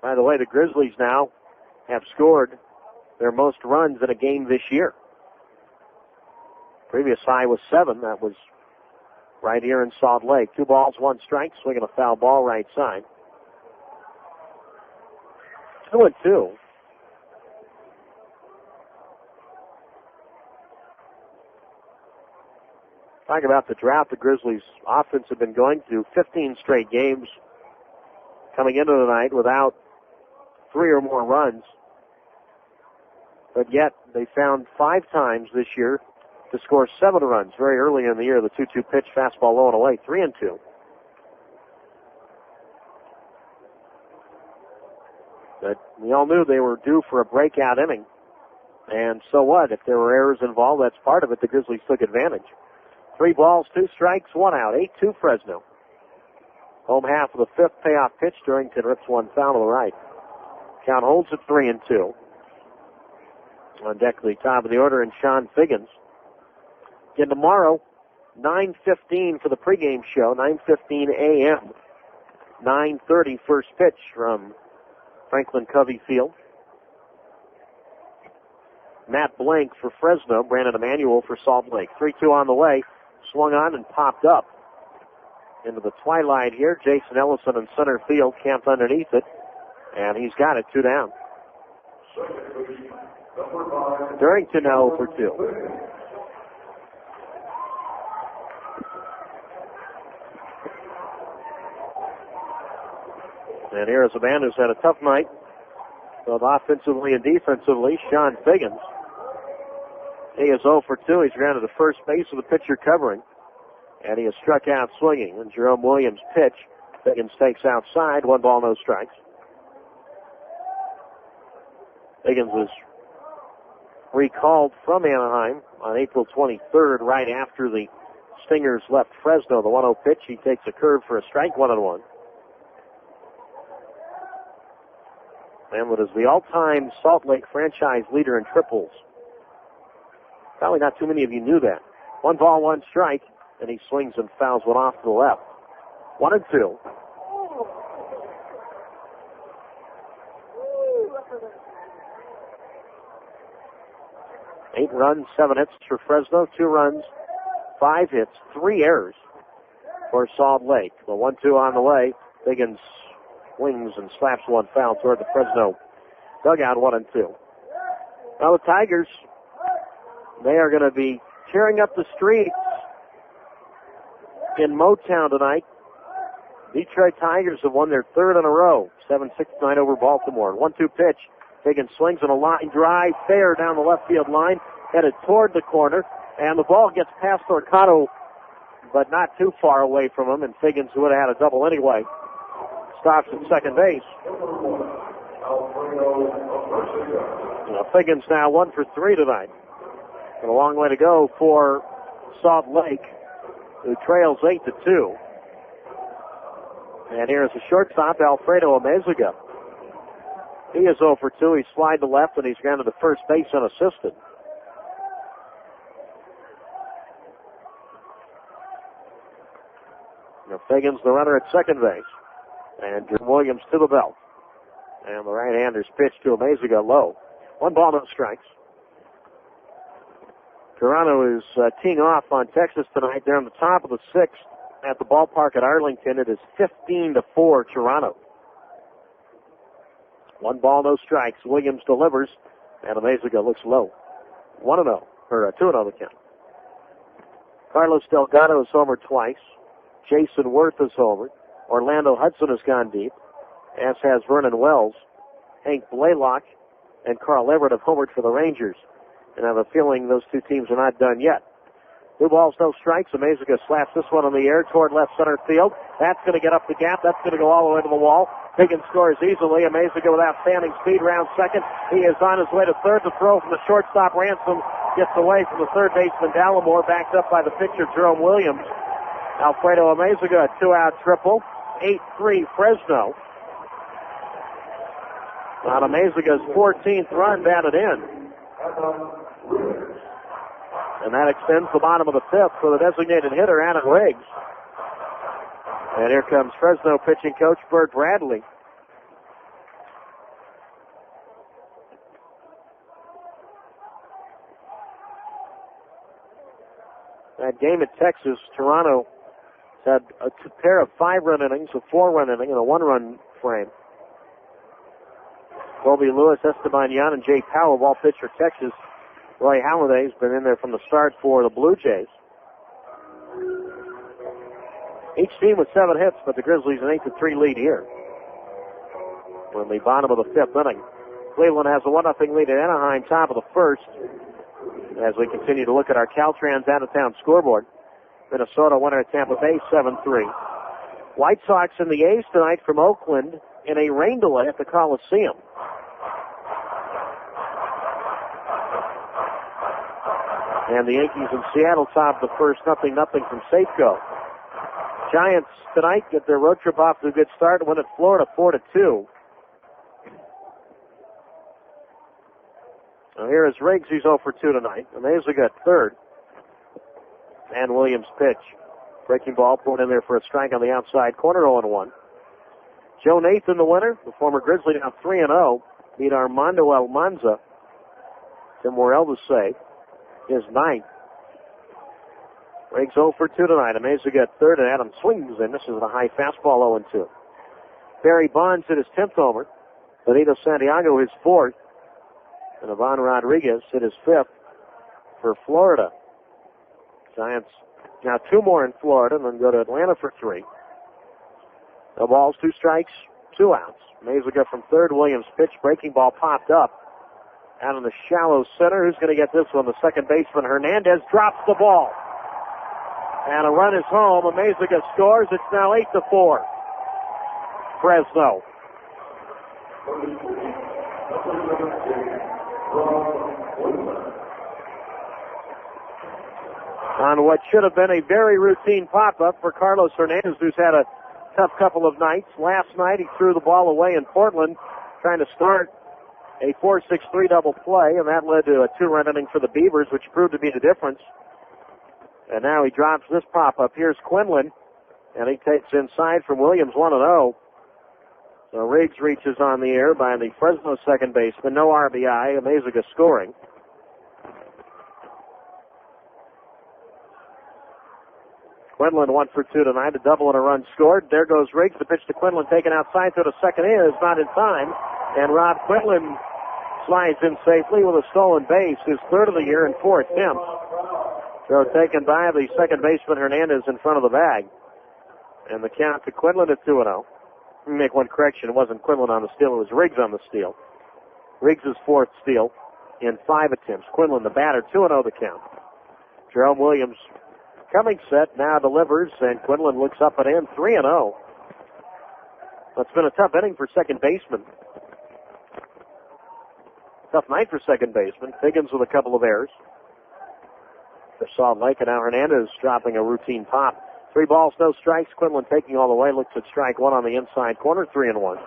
By the way, the Grizzlies now have scored their most runs in a game this year. Previous high was 7. That was right here in Salt Lake. 2 balls, 1 strike. Swinging a foul ball right side. 2-2. Talking about the drought the Grizzlies offense have been going through, 15 straight games coming into the night without 3 or more runs. But yet they found 5 times this year to score 7 runs very early in the year. The 2-2 pitch, fastball low and away, 3-2. But we all knew they were due for a breakout inning. And so what? If there were errors involved, that's part of it. The Grizzlies took advantage. 3 balls, 2 strikes, 1 out. 8-2 Fresno. Home half of the 5th payoff pitch. Durrington rips 1 foul to the right. Count holds at 3-2. On deck, the top of the order, and Sean Figgins. Again, tomorrow, 9:15 for the pregame show, 9:15 a.m. 9:30 first pitch from Franklin Covey Field. Matt Blank for Fresno, Brandon Emanuel for Salt Lake. 3-2 on the way. Swung on and popped up into the twilight here. Jason Ellison in center field, camped underneath it, and he's got it 2 down. Durrington 0 for 2. And here is a man who's had a tough night, both offensively and defensively, Sean Figgins. He is 0 for 2. He's grounded to first base with the pitcher covering. And he has struck out swinging. And Jerome Williams' pitch. Figgins takes outside. 1 ball, no strikes. Figgins was recalled from Anaheim on April 23rd, right after the Stingers left Fresno. The 1-0 pitch. He takes a curve for a strike. 1-1. Hamlet is the all-time Salt Lake franchise leader in triples. Probably not too many of you knew that. 1 ball, 1 strike, and he swings and fouls one off to the left. 1-2. Eight runs, 7 hits for Fresno. 2 runs, 5 hits, 3 errors for Salt Lake. The 1-2 on the way. Figgins swings and slaps 1 foul toward the Fresno dugout. 1-2. Now the Tigers, they are going to be tearing up the streets in Motown tonight. Detroit Tigers have won their 3rd in a row. 7-6 tonight over Baltimore. 1-2 pitch. Figgins swings on a line drive, fair down the left field line, headed toward the corner, and the ball gets past Torquato but not too far away from him, and Figgins, who would have had a double anyway, stops at second base. Figgins now 1 for 3 tonight. And a long way to go for Salt Lake, who trails 8-2. And here's the shortstop, Alfredo Amezaga. He is 0 for 2. He's slid to left, and he's gone to the first base unassisted. Figgins, the runner at second base. And Drew Williams to the belt. And the right-hander's pitch to Amezaga low. 1 ball, no strikes. Toronto is teeing off on Texas tonight. They're on the top of the 6th at the ballpark at Arlington. It is 15-4 Toronto. 1 ball, no strikes. Williams delivers, and Amezaga looks low. 1-0, or 2-0 the count. Carlos Delgado has homered twice. Jason Worth has homered. Orlando Hudson has gone deep, as has Vernon Wells. Hank Blaylock and Carl Everett have homered for the Rangers. And I have a feeling those two teams are not done yet. 2 balls, no strikes. Amezaga slaps this one in the air toward left center field. That's going to get up the gap. That's going to go all the way to the wall. Figgins scores easily. Amezaga with outstanding speed round second. He is on his way to third. The throw from the shortstop Ransom gets away from the third baseman Dallimore, backed up by the pitcher Jerome Williams. Alfredo Amezaga, a 2-out triple. 8-3 Fresno. On Amezaga's 14th run batted in. And that extends the bottom of the 5th for the designated hitter, Adam Riggs. And here comes Fresno pitching coach Bert Bradley. That game at Texas, Toronto had a pair of 5-run innings, a 4-run inning, and a 1-run frame. Colby Lewis, Esteban Yan, and Jay Powell have all pitched for Texas. Roy Halladay's been in there from the start for the Blue Jays. Each team with 7 hits, but the Grizzlies an 8-3 lead here. We're in the bottom of the 5th inning. Cleveland has a 1-0 lead at Anaheim, top of the 1st. As we continue to look at our Caltrans out-of-town scoreboard. Minnesota winner at Tampa Bay, 7-3. White Sox and the A's tonight from Oakland in a rain delay at the Coliseum. And the Yankees in Seattle top the first, 0-0 from Safeco. Giants tonight get their road trip off to a good start and win at Florida 4-2. Now here is Riggs, he's 0 for 2 tonight. Amezaga at third. And Williams pitch. Breaking ball poured in there for a strike on the outside corner, 0-1. Joe Nathan, the winner, the former Grizzly, now 3-0, beat Armando Almanza. Tim Morrell to say his 9th. Riggs 0 for 2 tonight. Amezaga at third, and Adam swings in. This is a high fastball, 0-2. Barry Bonds hit his 10th homer. Benito Santiago his 4th. And Ivan Rodriguez hit his 5th for Florida. Giants now 2 more in Florida, and then go to Atlanta for 3. No balls, 2 strikes, 2 outs. Amezaga from third. Williams pitch. Breaking ball popped up. Out in the shallow center. Who's going to get this one? The second baseman, Hernandez, drops the ball. And a run is home. Amezaga scores. It's now 8-4. Fresno. On what should have been a very routine pop-up for Carlos Hernandez, who's had a tough couple of nights. Last night he threw the ball away in Portland, trying to start a 4-6-3 double play, and that led to a 2-run inning for the Beavers, which proved to be the difference. And now he drops this pop-up. Here's Quinlan, and he takes inside from Williams, 1-0. So Riggs reaches on the air by the Fresno second baseman. No RBI. Amezaga scoring. Quinlan 1 for 2 tonight, a double and a run scored. There goes Riggs. The pitch to Quinlan taken outside to the second is not in time. And Rob Quinlan slides in safely with a stolen base, his 3rd of the year and 4 attempts. So taken by the second baseman Hernandez in front of the bag. And the count to Quinlan at 2-0. Let me make one correction. It wasn't Quinlan on the steal. It was Riggs on the steal. Riggs' 4th steal in 5 attempts. Quinlan, the batter, 2-0 the count. Jerome Williams coming set now delivers, and Quinlan looks up and in, 3-0. That's been a tough inning for second baseman. Tough night for second baseman. Figgins with a couple of errors for Salt Lake, and now Hernandez dropping a routine pop. 3 balls, no strikes. Quinlan taking all the way. Looks at strike one on the inside corner, 3-1.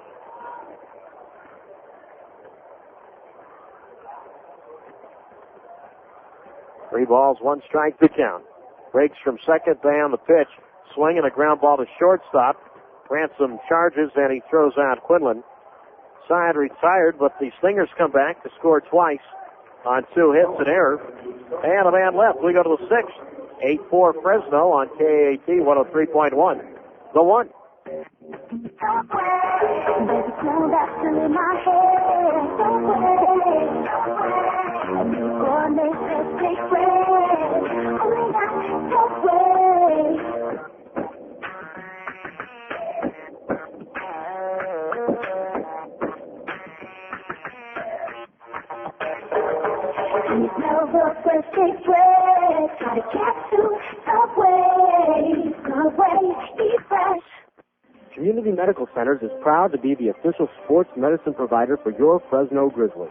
Three balls, 1 strike to count. Breaks from second down the pitch. Swinging a ground ball to shortstop. Ransom charges, and he throws out Quinlan. Side retired, but the Stingers come back to score twice on 2 hits and error. And a man left. We go to the 6th. 8-4 Fresno on KAT 103.1. The 1. Community Medical Centers is proud to be the official sports medicine provider for your Fresno Grizzlies.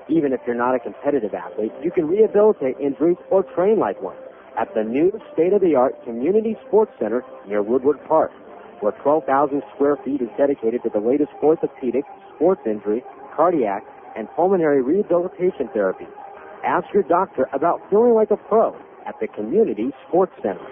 Even if you're not a competitive athlete, you can rehabilitate injuries or train like one at the new state-of-the-art Community Sports Center near Woodward Park, where 12,000 square feet is dedicated to the latest orthopedic, sports injury, cardiac, and pulmonary rehabilitation therapy. Ask your doctor about feeling like a pro at the Community Sports Center.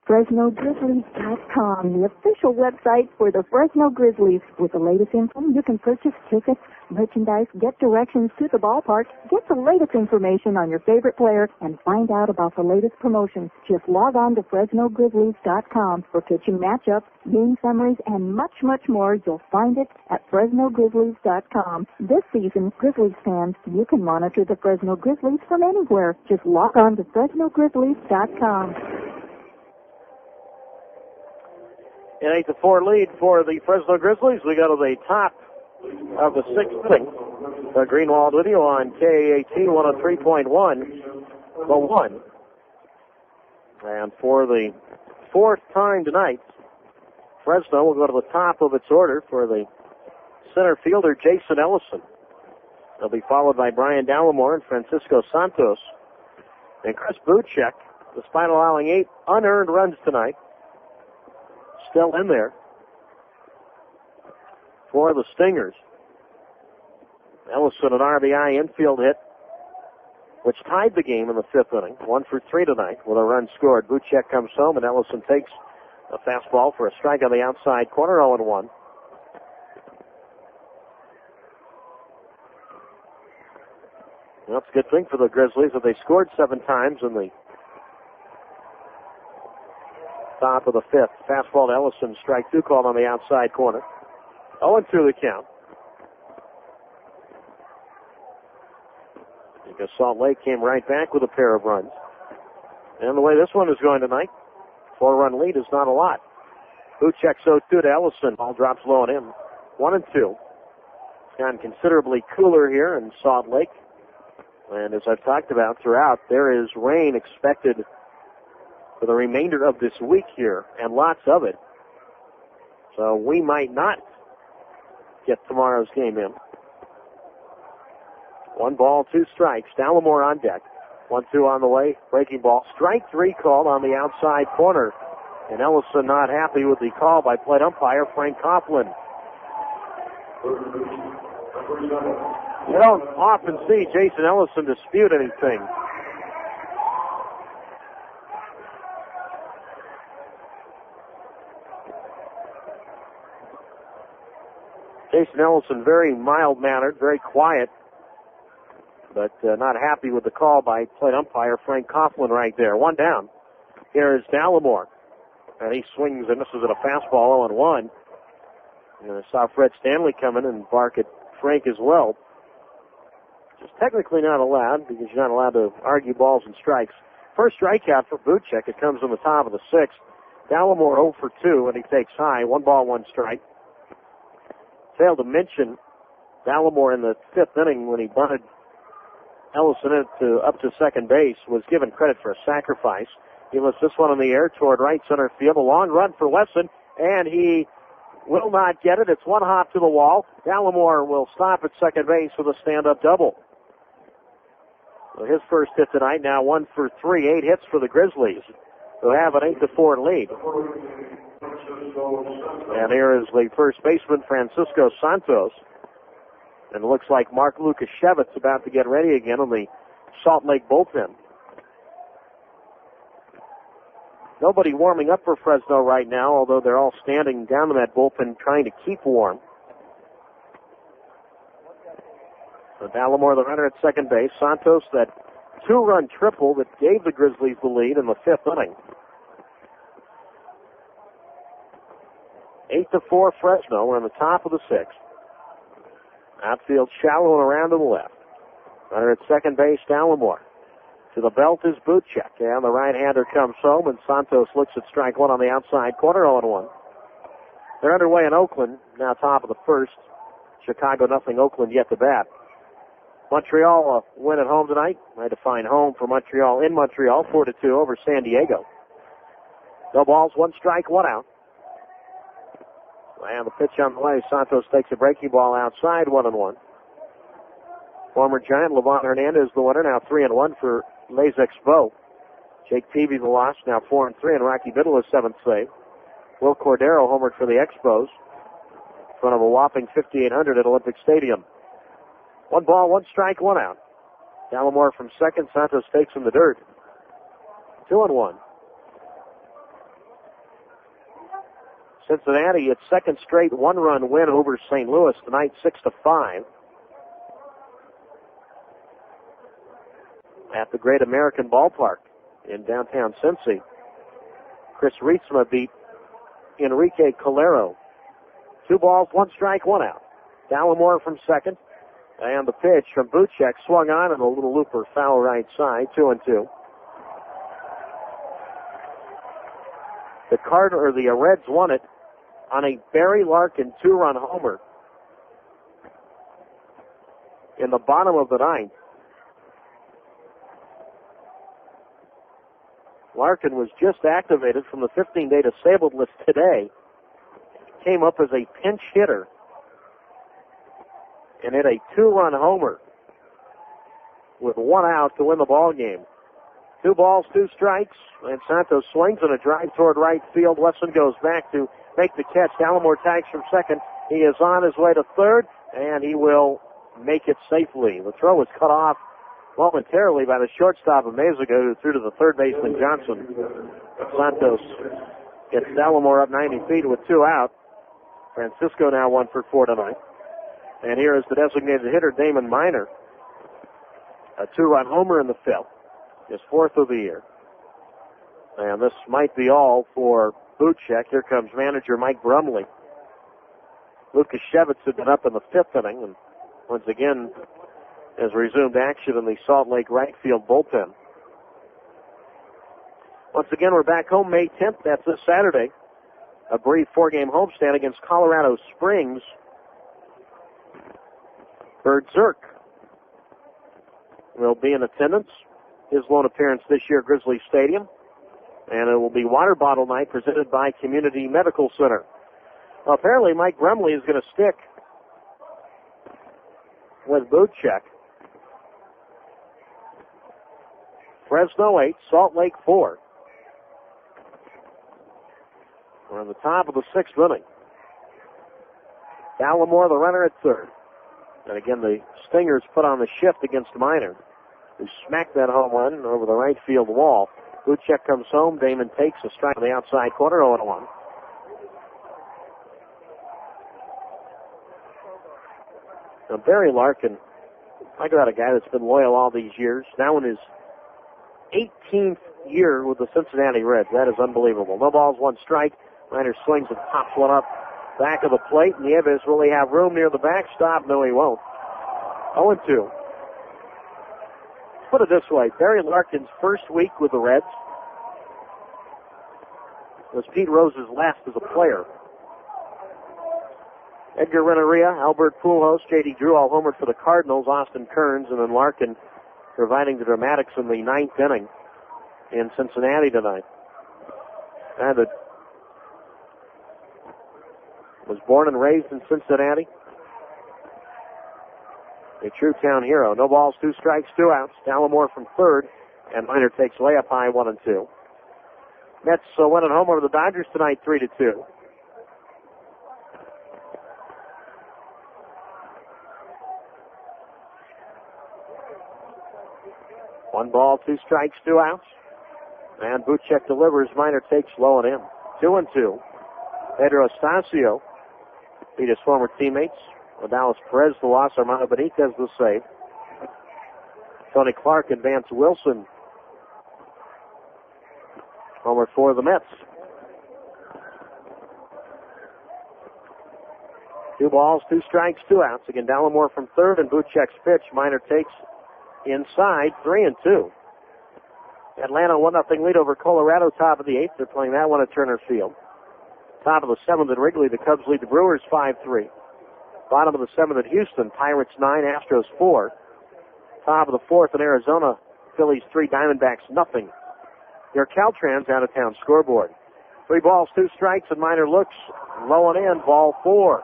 FresnoGrizzlies.com, the official website for the Fresno Grizzlies. With the latest info, you can purchase tickets, merchandise, get directions to the ballpark, get the latest information on your favorite player, and find out about the latest promotions. Just log on to FresnoGrizzlies.com for pitching matchups, game summaries, and much, much more. You'll find it at FresnoGrizzlies.com. This season, Grizzlies fans, you can monitor the Fresno Grizzlies from anywhere. Just log on to FresnoGrizzlies.com. An 8-4 lead for the Fresno Grizzlies. We go to the top of the 6th inning. Greenwald with you on KAT 103.1. The 1. And for the 4th time tonight, Fresno will go to the top of its order for the center fielder, Jason Ellison. They'll be followed by Brian Dallimore and Francisco Santos. And Chris Buchek, despite allowing 8 unearned runs tonight, still in there for the Stingers. Ellison, an RBI infield hit, which tied the game in the 5th inning. 1 for 3 tonight with a run scored. Buchek comes home, and Ellison takes a fastball for a strike on the outside corner, 0-1. Well, it's a good thing for the Grizzlies that they scored 7 times in the top of the 5th. Fastball to Ellison, strike 2 called on the outside corner. 0-2 the count. Because Salt Lake came right back with a pair of runs. And the way this one is going tonight, 4-run lead is not a lot. Buchek 0-2 to Ellison. Ball drops low on him. 1-2. It's gotten considerably cooler here in Salt Lake. And as I've talked about throughout, there is rain expected for the remainder of this week here, and lots of it. So we might not get tomorrow's game in. 1 ball, 2 strikes. Dallimore on deck. 1-2 on the way. Breaking ball. Strike 3 called on the outside corner. And Ellison not happy with the call by plate umpire Frank Coughlin. You don't often see Jason Ellison dispute anything. Jason Ellison, very mild-mannered, very quiet, but not happy with the call by plate umpire Frank Coughlin right there. 1 down. Here is Dallimore, and he swings and misses at a fastball, 0-1. And I saw Fred Stanley come in and bark at Frank as well. Just technically not allowed because you're not allowed to argue balls and strikes. First strikeout for Buchek. It comes on the top of the 6th. Dallimore 0 for 2, and he takes high. 1 ball, 1 strike. Failed to mention Dallimore in the 5th inning when he bunted Ellison up to second base, was given credit for a sacrifice. He lifts this one in the air toward right center field. A long run for Wesson, and he will not get it. It's one hop to the wall. Dallimore will stop at second base with a stand-up double. So his first hit tonight, now 1 for 3, 8 hits for the Grizzlies, who have an 8-4 lead. And here is the first baseman, Francisco Santos. And it looks like Mark Lukashevitz about to get ready again on the Salt Lake bullpen. Nobody warming up for Fresno right now, although they're all standing down in that bullpen trying to keep warm. So Dallimore, the runner at second base. Santos, that 2-run triple that gave the Grizzlies the lead in the 5th inning. 8-4 Fresno. We're on the top of the 6th. Outfield shallow and around to the left. Runner at second base, Dallimore. To the belt is Buchek, and the right-hander comes home, and Santos looks at strike one on the outside corner, 0-1. They're underway in Oakland, now top of the 1st. Chicago nothing, Oakland yet to bat. Montreal win at home tonight. I define home for Montreal in Montreal, 4-2 over San Diego. No balls, 1 strike, 1 out. And the pitch on the way. Santos takes a breaking ball outside, 1-1. Former Giant Levon Hernandez the winner, now 3-1 for Les Expos. Jake Peavy the loss, now 4-3, and Rocky Biddle his 7th save. Will Cordero homered for the Expos in front of a whopping 5,800 at Olympic Stadium. 1 ball, 1 strike, 1 out. Dallimore from second. Santos takes in the dirt. 2-1. Cincinnati, its second straight 1-run win over St. Louis tonight, 6-5. At the Great American Ballpark in downtown Cincy. Chris Rietzma beat Enrique Calero. 2 balls, 1 strike, 1 out. Dallimore from second. And the pitch from Buchek swung on and a little looper foul right side, 2-2. The Reds won it on a Barry Larkin 2-run homer in the bottom of the 9th. Larkin was just activated from the 15-day disabled list today. Came up as a pinch hitter and hit a 2-run homer with 1 out to win the ball game. 2 balls, 2 strikes, and Santos swings on a drive toward right field. Wesson goes back to make the catch. Dallimore tags from second. He is on his way to third, and he will make it safely. The throw was cut off momentarily by the shortstop of Mezago, who threw to the third baseman Johnson. Santos gets Dallimore up 90 feet with 2 out. Francisco now 1 for 4 tonight. And here is the designated hitter, Damon Minor. A 2-run homer in the 5th. His 4th of the year. And this might be all for Buchek. Here comes manager Mike Brumley. Lukashevitz had been up in the 5th inning and once again has resumed action in the Salt Lake right field bullpen. Once again, we're back home May 10th. That's this Saturday. A brief 4-game homestand against Colorado Springs. Bird Zirk will be in attendance. His lone appearance this year at Grizzlies Stadium. And it will be water bottle night presented by Community Medical Center. Well, apparently Mike Brumley is going to stick with Buchek. Fresno 8, Salt Lake 4. We're on the top of the 6th inning. Dallimore, the runner at third. And again, the Stingers put on the shift against Minor, who smacked that home run over the right field wall. Buchek comes home. Damon takes a strike on the outside corner, 0-1. Now, Barry Larkin, talk about a guy that's been loyal all these years. Now in his 18th year with the Cincinnati Reds. That is unbelievable. No balls, 1 strike. Minor swings and pops one up back of the plate. Nieves, will he have room near the backstop? No, he won't. 0-2. Put it this way, Barry Larkin's first week with the Reds was Pete Rose's last as a player. Edgar Renneria, Albert Pujols, J.D. Drew all homered for the Cardinals, Austin Kearns, and then Larkin providing the dramatics in the ninth inning in Cincinnati tonight. And it was born and raised in Cincinnati. A true town hero. No balls, 2 strikes, 2 outs. Dallimore from third, and Miner takes layup high, 1-2. Mets win at home over the Dodgers tonight, 3-2. One ball, 2 strikes, 2 outs. And Buchek delivers. Miner takes low and in. 2-2. Pedro Estacio beat his former teammates. Dallas Perez the loss. Armando Benitez the save. Tony Clark and Vance Wilson homer for the Mets. 2 balls, 2 strikes, 2 outs. Again, Dallimore from third, and Buchek's pitch. Miner takes inside, 3-2. Atlanta 1-0 lead over Colorado, top of the 8th. They're playing that one at Turner Field. Top of the 7th at Wrigley, the Cubs lead the Brewers 5-3. Bottom of the 7th at Houston, Pirates 9, Astros 4. Top of the 4th in Arizona, Phillies 3, Diamondbacks nothing. Your Caltrans out-of-town scoreboard. 3 balls, 2 strikes, and Miner looks low and in, ball 4.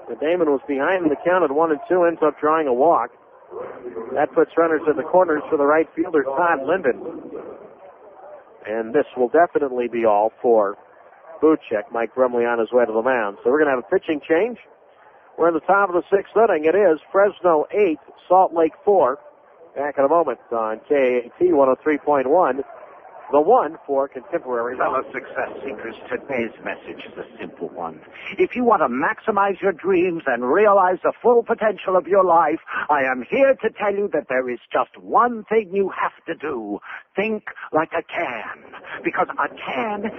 The Damon was behind in the count at 1-2, ends up drawing a walk. That puts runners in the corners for the right fielder, Todd Linden. And this will definitely be all for Buchek. Mike Brumley on his way to the mound. So we're going to have a pitching change. We're in the top of the 6th inning. It is Fresno 8, Salt Lake 4. Back in a moment on KAT 103.1. The one for contemporary. Fellow success seekers, today's message is a simple one. If you want to maximize your dreams and realize the full potential of your life, I am here to tell you that there is just one thing you have to do. Think like a can. Because a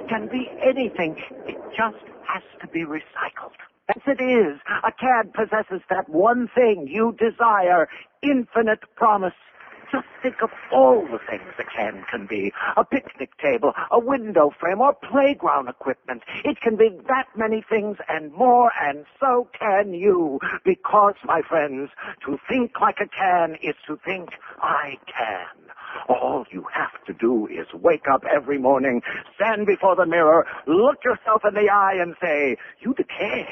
can be anything. It just has to be recycled. As it is, a can possesses that one thing you desire, infinite promise. Just think of all the things a can be. A picnic table, a window frame, or playground equipment. It can be that many things and more, and so can you. Because, my friends, to think like a can is to think I can. All you have to do is wake up every morning, stand before the mirror, look yourself in the eye, and say, you can.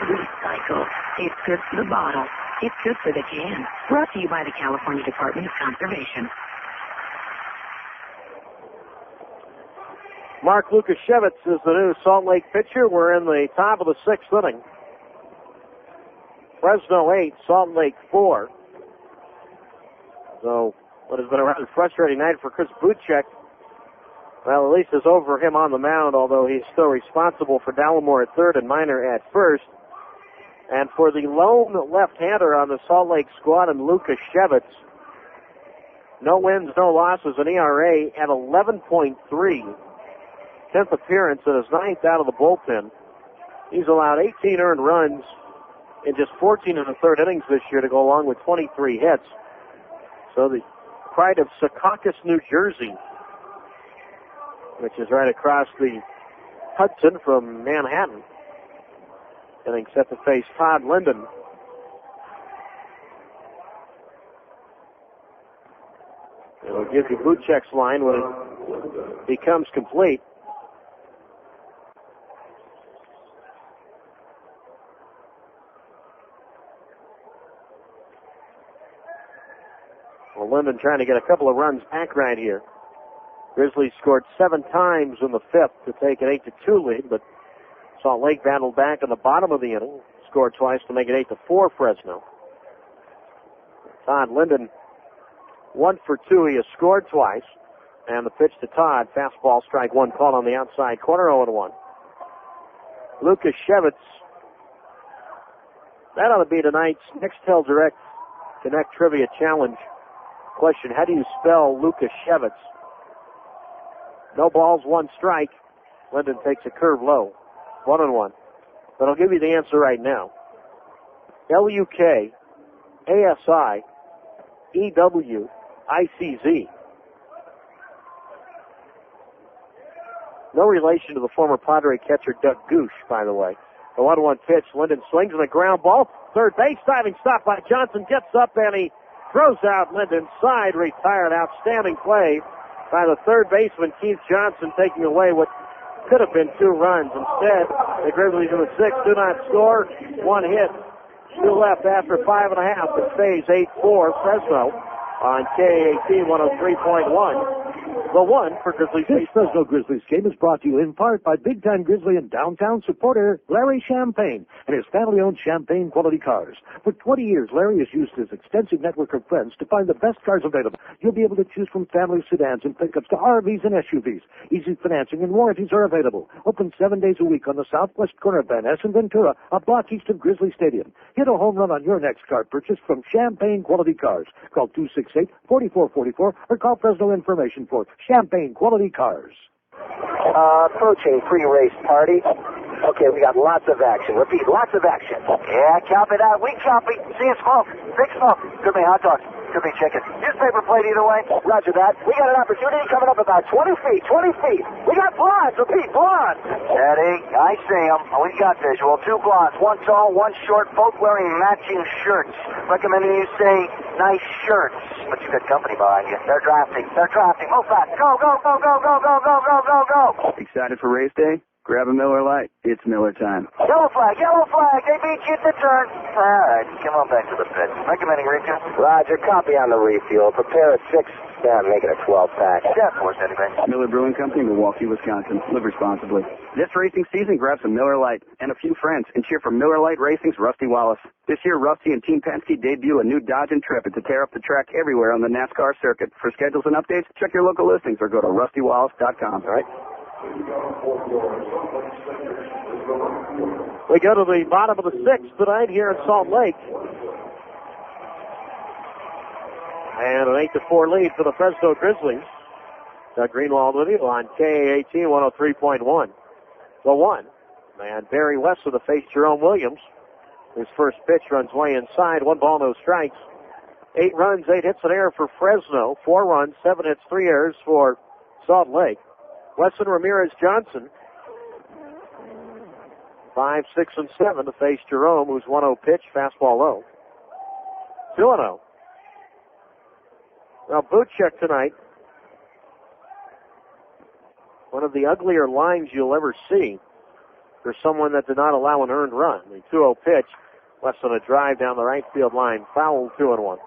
Recycle. It's good for the bottle. It's good for the can. Brought to you by the California Department of Conservation. Mark Lukashevitz is the new Salt Lake pitcher. We're in the top of the 6th inning. Fresno 8, Salt Lake 4. So, what has been a rather frustrating night for Chris Buchek. Well, at least it's over him on the mound, although he's still responsible for Dallimore at third and Miner at first. And for the lone left-hander on the Salt Lake squad, and Lukashevitz, no wins, no losses, an ERA at 11.3. 10th appearance and his 9th out of the bullpen. He's allowed 18 earned runs in just 14 and a third innings this year to go along with 23 hits. So the pride of Secaucus, New Jersey, which is right across the Hudson from Manhattan, getting set to face Todd Linden. It'll give you Buchek's line when it becomes complete. Well, Linden trying to get a couple of runs back right here. Grizzlies scored 7 times in the 5th to take an 8-2 lead, but Salt Lake battled back in the bottom of the inning, scored twice to make it 8-4 Fresno. Todd Linden, 1 for 2. He has scored twice. And the pitch to Todd, fastball, strike one, called on the outside corner, 0-1. Lukashevitz, that ought to be tonight's Nextel Direct Connect Trivia Challenge question. How do you spell Lukashevitz? No balls, 1 strike. Linden takes a curve low. 1-1. But I'll give you the answer right now. Lukasiewicz. No relation to the former Padre catcher Doug Gooch, by the way. The 1-1 pitch. Linden swings and a ground ball. Third base diving stop by Johnson. Gets up and he throws out Linden's side. Retired. Outstanding play by the third baseman, Keith Johnson, taking away what could have been 2 runs. Instead, the Grizzlies in the 6th do not score. 1 hit. 2 left after 5.5. It stays 8-4 Fresno on KAT 103.1. The 1 for Grizzlies. This Fresno Grizzlies game is brought to you in part by big-time Grizzly and downtown supporter Larry Champagne and his family-owned Champagne quality cars. For 20 years, Larry has used his extensive network of friends to find the best cars available. You'll be able to choose from family sedans and pickups to RVs and SUVs. Easy financing and warranties are available. Open 7 days a week on the southwest corner of Van Ness and Ventura, a block east of Grizzly Stadium. Hit a home run on your next car purchase from Champagne quality cars. Call 268-4444 or call Fresno Information for Champagne quality cars. Approaching pre-race party. Okay, we got lots of action. Repeat, lots of action. Yeah, copy that. We copy. Seeing smoke. Big smoke. Could be hot dogs. Could be chicken. Newspaper plate either way. Roger that. We got an opportunity coming up about 20 feet. 20 feet. We got blondes. Repeat, blondes. Steady. I see them. We got visual. 2 blondes. 1 tall, 1 short, both wearing matching shirts. Recommending you say nice shirts. But you got company behind you. They're drafting. They're drafting. Move fast. Go, go, go, go, go, go, go, go, go, go. Excited for race day? Grab a Miller Lite. It's Miller time. Yellow flag, yellow flag. They beat you at the turn. All right, come on back to the pit. Recommending refuel. Roger, copy on the refuel. Prepare a 6. Yeah, make it a 12-pack. Yeah, of course, anyway. Miller Brewing Company, Milwaukee, Wisconsin. Live responsibly. This racing season, grab some Miller Lite and a few friends and cheer for Miller Lite Racing's Rusty Wallace. This year, Rusty and Team Penske debut a new Dodge Intrepid to tear up the track everywhere on the NASCAR circuit. For schedules and updates, check your local listings or go to rustywallace.com. All right? We go to the bottom of the 6th tonight here in Salt Lake. And an 8-4 lead for the Fresno Grizzlies. Doug Greenwald with you on KAT 103.1. The 1. And Barry Wesson to face Jerome Williams. His first pitch runs way inside. 1 ball, no strikes. 8 runs, 8 hits and error for Fresno. 4 runs, 7 hits, 3 errors for Salt Lake. Wesson, Ramirez, Johnson. 5, 6, and 7 to face Jerome, who's 1-0 pitch, fastball low. 2-0. Now, boot check tonight. One of the uglier lines you'll ever see for someone that did not allow an earned run. The 2-0 pitch, Wesson a drive down the right field line, foul 2-1.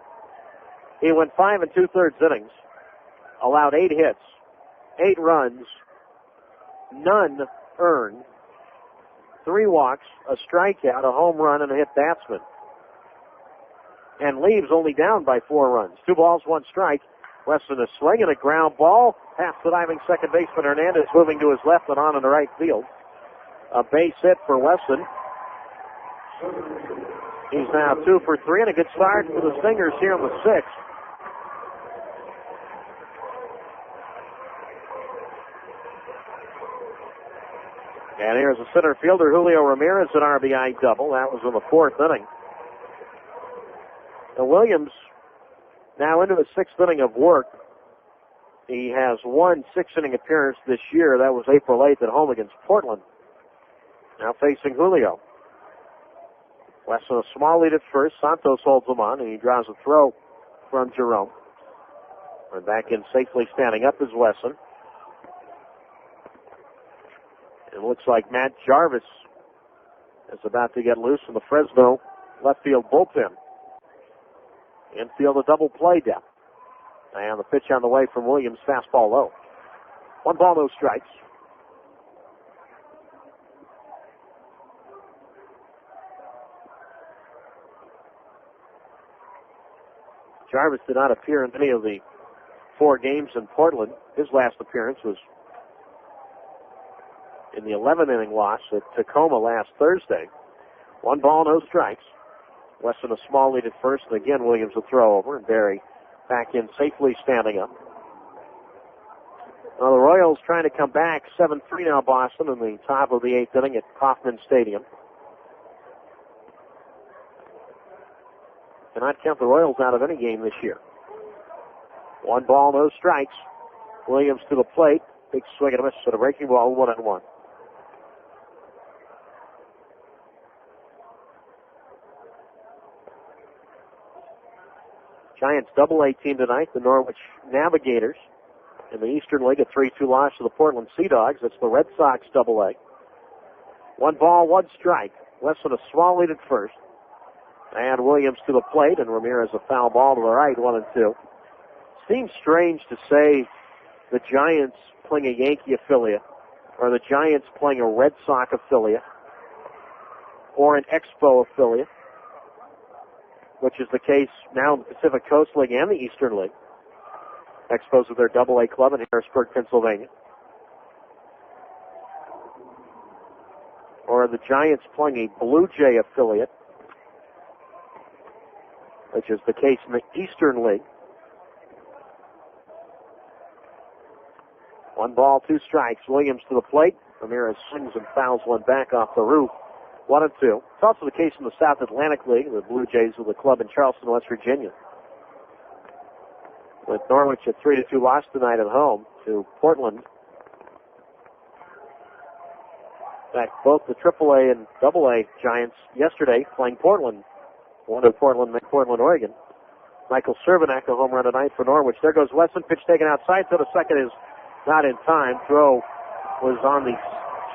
He went 5 2/3 innings, allowed 8 hits, 8 runs, none earned, 3 walks, a strikeout, a home run, and a hit batsman. And leaves only down by 4 runs. 2 balls, 1 strike. Wesson is swinging a ground ball. Past the diving second baseman Hernandez, moving to his left and on in the right field. A base hit for Wesson. He's now 2 for 3 and a good start for the Stingers here in the 6th. And here's a center fielder, Julio Ramirez, an RBI double. That was in the 4th inning. Now Williams now into the 6th inning of work. He has 1 6-inning appearance this year. That was April 8th at home against Portland. Now facing Julio. Wesson a small lead at first. Santos holds him on, and he draws a throw from Jerome. And back in safely standing up is Wesson. It looks like Matt Jarvis is about to get loose in the Fresno left field bullpen. Infield a double play depth. And the pitch on the way from Williams, fastball low. 1 ball, no strikes. Jarvis did not appear in any of the 4 games in Portland. His last appearance was in the 11th inning loss at Tacoma last Thursday. 1 ball, no strikes. Wesson a small lead at first, and again Williams a throw over, and Barry back in safely standing up. Well, the Royals trying to come back 7-3 now, Boston, in the top of the 8th inning at Kauffman Stadium. Cannot count the Royals out of any game this year. 1 ball, no strikes. Williams to the plate. Big swing and a miss at a breaking ball, 1-1. Giants Double-A team tonight, the Norwich Navigators. In the Eastern League, a 3-2 loss to the Portland Sea Dogs. That's the Red Sox Double-A. 1 ball, 1 strike. Wesson a small lead at first. And Williams to the plate, and Ramirez a foul ball to the right, 1-2. Seems strange to say the Giants playing a Yankee affiliate, or the Giants playing a Red Sox affiliate, or an Expo affiliate, which is the case now in the Pacific Coast League and the Eastern League. Expos with their Double-A club in Harrisburg, Pennsylvania. Or the Giants playing a Blue Jay affiliate, which is the case in the Eastern League. 1 ball, 2 strikes. Williams to the plate. Ramirez swings and fouls one back off the roof. 1-2. It's also the case in the South Atlantic League. The Blue Jays with a club in Charleston, West Virginia. With Norwich a 3-2 loss tonight at home to Portland. In fact, both the AAA and AA Giants yesterday playing Portland. One in Portland, Oregon. Michael Cervenak, a home run tonight for Norwich. There goes Wesson, pitch taken outside, so the second is not in time. Throw was on the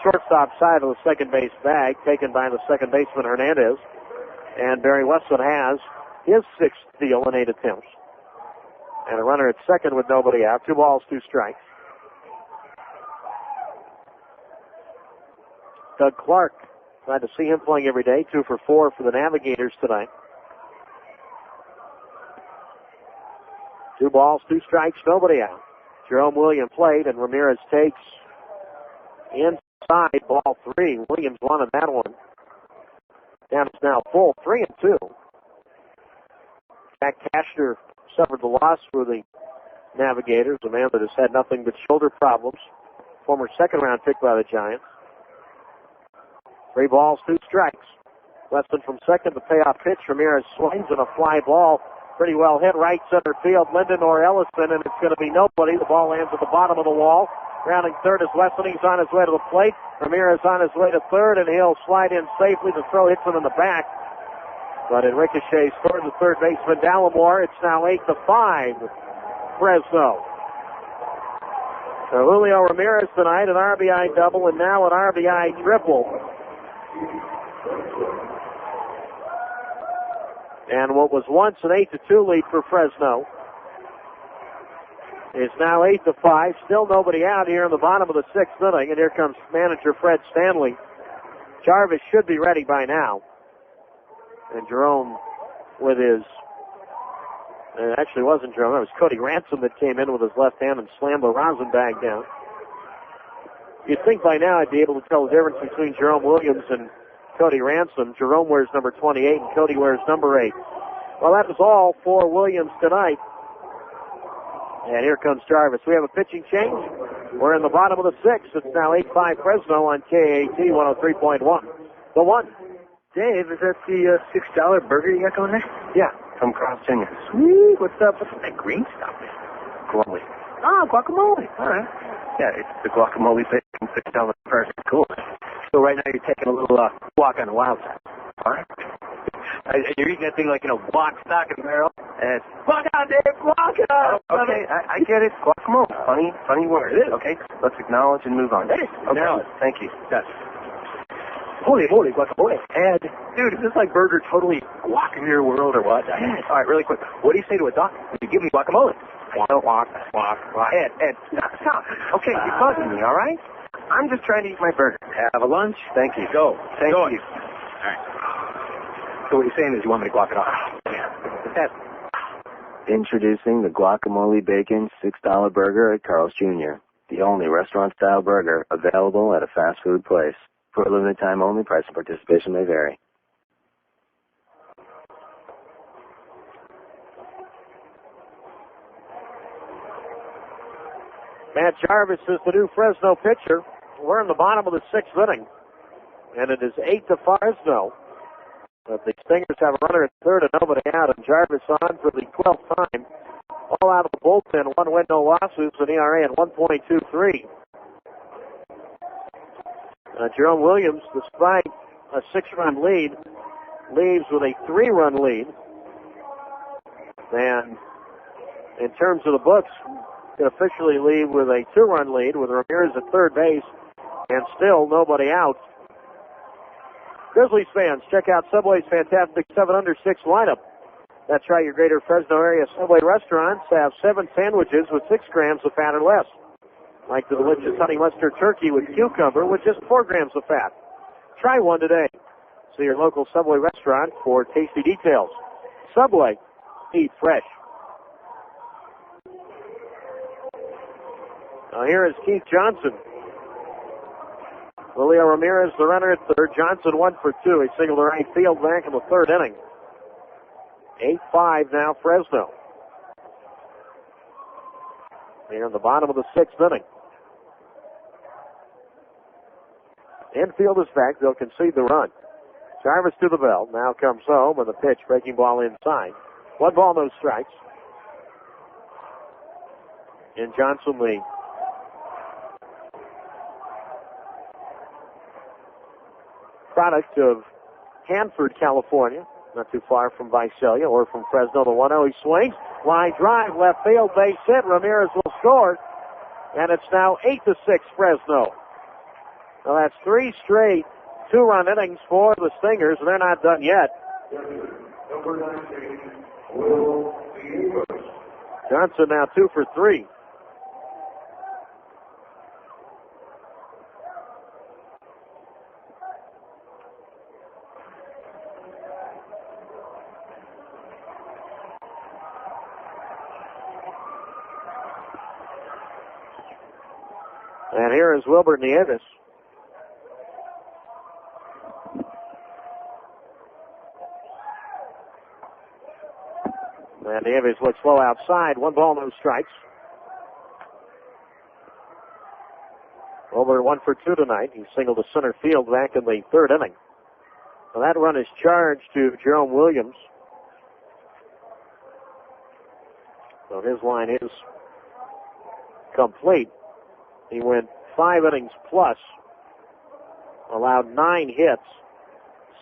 shortstop side of the second base bag, taken by the second baseman Hernandez. And Barry Wesson has his 6th steal in 8 attempts. And a runner at second with nobody out. 2 balls, 2 strikes. Doug Clark, glad to see him playing every day. 2 for 4 for the Navigators tonight. 2 balls, 2 strikes, nobody out. Jerome Williams played, and Ramirez takes inside, ball 3. Williams wanted that one. Down is now full, 3-2. Jack Cashner suffered the loss for the Navigators, a man that has had nothing but shoulder problems. Former second-round pick by the Giants. 3 balls, 2 strikes. Weston from second, the payoff pitch. Ramirez swings and a fly ball. Pretty well hit right center field. Linden or Ellison, and it's going to be nobody. The ball lands at the bottom of the wall. Rounding third is Wesson. He's on his way to the plate. Ramirez on his way to third, and he'll slide in safely. The throw hits him in the back. But it ricochets toward the third baseman, Dallimore. It's now 8-5, Fresno. So Julio Ramirez tonight, an RBI double, and now an RBI triple. And what was once an 8-2 lead for Fresno is now 8-5. Still nobody out here in the bottom of the 6th inning. And here comes manager Fred Stanley. Jarvis should be ready by now. And Jerome with his... It actually wasn't Jerome. It was Cody Ransom that came in with his left hand and slammed the rosin bag down. You'd think by now I'd be able to tell the difference between Jerome Williams and Cody Ransom. Jerome wears number 28 and Cody wears number 8. Well, that was all for Williams tonight. And here comes Jarvis. We have a pitching change. We're in the bottom of the 6th. It's now 8-5 Fresno on KAT 103.1. The 1. Dave, is that the $6 burger you got going there? Yeah. From Carl's Jr. Sweet. What's up? What's that green stuff? Guacamole. Oh, guacamole. All right. Yeah, it's the guacamole bacon, $6 burger. Cool. So right now you're taking a little walk on the wild side. All right. You're eating that thing like, guac stock and barrel. And guac on, Dave, guac on. Okay, I get it. Guacamole. Funny word. It is. Okay, let's acknowledge and move on. It is. Okay. Thank you. Yes. Holy moly, guacamole. And, dude, is this like burger totally guac in your world or what? Yes. All right, really quick. What do you say to a doctor when you give me guacamole? Guac. Ed, stop. Okay, you're bugging me, all right? I'm just trying to eat my burger. Have a lunch? Thank you. Go. Thank you. All right. So what you're saying is you want me to guac it off? Yeah. Introducing the Guacamole Bacon $6 burger at Carl's Jr., the only restaurant-style burger available at a fast food place. For a limited time only, price and participation may vary. Matt Jarvis is the new Fresno pitcher. We're in the bottom of the 6th inning, and it is 8-5 Fresno. But the Stingers have a runner at third and nobody out, and Jarvis on for the 12th time. All out of the bullpen, 1 win, no losses, an ERA at 1.23. Jerome Williams, despite a 6-run lead, leaves with a 3-run lead. And in terms of the books, can officially leave with a 2-run lead with Ramirez at third base and still nobody out. Grizzlies fans, check out Subway's fantastic 7 under 6 lineup. That's right, your greater Fresno area Subway restaurants have 7 sandwiches with 6 grams of fat or less. Like the delicious honey mustard turkey with cucumber with just 4 grams of fat. Try one today. See your local Subway restaurant for tasty details. Subway, eat fresh. Now here is Keith Johnson. Julio Ramirez, the runner at third. Johnson 1 for 2. He singled to right field back in the third inning. 8-5 now Fresno. Here in the bottom of the 6th inning. Infield is back. They'll concede the run. Jarvis to the belt. Now comes home with a pitch. Breaking ball inside. 1 ball, no strikes. And Johnson the product of Hanford, California. Not too far from Visalia or from Fresno. The 1-0 he swings. Line drive, left field, base hit. Ramirez will score. And it's now 8-6 Fresno. Well, that's 3 straight 2-run innings for the Stingers, and they're not done yet. Johnson now 2 for 3. And here is Wilbur Nieves. And Nieves looks low outside. 1 ball, no strikes. Wilbur 1 for 2 tonight. He singled to center field back in the 3rd inning. Now that run is charged to Jerome Williams. So his line is complete. He went 5 innings plus, allowed 9 hits,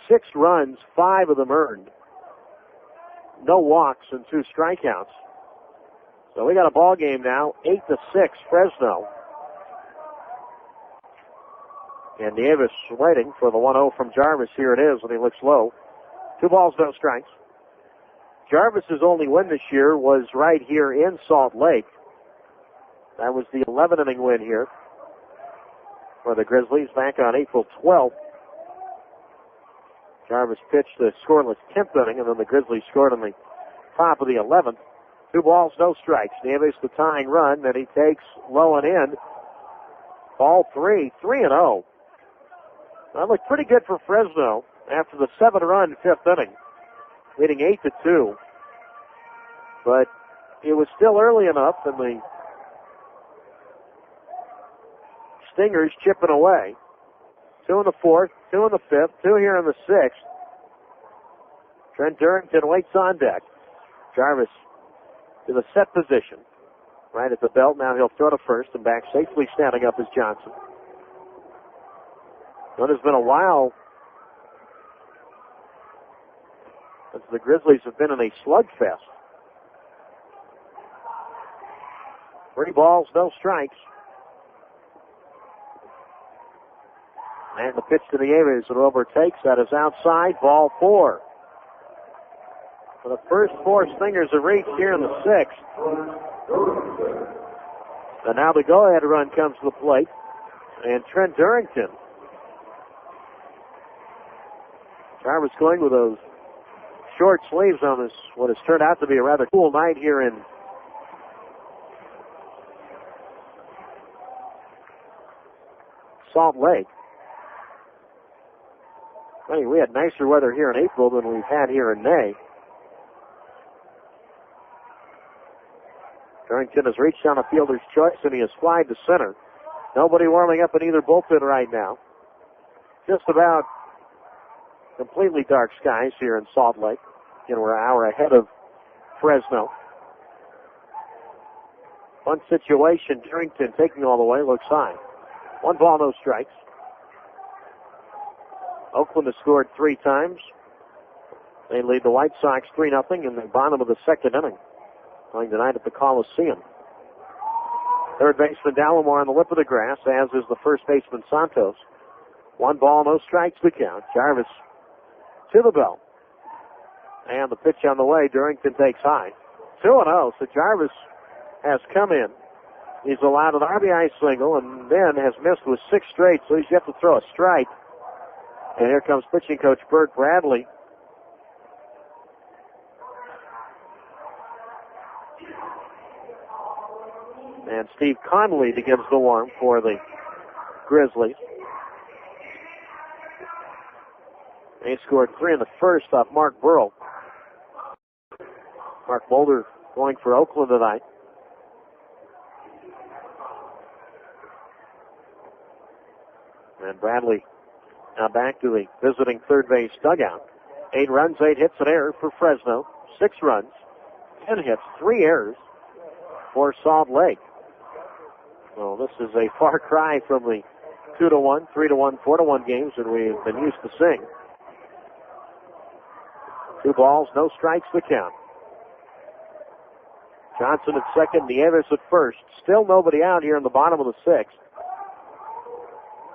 6 runs, 5 of them earned, no walks and 2 strikeouts. So we got a ball game now, 8-6 Fresno. And Nieves waiting for the 1-0 from Jarvis. Here it is, and he looks low. 2 balls, no strikes. Jarvis's only win this year was right here in Salt Lake. That was the 11th inning win here for the Grizzlies back on April 12th. Jarvis pitched the scoreless 10th inning, and then the Grizzlies scored on the top of the 11th. 2 balls, no strikes. Nieves the tying run that he takes low and in. Ball 3, 3-0. That looked pretty good for Fresno after the 7-run 5th inning, leading 8-2. But it was still early enough, and the Stingers chipping away. 2 in the 4th, 2 in the 5th, 2 here in the 6th. Trent Durrington waits on deck. Jarvis to the set position. Right at the belt. Now he'll throw to first and back safely standing up is Johnson. Well, it's been a while since the Grizzlies have been in a slugfest. 3 balls, no strikes. And the pitch to Nieves that overtakes. That is outside. Ball 4. For the first 4 Stingers have reached here in the 6th. And now the go-ahead run comes to the plate. And Trent Durrington. Jarvis going with those short sleeves on this, what has turned out to be a rather cool night here in Salt Lake. I mean, we had nicer weather here in April than we've had here in May. Durrington has reached on a fielder's choice, and he has flied to center. Nobody warming up in either bullpen right now. Just about completely dark skies here in Salt Lake. You know, we're an hour ahead of Fresno. One situation, Durrington taking all the way, looks high. 1 ball, no strikes. Oakland has scored 3 times. They lead the White Sox 3-0 in the bottom of the second inning. Playing tonight at the Coliseum. Third baseman Dallimore on the lip of the grass, as is the first baseman Santos. 1 ball, no strikes to count. Jarvis to the belt. And the pitch on the way. Durrington takes high. 2-0. So Jarvis has come in. He's allowed an RBI single and then has missed with 6 straight, so he's yet to throw a strike. And here comes pitching coach Bert Bradley. And Steve Connolly begins the warm for the Grizzlies. They scored 3 in the first off Mark Burrell. Mark Mulder going for Oakland tonight. And Bradley now back to the visiting third base dugout. 8 runs, 8 hits, an error for Fresno. 6 runs, 10 hits, 3 errors for Salt Lake. So this is a far cry from the 2-1, 3-1, 4-1 games that we've been used to seeing. 2 balls, no strikes to count. Johnson at second, Nieves at first. Still nobody out here in the bottom of the 6th.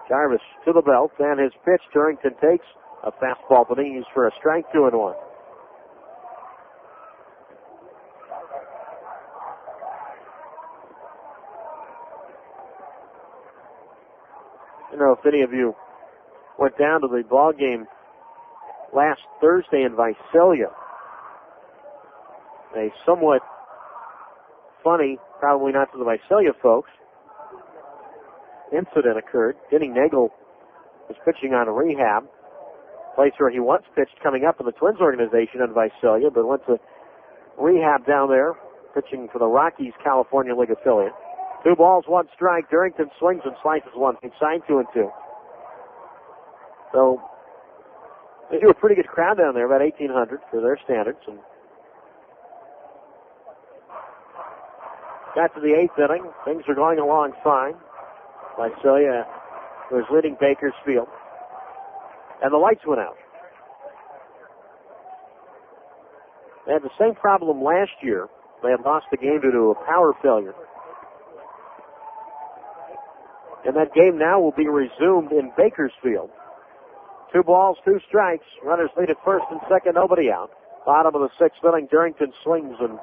Jarvis to the belt, and his pitch, Durrington takes a fastball, but he used for a strike, 2-1. I don't know if any of you went down to the ball game last Thursday in Visalia. A somewhat funny, probably not to the Visalia folks, incident occurred. Denny Nagel was pitching on a rehab, place where he once pitched coming up in the Twins organization in Visalia, but went to rehab down there, pitching for the Rockies California League affiliate. 2 balls, 1 strike. Durrington swings and slices one. Inside 2-2. So they do a pretty good crowd down there, about 1,800 for their standards. And got to the 8th inning. Things are going along fine. Visalia was leading Bakersfield. And the lights went out. They had the same problem last year. They had lost the game due to a power failure. And that game now will be resumed in Bakersfield. 2 balls, 2 strikes. Runners lead at first and second, nobody out. Bottom of the 6th inning, Durrington swings and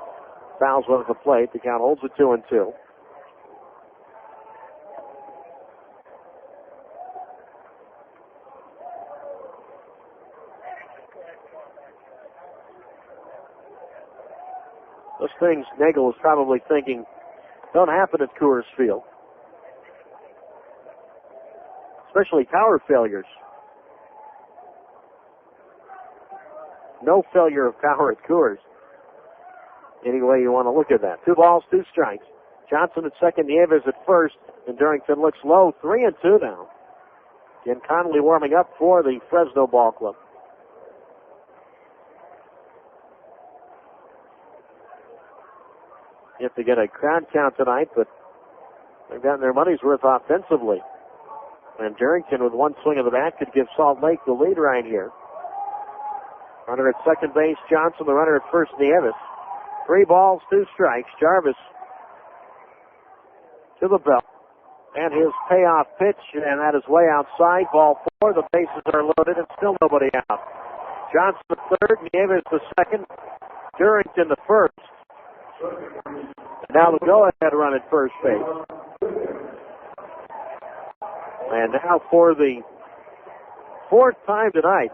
fouls one at the plate. The count holds at 2-2. Those things Nagel was probably thinking don't happen at Coors Field. Especially power failures. No failure of power at Coors. Any way you want to look at that. 2 balls, 2 strikes. Johnson at second, Nieves at first, and Durrington looks low. 3-2 now. Again, Connolly warming up for the Fresno Ball Club. You have to get a crowd count tonight, but they've gotten their money's worth offensively. And Durrington with 1 swing of the bat could give Salt Lake the lead right here. Runner at second base, Johnson, the runner at first, Nieves. 3 balls, 2 strikes. Jarvis to the belt. And his payoff pitch, and that is way outside. Ball 4, the bases are loaded, and still nobody out. Johnson the third, Nieves the second, Durrington the first. Now the go-ahead run at first base. And now for the 4th time tonight,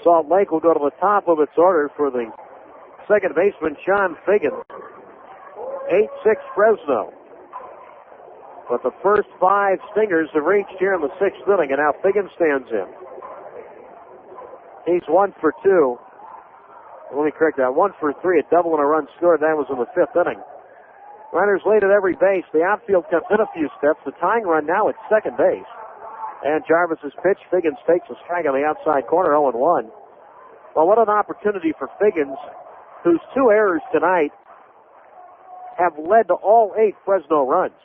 Salt Lake will go to the top of its order for the second baseman, Sean Figgins. 8-6 Fresno. But the first 5 Stingers have reached here in the 6th inning, and now Figgins stands in. He's 1 for 2. Let me correct that. 1 for 3, a double and a run scored. That was in the 5th inning. Runners lead at every base. The outfield comes in a few steps. The tying run now at second base. And Jarvis's pitch. Figgins takes a strike on the outside corner, 0-1. Well, what an opportunity for Figgins, whose 2 errors tonight have led to all 8 Fresno runs.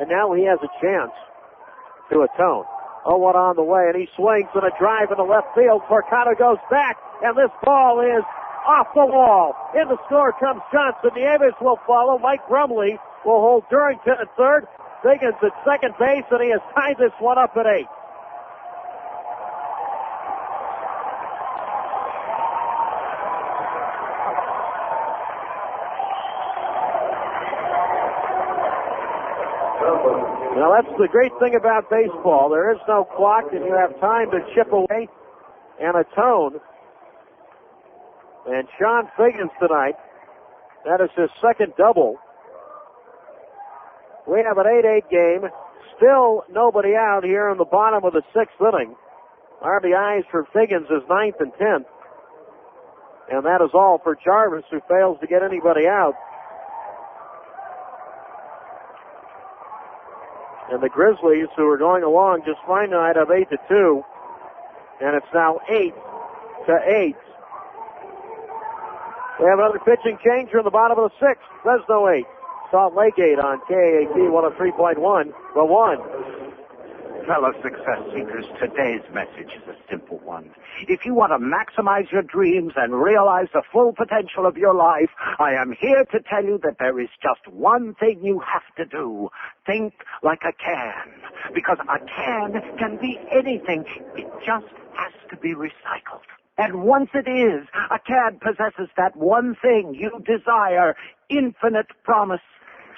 And now he has a chance to atone. 0-1 on the way, and he swings and a drive in the left field. Torcado goes back, and this ball is off the wall. In the score comes Johnson. Nieves will follow. Mike Brumley will hold Durrington at third. Figgins at second base, and he has tied this one up at 8. Now, that's the great thing about baseball. There is no clock, and you have time to chip away and atone. And Sean Figgins tonight, that is his second double. We have an 8-8 game. Still nobody out here in the bottom of the 6th inning. RBIs for Figgins is 9th and 10th. And that is all for Jarvis, who fails to get anybody out. And the Grizzlies, who are going along just fine tonight, have 8-2. And it's now 8-8. We have another pitching change here in the bottom of the 6th. Fresno 8. Salt Lake 8 on KAT 103.1. The 1. Fellow success seekers, today's message is a simple one. If you want to maximize your dreams and realize the full potential of your life, I am here to tell you that there is just one thing you have to do. Think like a can. Because a can be anything. It just has to be recycled. And once it is, a can possesses that one thing you desire, infinite promise.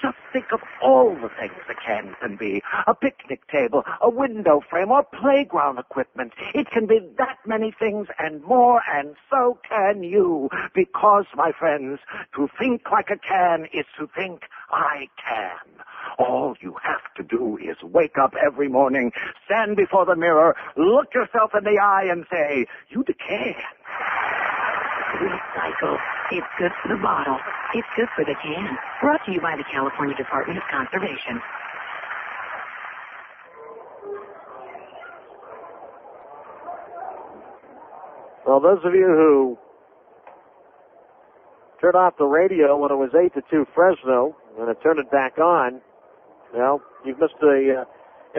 Just think of all the things a can be. A picnic table, a window frame, or playground equipment. It can be that many things and more, and so can you. Because, my friends, to think like a can is to think I can. All you have to do is wake up every morning, stand before the mirror, look yourself in the eye, and say, you can. Recycle. It's good for the bottle. It's good for the can. Brought to you by the California Department of Conservation. Well, those of you who turned off the radio when it was 8-2 Fresno and have turned it back on, well, you've missed an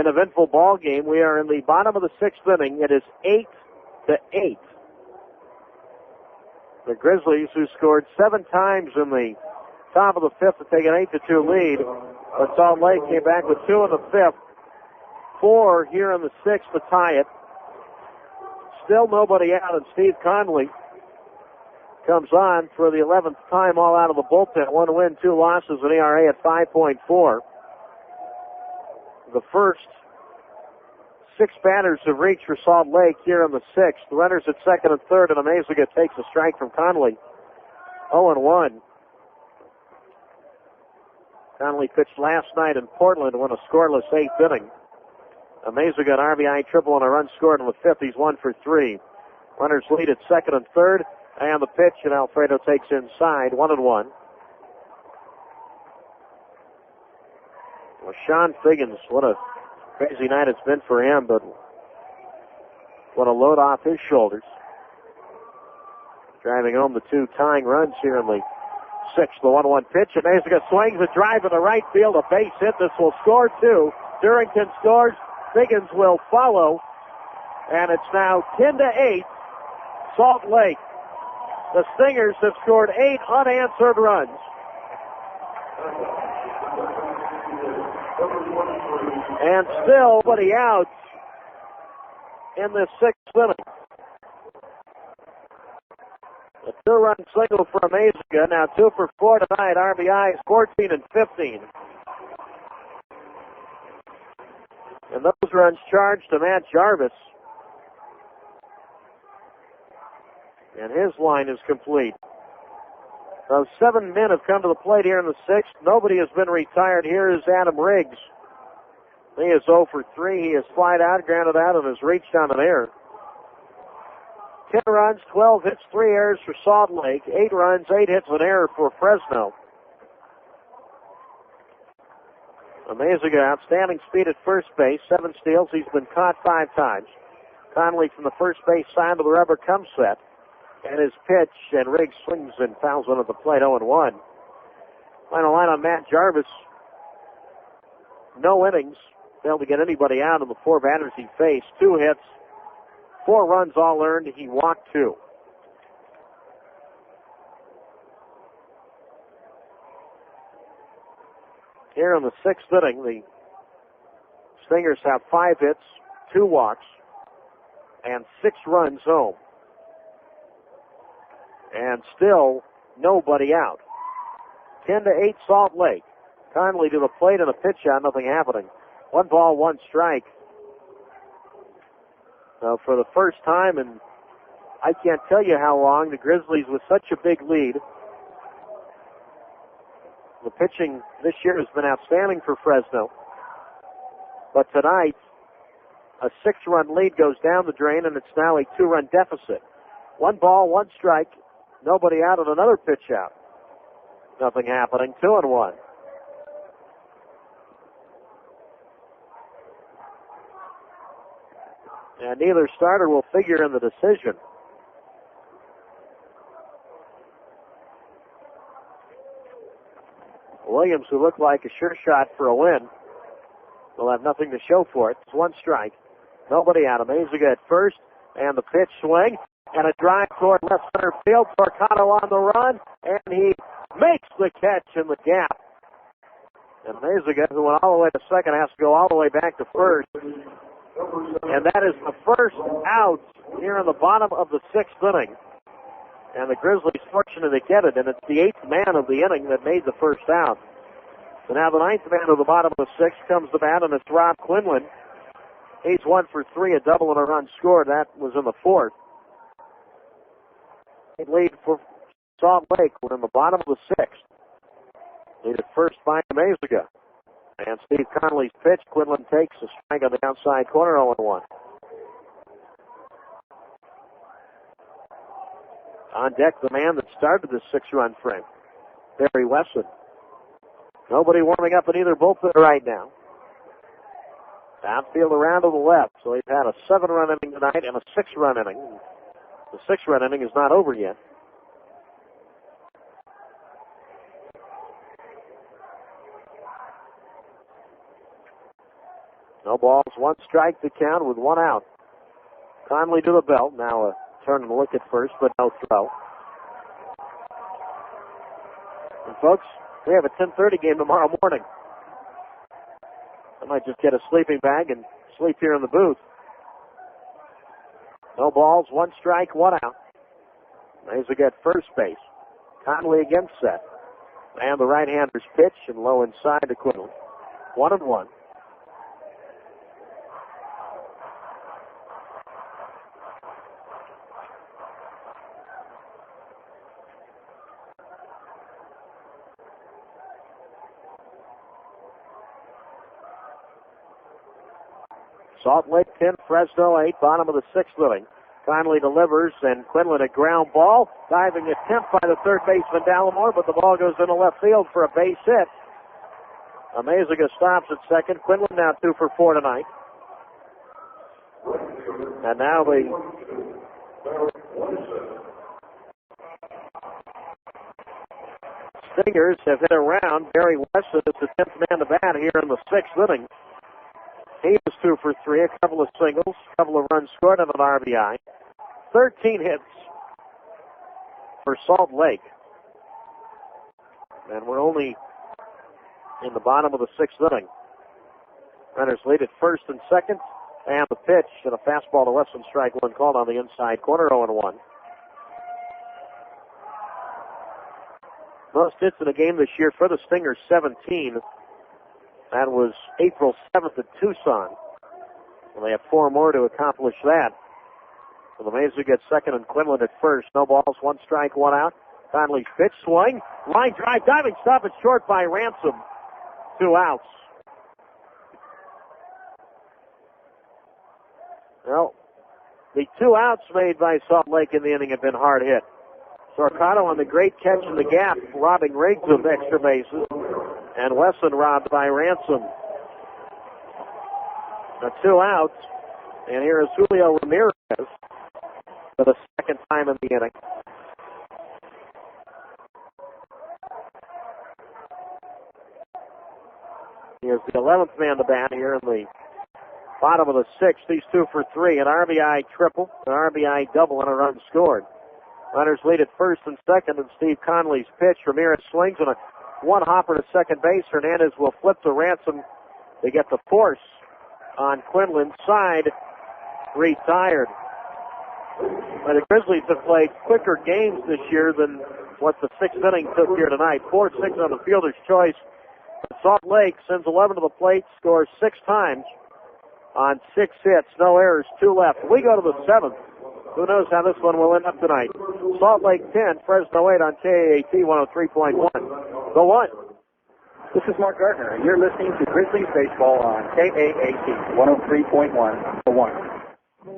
eventful ball game. We are in the bottom of the 6th inning. It is 8-8. The Grizzlies, who scored 7 times in the top of the 5th to take an 8-2 lead, but Salt Lake came back with 2 in the 5th, 4 here in the 6th to tie it. Still nobody out, and Steve Conley comes on for the 11th time, all out of the bullpen. 1 win, 2 losses, an ERA at 5.4. The first 6 batters have reached for Salt Lake here in the 6th. The runners at second and third, and Amezaga takes a strike from Conley. 0-1. Conley pitched last night in Portland, won a scoreless 8th inning. Amezaga an RBI triple and a run scored in the 5th. He's 1 for 3. Runners lead at second and third, and the pitch, and Alfredo takes inside. 1-1. Well, Sean Figgins, what a crazy night it's been for him, but what a load off his shoulders. Driving home the 2 tying runs here in the 6th. The 1-1 pitch, and Amezaga swings a drive in the right field, a base hit. This will score 2. Durrington scores. Figgins will follow, and it's now 10-8. Salt Lake. The Stingers have scored 8 unanswered runs. And still nobody out in this 6th inning. A 2-run single for Amezaga. Now 2 for 4 tonight. RBIs 14 and 15. And those runs charged to Matt Jarvis. And his line is complete. Those 7 men have come to the plate here in the 6th. Nobody has been retired. Here is Adam Riggs. He is 0 for 3. He has flied out, grounded out, and has reached on an error. 10 runs, 12 hits, 3 errors for Salt Lake. 8 runs, 8 hits, and an error for Fresno. Amezaga, outstanding speed at first base, 7 steals. He's been caught 5 times. Conley from the first base side of the rubber comes set. And his pitch, and Riggs swings and fouls one at the plate, 0-1. Final line on Matt Jarvis. No innings, failed to get anybody out in the 4 batters he faced. 2 hits, 4 runs all earned. He walked 2. Here in the 6th inning, the Stingers have 5 hits, 2 walks, and 6 runs home. And still nobody out. 10-8 Salt Lake. Conley to the plate and a pitch out, nothing happening. 1 ball, 1 strike. Now for the first time in I can't tell you how long, the Grizzlies with such a big lead. The pitching this year has been outstanding for Fresno. But tonight, a 6-run lead goes down the drain, and it's now a 2-run deficit. 1 ball, 1 strike, nobody out, and another pitch out. Nothing happening, 2-1. And neither starter will figure in the decision. Williams, who looked like a sure shot for a win, will have nothing to show for it. It's 1 strike. Nobody out. Amaziga at first, and the pitch swing, and a drive toward left center field. Torcato on the run, and he makes the catch in the gap. And Amaziga, who went all the way to second, has to go all the way back to first. And that is the first out here in the bottom of the 6th inning. And the Grizzlies fortunate to get it, and it's the 8th man of the inning that made the first out. So now the 9th man of the bottom of the 6th comes to bat, and it's Rob Quinlan. He's 1 for 3, a double and a run scored. That was in the 4th. Lead for Salt Lake. We're in the bottom of the 6th. Leaded first by Amaziga. And Steve Conley's pitch. Quinlan takes a strike on the outside corner, 0-1. On deck, the man that started this 6-run frame, Barry Wesson. Nobody warming up in either bullpen right now. Outfield around to the left, so they've had a 7-run inning tonight and a 6-run inning. The 6-run inning is not over yet. No balls, 1 strike to count with 1 out. Conley to the belt. Now a turn and look at first, but no throw. And folks, we have a 10:30 game tomorrow morning. I might just get a sleeping bag and sleep here in the booth. No balls, 1 strike, 1 out. Amaziga at first base. Conley again set. And the right-hander's pitch and low inside to Quinlan. 1-1. Salt Lake 10, Fresno 8, bottom of the 6th inning. Conley delivers, and Quinlan a ground ball. Diving attempt by the third baseman Dallimore, but the ball goes into left field for a base hit. Amaziga stops at second. Quinlan now 2 for 4 tonight. And now the Stingers have hit around. Barry Wesson is the 10th man to bat here in the 6th inning. He was 2 for 3, a couple of singles, a couple of runs scored, and an RBI. 13 hits for Salt Lake. And we're only in the bottom of the 6th inning. Runners lead at first and second, and the pitch and a fastball to Wesson, strike 1 called on the inside corner, 0-1. Most hits in a game this year for the Stingers, 17. That was April 7th at Tucson. And they have 4 more to accomplish that. So the Amaziga at second and Quinlan at first. No balls, 1 strike, 1 out. Conley's pitch swing. Line drive, diving stop. It's short by Ransom. 2 outs. Well, the 2 outs made by Salt Lake in the inning have been hard hit. Torcato on the great catch in the gap, robbing Riggs of extra bases. And Wesson robbed by Ransom. Now 2 outs. And here is Julio Ramirez for the 2nd time in the inning. He is the 11th man to bat here in the bottom of the 6th. He's 2 for 3. An RBI triple, an RBI double, and a run scored. Runners lead at first and second, and Steve Conley's pitch. Ramirez swings on a one hopper to second base. Hernandez will flip to Ransom. They get the force on Quinlan's side. Retired. Well, the Grizzlies have played quicker games this year than what the 6th inning took here tonight. 4-6 on the fielder's choice. Salt Lake sends 11 to the plate, scores 6 times on 6 hits, no errors, 2 left. We go to the 7th. Who knows how this one will end up tonight? Salt Lake 10, Fresno 8 on KAAT 103.1. The 1. This is Mark Gardner, and you're listening to Grizzlies Baseball on KAAT 103.1. The 1.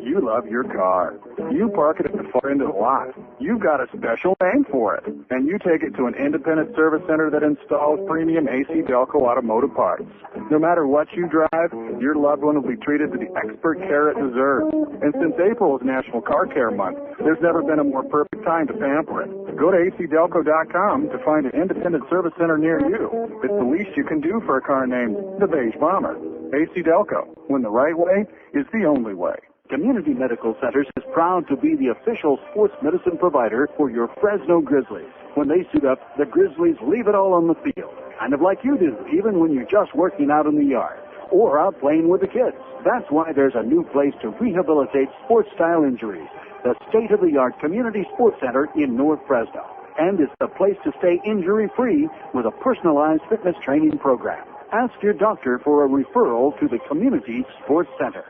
You love your car. You park it at the far end of the lot. You've got a special name for it. And you take it to an independent service center that installs premium AC Delco automotive parts. No matter what you drive, your loved one will be treated to the expert care it deserves. And since April is National Car Care Month, there's never been a more perfect time to pamper it. Go to acdelco.com to find an independent service center near you. It's the least you can do for a car named the Beige Bomber. AC Delco, when the right way is the only way. Community Medical Centers is proud to be the official sports medicine provider for your Fresno Grizzlies. When they suit up, the Grizzlies leave it all on the field, kind of like you do, even when you're just working out in the yard or out playing with the kids. That's why there's a new place to rehabilitate sports-style injuries, the state-of-the-art Community Sports Center in North Fresno. And it's the place to stay injury-free with a personalized fitness training program. Ask your doctor for a referral to the Community Sports Center.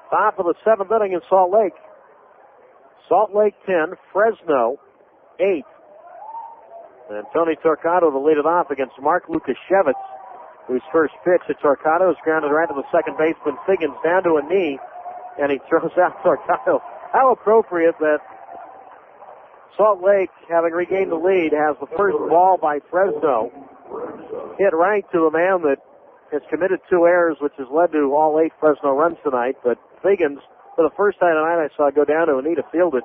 Top of the 7th inning in Salt Lake. Salt Lake 10, Fresno 8. And Tony Torquato to lead it off against Mark Lukashevitz, whose first pitch to Torquato is grounded right to the second baseman Figgins down to a knee, and he throws out Torquato. How appropriate that Salt Lake, having regained the lead, has the first ball by Fresno hit right to a man that has committed 2 errors, which has led to all 8 Fresno runs tonight. But Figgins, for the first time tonight, I saw go down to a knee to field it.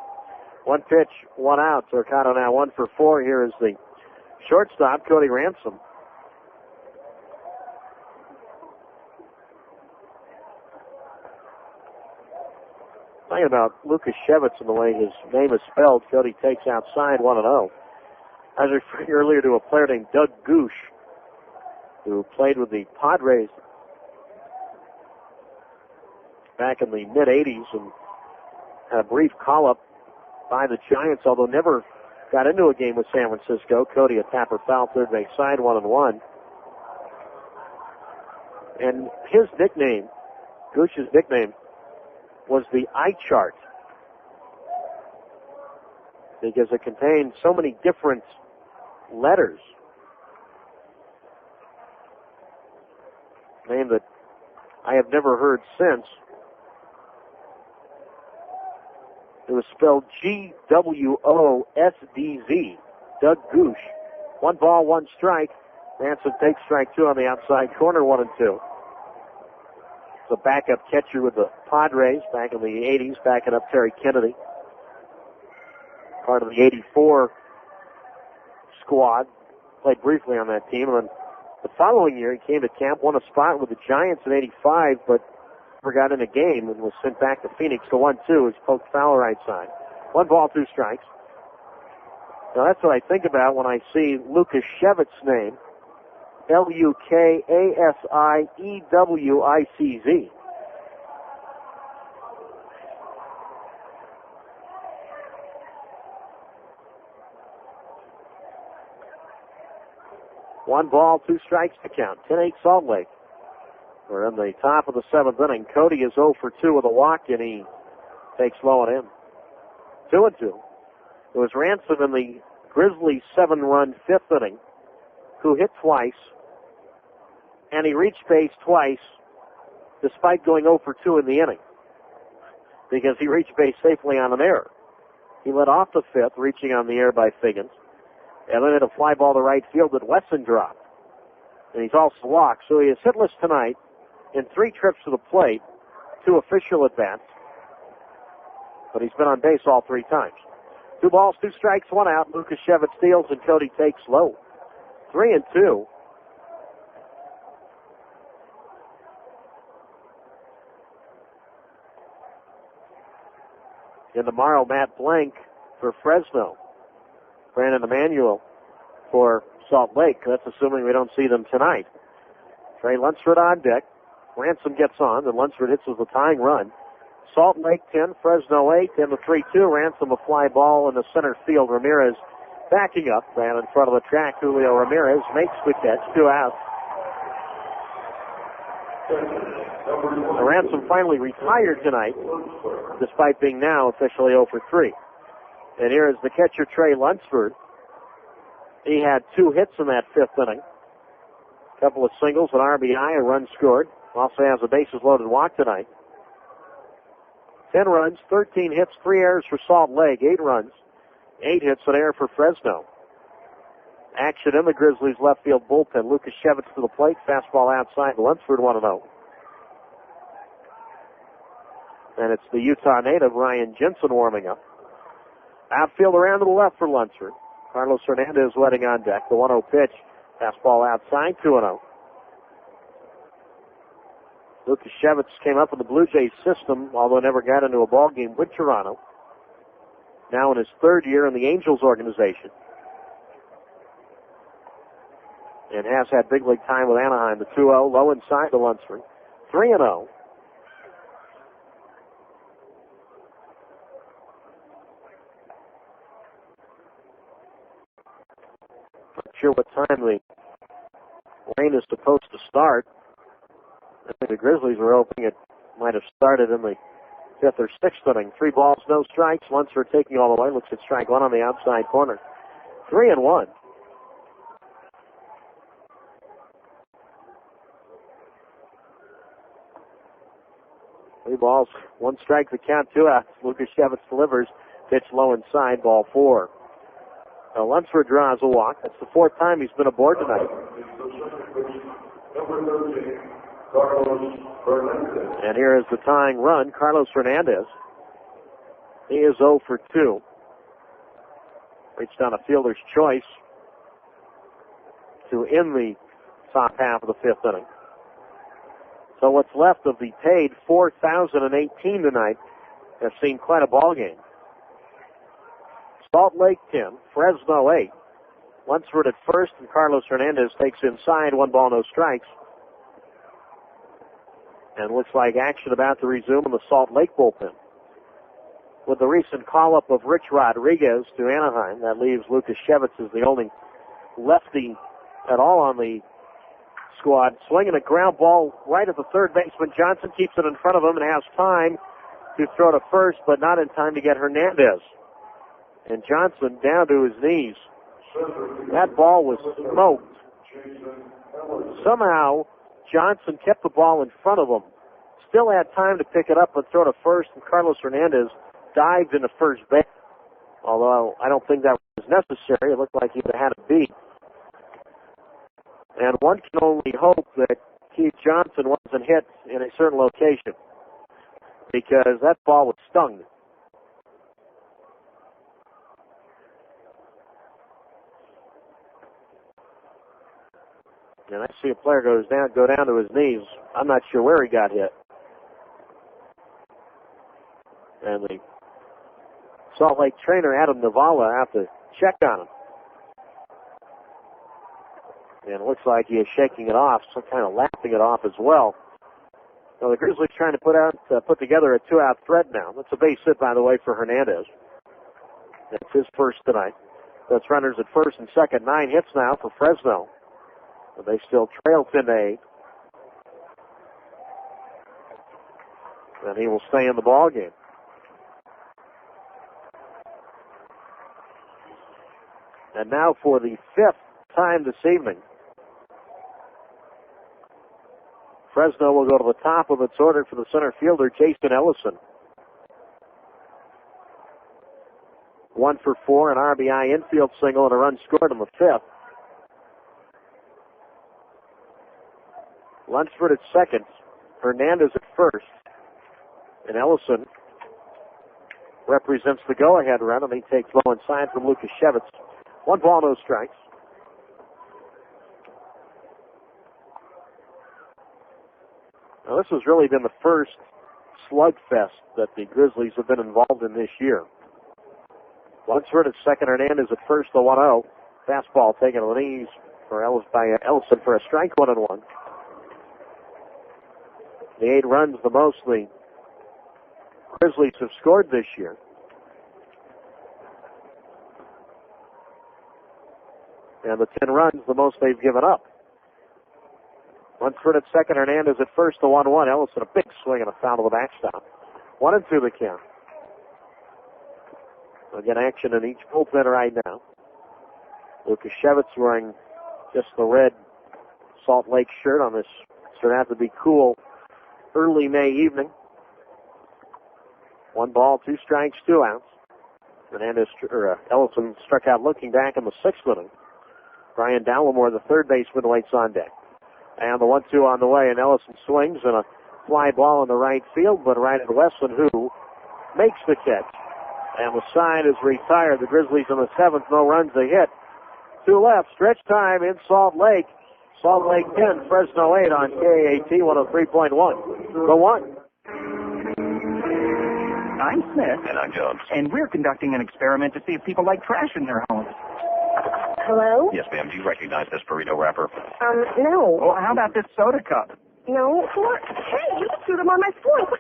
1 pitch, 1 out. Torquato now 1 for 4. Here is the shortstop, Cody Ransom. Talking about Lukashevitz and the way his name is spelled, Cody takes outside 1-0. I was referring earlier to a player named Doug Goosh, who played with the Padres back in the mid-'80s and had a brief call-up by the Giants, although never got into a game with San Francisco. Cody, a tapper foul, third base side, 1-1. And his nickname, Goosh's nickname, was the eye chart, because it contained so many different letters. Name that I have never heard since. It was spelled Gwosdz. Doug Goosh. 1 ball, 1 strike. Ransom takes strike 2 on the outside corner, 1-2. The backup catcher with the Padres back in the 80s, backing up Terry Kennedy. Part of the 84 squad. Played briefly on that team. And then the following year, he came to camp, won a spot with the Giants in 85, but never got in a game and was sent back to Phoenix to 1-2. He's poked foul right side. 1 ball, 2 strikes. Now that's what I think about when I see Lukashevitz's name. Lukasiewiczz. 1 ball, 2 strikes to count. 10-8 Salt Lake. We're in the top of the 7th inning. Cody is 0 for 2 with a walk, and he takes low and in. 2-2. It was Ransom in the Grizzlies' 7-run 5th inning, who hit twice and he reached base twice despite going 0 for 2 in the inning because he reached base safely on an error. He led off the fifth, reaching on the air by Figgins, and then hit a fly ball to right field that Wesson dropped. And he's also walked, so he is hitless tonight in 3 trips to the plate, 2 official at-bats, but he's been on base all 3 times. 2 balls, 2 strikes, 1 out. Lucas Shevitz steals and Cody takes low. 3-2. In tomorrow, Matt Blank for Fresno. Brandon Emanuel for Salt Lake. That's assuming we don't see them tonight. Trey Lunsford on deck. Ransom gets on, and Lunsford hits with a tying run. Salt Lake 10, Fresno 8, and the 3-2. Ransom a fly ball in the center field. Ramirez backing up, ran in front of the track. Julio Ramirez makes the catch, 2 outs. Ransom finally retired tonight, despite being now officially 0 for 3. And here is the catcher, Trey Lunsford. He had 2 hits in that 5th inning. A couple of singles, an RBI, a run scored. Also has a bases loaded walk tonight. 10 runs, 13 hits, 3 errors for Salt Lake, 8 runs, 8 hits, an error for Fresno. Action in the Grizzlies left field bullpen. Lucas Shevitz to the plate, fastball outside. Lunsford 1-0. And it's the Utah native, Ryan Jensen, warming up. Outfield around to the left for Lunsford. Carlos Hernandez wetting on deck. The 1-0 pitch. Fastball outside, 2-0. Lucas Shevitz came up in the Blue Jays system, although never got into a ball game with Toronto. Now in his 3rd year in the Angels organization. And has had big league time with Anaheim. The 2-0, low inside to Lunsford. 3-0. Not sure what time the rain is supposed to start. I think the Grizzlies were hoping it might have started in the 5th or 6th inning. 3 balls, no strikes. Lunsford taking all the way. Looks at strike 1 on the outside corner. 3-1. Three balls, 1 strike, the count, 2 outs. Lucas Shevitz delivers. Pitch low inside, ball 4. Now Lunsford draws a walk. That's the 4th time he's been aboard tonight. And here is the tying run, Carlos Hernandez. He is 0 for 2. Reached on a fielder's choice to end the top half of the 5th inning. So what's left of the paid 4,018 tonight have seen quite a ball game. Salt Lake 10, Fresno 8. Lunsford at first, and Carlos Hernandez takes inside, 1 ball, no strikes. And looks like action about to resume in the Salt Lake bullpen. With the recent call-up of Rich Rodriguez to Anaheim, that leaves Lucas Shevitz as the only lefty at all on the squad. Swinging a ground ball right at the third baseman. Johnson keeps it in front of him and has time to throw to first, but not in time to get Hernandez. And Johnson down to his knees. That ball was smoked. Somehow, Johnson kept the ball in front of him. Still had time to pick it up and throw to first, and Carlos Hernandez dived into first base. Although I don't think that was necessary. It looked like he would have had a beat. And one can only hope that Keith Johnson wasn't hit in a certain location, because that ball was stung. And I see a player go down to his knees. I'm not sure where he got hit. And the Salt Lake trainer, Adam Navala, have to check on him. And it looks like he is shaking it off, some kind of laughing it off as well. So the Grizzlies trying to put together a 2-out threat now. That's a base hit, by the way, for Hernandez. That's his first tonight. That's runners at first and second. 9 hits now for Fresno. But they still trail 10-8. And he will stay in the ball game. And now for the 5th time this evening, Fresno will go to the top of its order for the center fielder, Jason Ellison. 1 for 4, an RBI infield single, and a run scored in the fifth. Lunsford at second, Hernandez at first, and Ellison represents the go-ahead run, and he takes low inside from Lucas Shevitz. 1 ball, no strikes. Now, this has really been the first slugfest that the Grizzlies have been involved in this year. Lunsford at second, Hernandez at first, the 1-0. Fastball taken to the knees by Ellison for a strike, 1-1. The 8 runs, the most the Grizzlies have scored this year. And the 10 runs, the most they've given up. Lunsford at second, Hernandez at first, the 1-1. Ellison, a big swing and a foul to the backstop. 1-2 the count. We'll get action in each bullpen right now. Lucas Shevitz wearing just the red Salt Lake shirt on this. Should have to be cool early May evening. 1 ball, 2 strikes, 2 outs. Ellison struck out looking back in the 6th inning. Brian Dallimore, the third baseman, waits on deck. And the 1-2 on the way, and Ellison swings and a fly ball in the right field, but right at Wesson, who makes the catch. And the side is retired. The Grizzlies in the 7th, no runs, a hit. 2 left, stretch time in Salt Lake. Salt Lake 10, Fresno 8 on KAT 103.1. The 1. I'm Smith. And I'm Jones. And we're conducting an experiment to see if people like trash in their homes. Hello? Yes, ma'am. Do you recognize this burrito wrapper? No. Well, how about this soda cup? No. Hey, you threw them on my floor.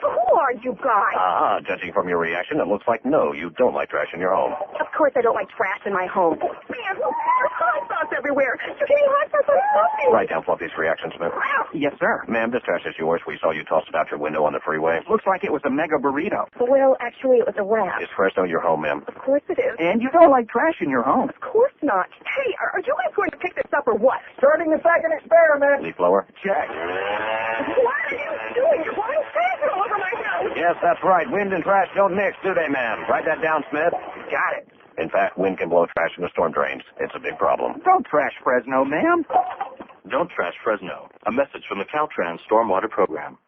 Who are you guys? Judging from your reaction, it looks like no, you don't like trash in your home. Of course I don't like trash in my home. Man, there's hot sauce everywhere. You're getting hot sauce on Fluffy. Write down Fluffy's reaction, Smith. Yes, sir. Ma'am, this trash is yours. We saw you toss it out your window on the freeway. Looks like it was a mega burrito. Well, actually, it was a wrap. Is Fresno your home, ma'am? Of course it is. And you don't like trash in your home. Of course not. Hey, are you guys going to pick this up or what? Starting the second experiment. Leaf blower? Check. What are you doing? You're blowing trash all over my house. Yes, that's right. Wind and trash don't mix, do they, ma'am? Write that down, Smith. Got it. In fact, wind can blow trash into storm drains. It's a big problem. Don't trash Fresno, ma'am. Don't trash Fresno. A message from the Caltrans Stormwater Program.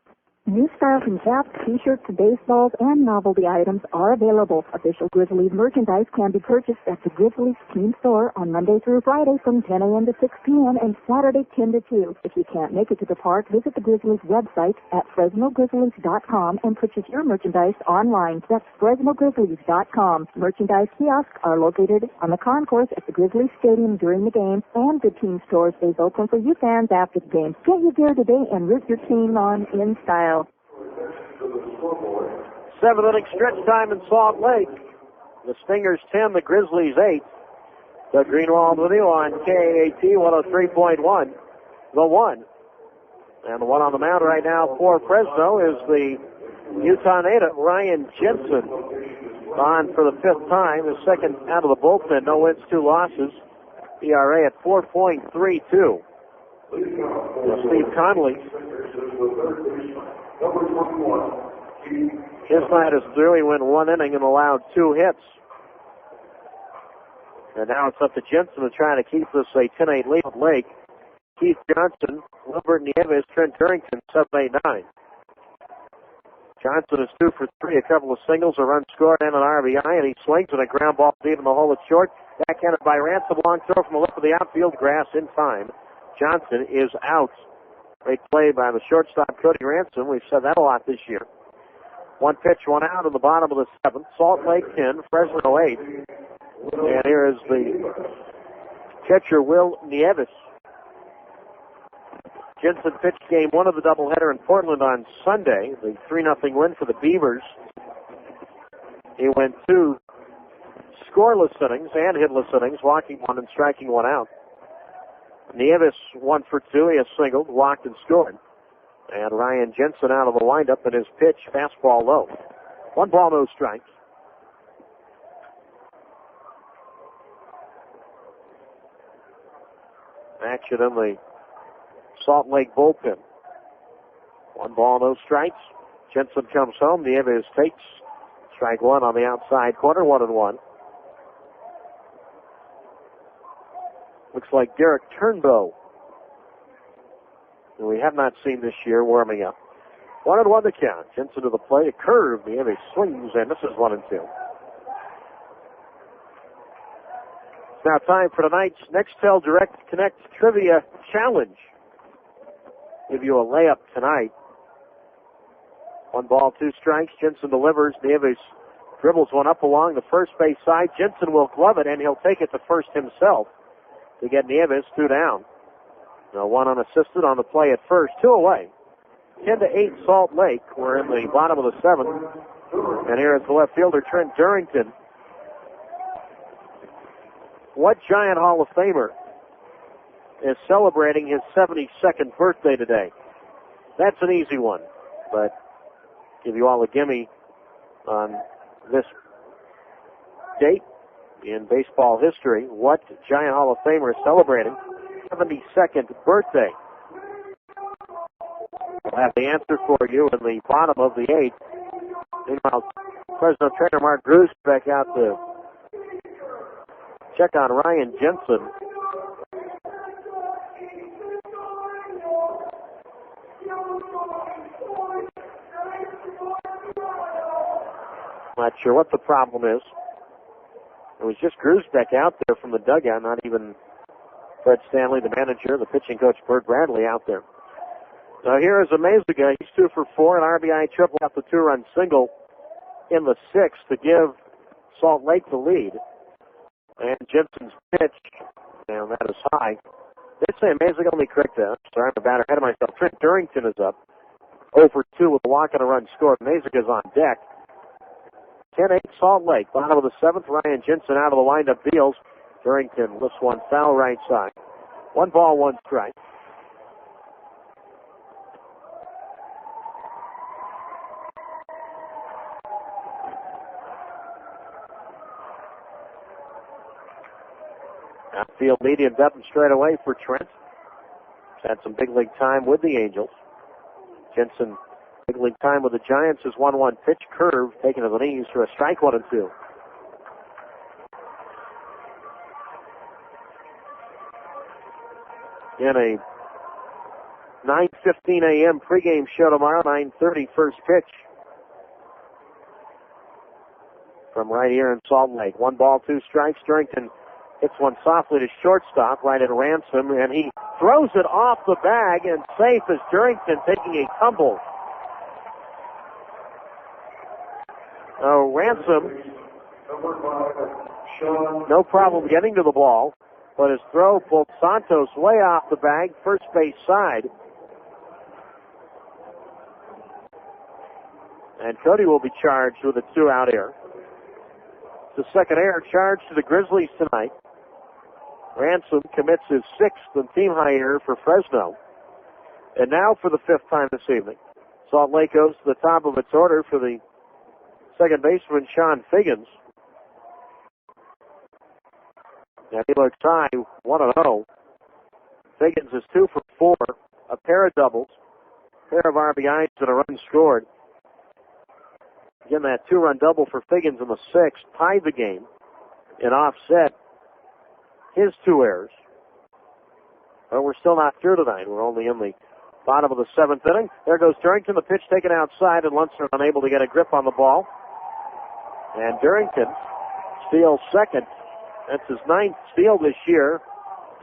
New styles in caps, t-shirts, baseballs, and novelty items are available. Official Grizzlies merchandise can be purchased at the Grizzlies team store on Monday through Friday from 10 a.m. to 6 p.m. and Saturday 10 to 2. If you can't make it to the park, visit the Grizzlies website at FresnoGrizzlies.com and purchase your merchandise online. That's FresnoGrizzlies.com. Merchandise kiosks are located on the concourse at the Grizzlies Stadium during the game, and the team store stays open for you fans after the game. Get your gear today and root your team on in style. 7th inning stretch time in Salt Lake. The Stingers 10, the Grizzlies 8. The Greenwald with you on KAT 103.1. The 1. And the one on the mound right now for Fresno is the Utah native, Ryan Jensen. On for the 5th time, his second out of the bullpen. No wins, 2 losses. ERA at 4.32. Steve Conley. His night is through. He went 1 inning and allowed 2 hits. And now it's up to Jensen to try to keep this a 10-8 lead at Lake. Keith Johnson, Wilbert Nieves, Trent Turrington, 7-8-9. Johnson is 2 for 3, a couple of singles, a run scored, and an RBI, and he swings at a ground ball deep in the hole at short. Backhanded by Ransom, long throw from the left of the outfield, grass in time. Johnson is out. Great play by the shortstop, Cody Ransom. We've said that a lot this year. 1 pitch, 1 out in the bottom of the 7th. Salt Lake 10, Fresno 8. And here is the catcher, Will Nieves. Jensen pitched game 1 of the doubleheader in Portland on Sunday, the 3-0 win for the Beavers. He went 2 scoreless innings and hitless innings, walking 1 and striking 1 out. Nieves 1 for 2. He has singled, walked, and scored. And Ryan Jensen out of the windup, and his pitch, fastball low. 1 ball, no strikes. Action in the Salt Lake bullpen. 1 ball, no strikes. Jensen comes home. Nieves takes strike 1 on the outside corner, 1-1. Looks like Derek Turnbow, who we have not seen this year, warming up. 1-1 the count. Jensen to the plate. A curve. Nieves swings and misses 1-2. It's now time for tonight's Nextel Direct Connect Trivia Challenge. Give you a layup tonight. 1 ball, 2 strikes. Jensen delivers. Nieves dribbles one up along the first base side. Jensen will glove it, and he'll take it to first himself to get Nieves 2 down. Now 1 unassisted on the play at first. 2 away. 10-8 Salt Lake. We're in the bottom of the 7th. And here is the left fielder, Trent Durrington. What Giant Hall of Famer is celebrating his 72nd birthday today? That's an easy one, but give you all a gimme on this date in baseball history. What Giant Hall of Famer is celebrating 72nd birthday? We'll have the answer for you in the bottom of the 8th. Meanwhile, Fresno trainer Mark Grusz back out to check on Ryan Jensen. Not sure what the problem is. It was just Grusbeck out there from the dugout, not even Fred Stanley, the manager, the pitching coach Bert Bradley out there. Now here is Amezaga. He's 2 for 4, an RBI triple off the 2-run single in the 6th to give Salt Lake the lead. And Jensen's pitch, and that is high. They say Amezaga, let me correct that. Sorry, I'm a batter ahead of myself. Trent Durrington is up 0 for 2 with a walk and a run scored. Amezaga's on deck. 10-8 Salt Lake. Bottom of the 7th, Ryan Jensen out of the windup deals. Durrington lifts one foul right side. 1 ball, 1 strike. Outfield medium depth and straight away for Trent. He's had some big league time with the Angels. Jensen, big league time with the Giants, is 1-1 pitch curve taken to the knees for a strike 1-2. In a 9:15 a.m. pregame show tomorrow, 9:30 first pitch from right here in Salt Lake. 1 ball, 2 strikes. Durrington hits one softly to shortstop, right at Ransom, and he throws it off the bag and safe as Durrington taking a tumble. Ransom, no problem getting to the ball, but his throw pulled Santos way off the bag, first base side. And Cody will be charged with a 2-out error. The second error charged to the Grizzlies tonight. Ransom commits his 6th and team high error for Fresno. And now for the 5th time this evening, Salt Lake goes to the top of its order for the second baseman, Sean Figgins. Now he looks high, 1-0. Figgins is 2 for 4, a pair of doubles, pair of RBIs, and a run scored. Again, that 2-run double for Figgins in the 6th tied the game and offset his 2 errors. But we're still not through tonight. We're only in the bottom of the 7th inning. There goes Durrington, the pitch taken outside, and Lunsford unable to get a grip on the ball. And Durrington steals second. That's his 9th steal this year.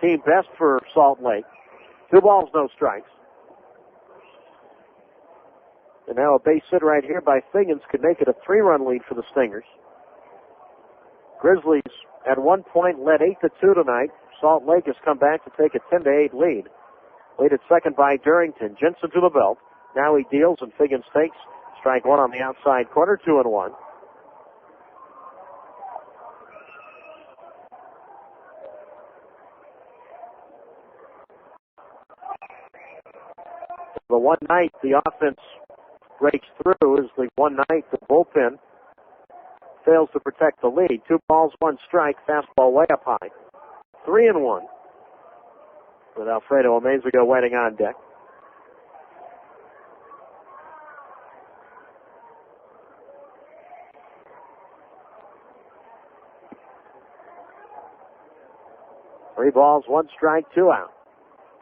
Team best for Salt Lake. 2 balls, no strikes. And now a base hit right here by Figgins could make it a 3-run lead for the Stingers. Grizzlies at one point led 8-2 tonight. Salt Lake has come back to take a 10-8 lead. Lead at second by Durrington. Jensen to the belt. Now he deals and Figgins takes strike 1 on the outside corner, 2-1. The one night the offense breaks through is the one night the bullpen fails to protect the lead. 2 balls, 1 strike, fastball way up high. 3-1. with Alfredo Amezaga waiting on deck. Three balls, one strike, two out.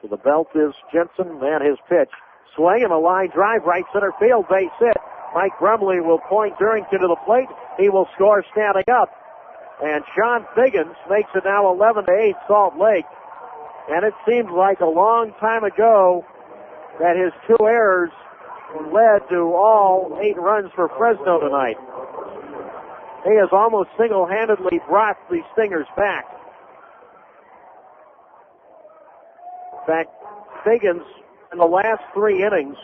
To the belt is Jensen, and his pitch. Swing and a line drive, right center field, base hit. Mike Brumley will point Durrington to the plate. He will score standing up. And Sean Figgins makes it now 11-8 Salt Lake. And it seemed like a long time ago that his two errors led to all 8 runs for Fresno tonight. He has almost single-handedly brought the Stingers back. In fact, Figgins in the last 3 innings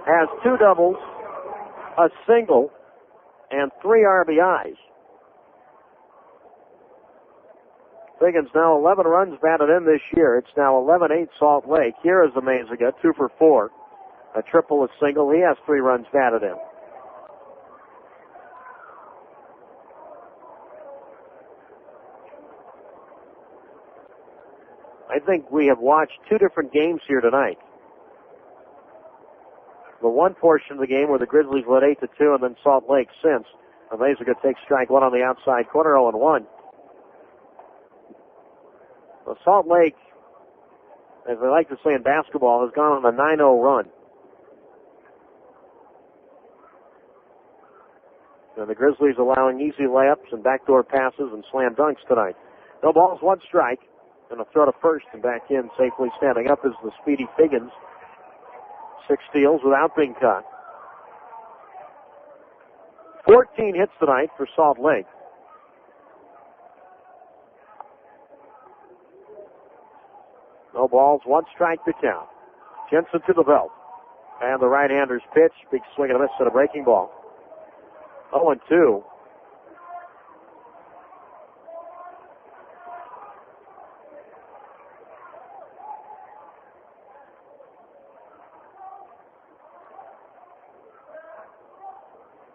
has 2 doubles, a single, and 3 RBIs. Figgins now 11 runs batted in this year. It's now 11-8 Salt Lake. Here is Amezaga, 2 for 4. A triple, a single. He has 3 runs batted in. I think we have watched 2 different games here tonight. The one portion of the game where the Grizzlies led 8-2, and then Salt Lake since. Amezaga takes strike 1 on the outside corner, 0-1. Well, Salt Lake, as they like to say in basketball, has gone on a 9-0 run. And the Grizzlies allowing easy layups and backdoor passes and slam dunks tonight. No balls, 1 strike. And a throw to first and back in, safely standing up is the speedy Figgins. 6 steals without being caught. 14 hits tonight for Salt Lake. No balls, 1 strike to count. Jensen to the belt. And the right-hander's pitch. Big swing and a miss at a breaking ball. 0-2.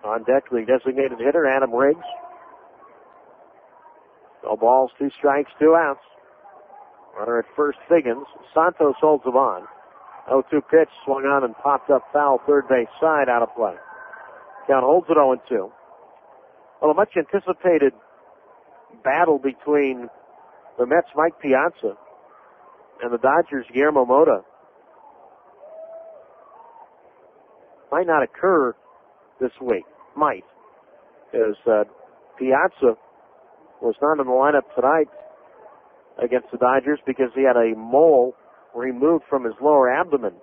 On deck, the designated hitter, Adam Riggs. No balls, 2 strikes, 2 outs. Runner at first, Figgins. Santos holds him on. 0-2 pitch, swung on and popped up foul, third base side, out of play. Count holds it 0-2. Well, a much anticipated battle between the Mets' Mike Piazza and the Dodgers' Guillermo Mota might not occur this week. Might. As Piazza was not in the lineup tonight against the Dodgers because he had a mole removed from his lower abdomen.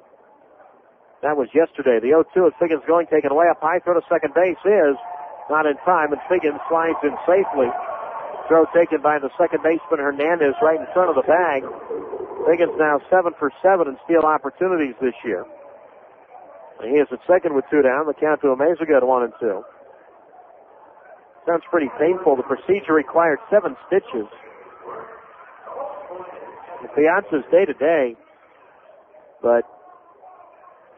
That was yesterday. The 0-2 is Figgins going, taken away up high, throw to second base is not in time, and Figgins slides in safely. Throw taken by the second baseman Hernandez right in front of the bag. Figgins now 7 for 7 in steal opportunities this year. He is at second with 2 down. The count to Amezaga at 1-2. Sounds pretty painful. The procedure required 7 stitches. Piazza's day to day, but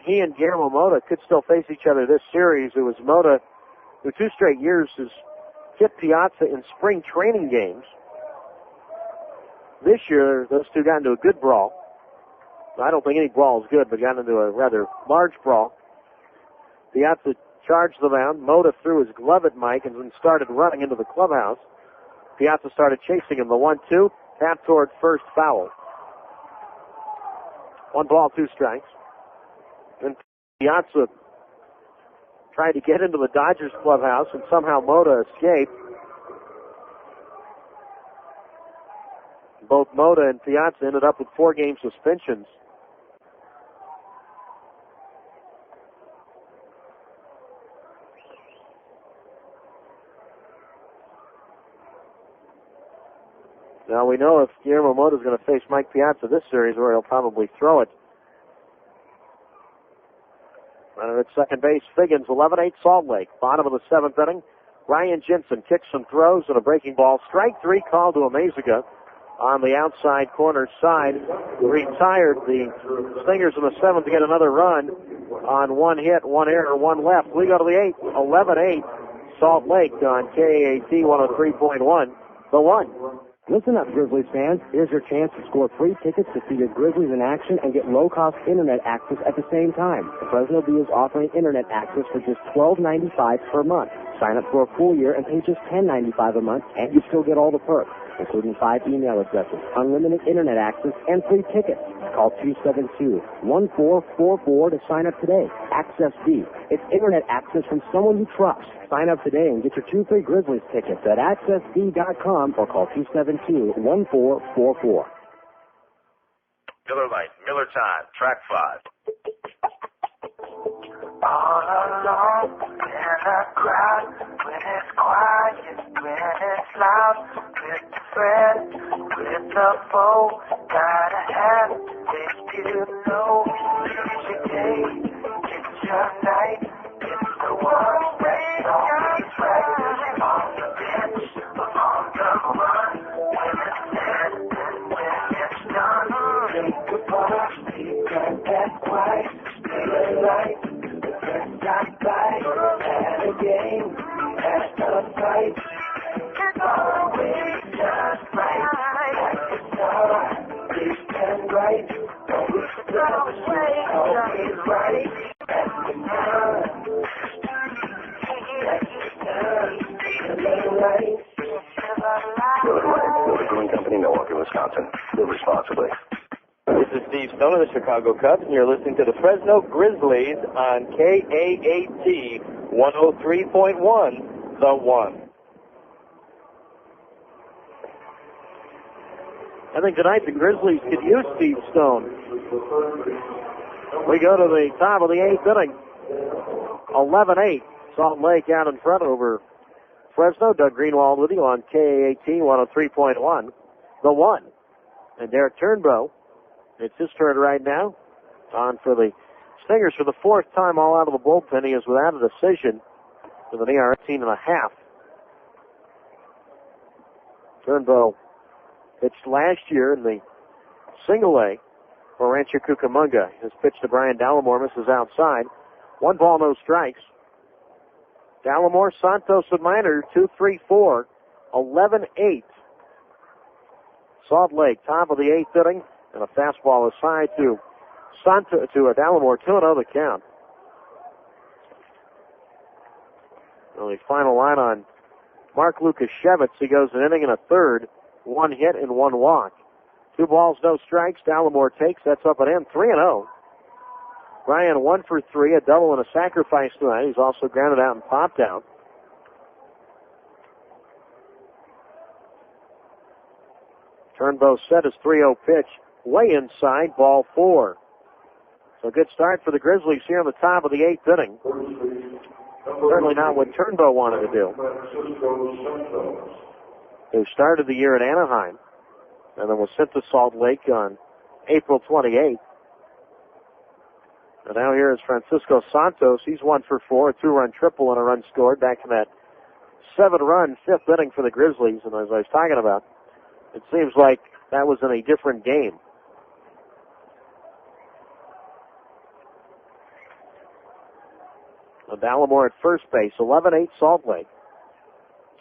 he and Guillermo Mota could still face each other this series. It was Mota who 2 straight years has hit Piazza in spring training games. This year, those two got into a good brawl. I don't think any brawl is good, but got into a rather large brawl. Piazza charged the mound. Mota threw his glove at Mike and then started running into the clubhouse. Piazza started chasing him. The 1-2, tap toward first, foul. 1 ball, 2 strikes. Then Piazza tried to get into the Dodgers clubhouse, and somehow Mota escaped. Both Mota and Piazza ended up with 4-game suspensions. Now we know if Guillermo Mota is going to face Mike Piazza this series, where he'll probably throw it. Runner at second base, Figgins, 11-8 Salt Lake. Bottom of the 7th inning. Ryan Jensen kicks and throws and a breaking ball. Strike 3 called to Amezaga on the outside corner side. Retired the Stingers in the 7th to get another run on 1 hit, 1 error, 1 left. We go to the 8th, 11-8 Salt Lake on KAT 103.1. The 1. Listen up, Grizzlies fans. Here's your chance to score free tickets to see your Grizzlies in action and get low-cost internet access at the same time. The Fresno Bee is offering internet access for just $12.95 per month. Sign up for a full year and pay just $10.95 a month, and you still get all the perks, including 5 email addresses, unlimited internet access, and free tickets. Call 272-1444 to sign up today. Access B. It's internet access from someone you trust. Sign up today and get your 2 free Grizzlies tickets at accessb.com or call 272-1444. Miller Lite, Miller Time, track 5. All alone in a crowd, when it's quiet, when it's loud, with the friends, with the foe, gotta have this to know. It's your day, it's your night, it's the one that's always right. On the bench, on the run, when it's said and when it's done. Think about it, got that quiet, feeling like not right, at a game, at a fight, it's always just right, like the star, left and right, always right, at the time, Miller Brewing Company, Milwaukee, Wisconsin. Live responsibly. This is Steve Stone of the Chicago Cubs, and you're listening to the Fresno Grizzlies on KAAT 103.1, The One. I think tonight the Grizzlies could use Steve Stone. We go to the top of the 8th inning. 11-8. Salt Lake out in front over Fresno. Doug Greenwald with you on KAAT 103.1, The One. And Derek Turnbow. It's his turn right now. On for the Stingers for the 4th time all out of the bullpen. He is without a decision with an ERA 18.5. Turnbow pitched last year in the single A for Rancho Cucamonga. His pitch to Brian Dallimore misses outside. 1 ball, no strikes. Dallimore, Santos, and Minor, 2-3-4, 11-8. Salt Lake, top of the 8th inning. And a fastball is high to Dallimore, 2-0 the count. Well, the final line on Mark Lukashevitz. He goes an inning and a third, 1 hit and 1 walk. 2 balls, no strikes. Dallimore takes. That's up and in, 3-0. Ryan 1 for 3, a double and a sacrifice tonight. He's also grounded out and popped out. Turnbow set his 3-0 pitch. Way inside, ball 4. So a good start for the Grizzlies here on the top of the 8th inning. Certainly not what Turnbow wanted to do. They started the year at Anaheim and then was sent to Salt Lake on April 28th. And now here is Francisco Santos. He's 1 for 4, a 2-run triple and a run scored back in that 7-run 5th inning for the Grizzlies. And as I was talking about, it seems like that was in a different game. Dallimore at first base, 11-8 Salt Lake.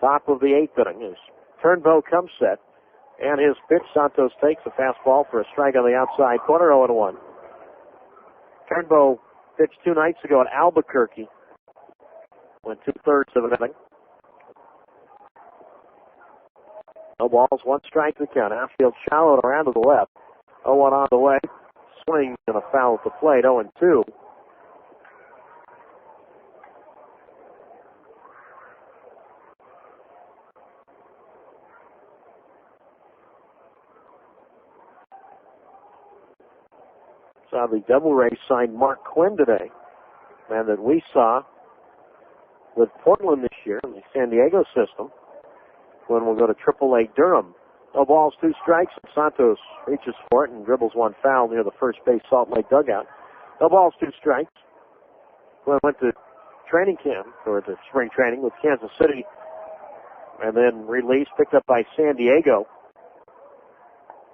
Top of the 8th inning is Turnbow comes set, and his pitch, Santos takes a fastball for a strike on the outside corner, 0-1. Turnbow pitched 2 nights ago at Albuquerque, went 2/3 of an inning. No balls, 1 strike to count. Outfield shallow around to the left. 0-1 on the way. Swing and a foul at the plate, 0-2. Saw the Devil Rays signed Mark Quinn today. Man that we saw with Portland this year in the San Diego system. Quinn will go to AAA Durham. No balls, 2 strikes. Santos reaches for it and dribbles 1 foul near the first base Salt Lake dugout. No balls, 2 strikes. Quinn went to training camp, or to spring training with Kansas City, and then released, picked up by San Diego.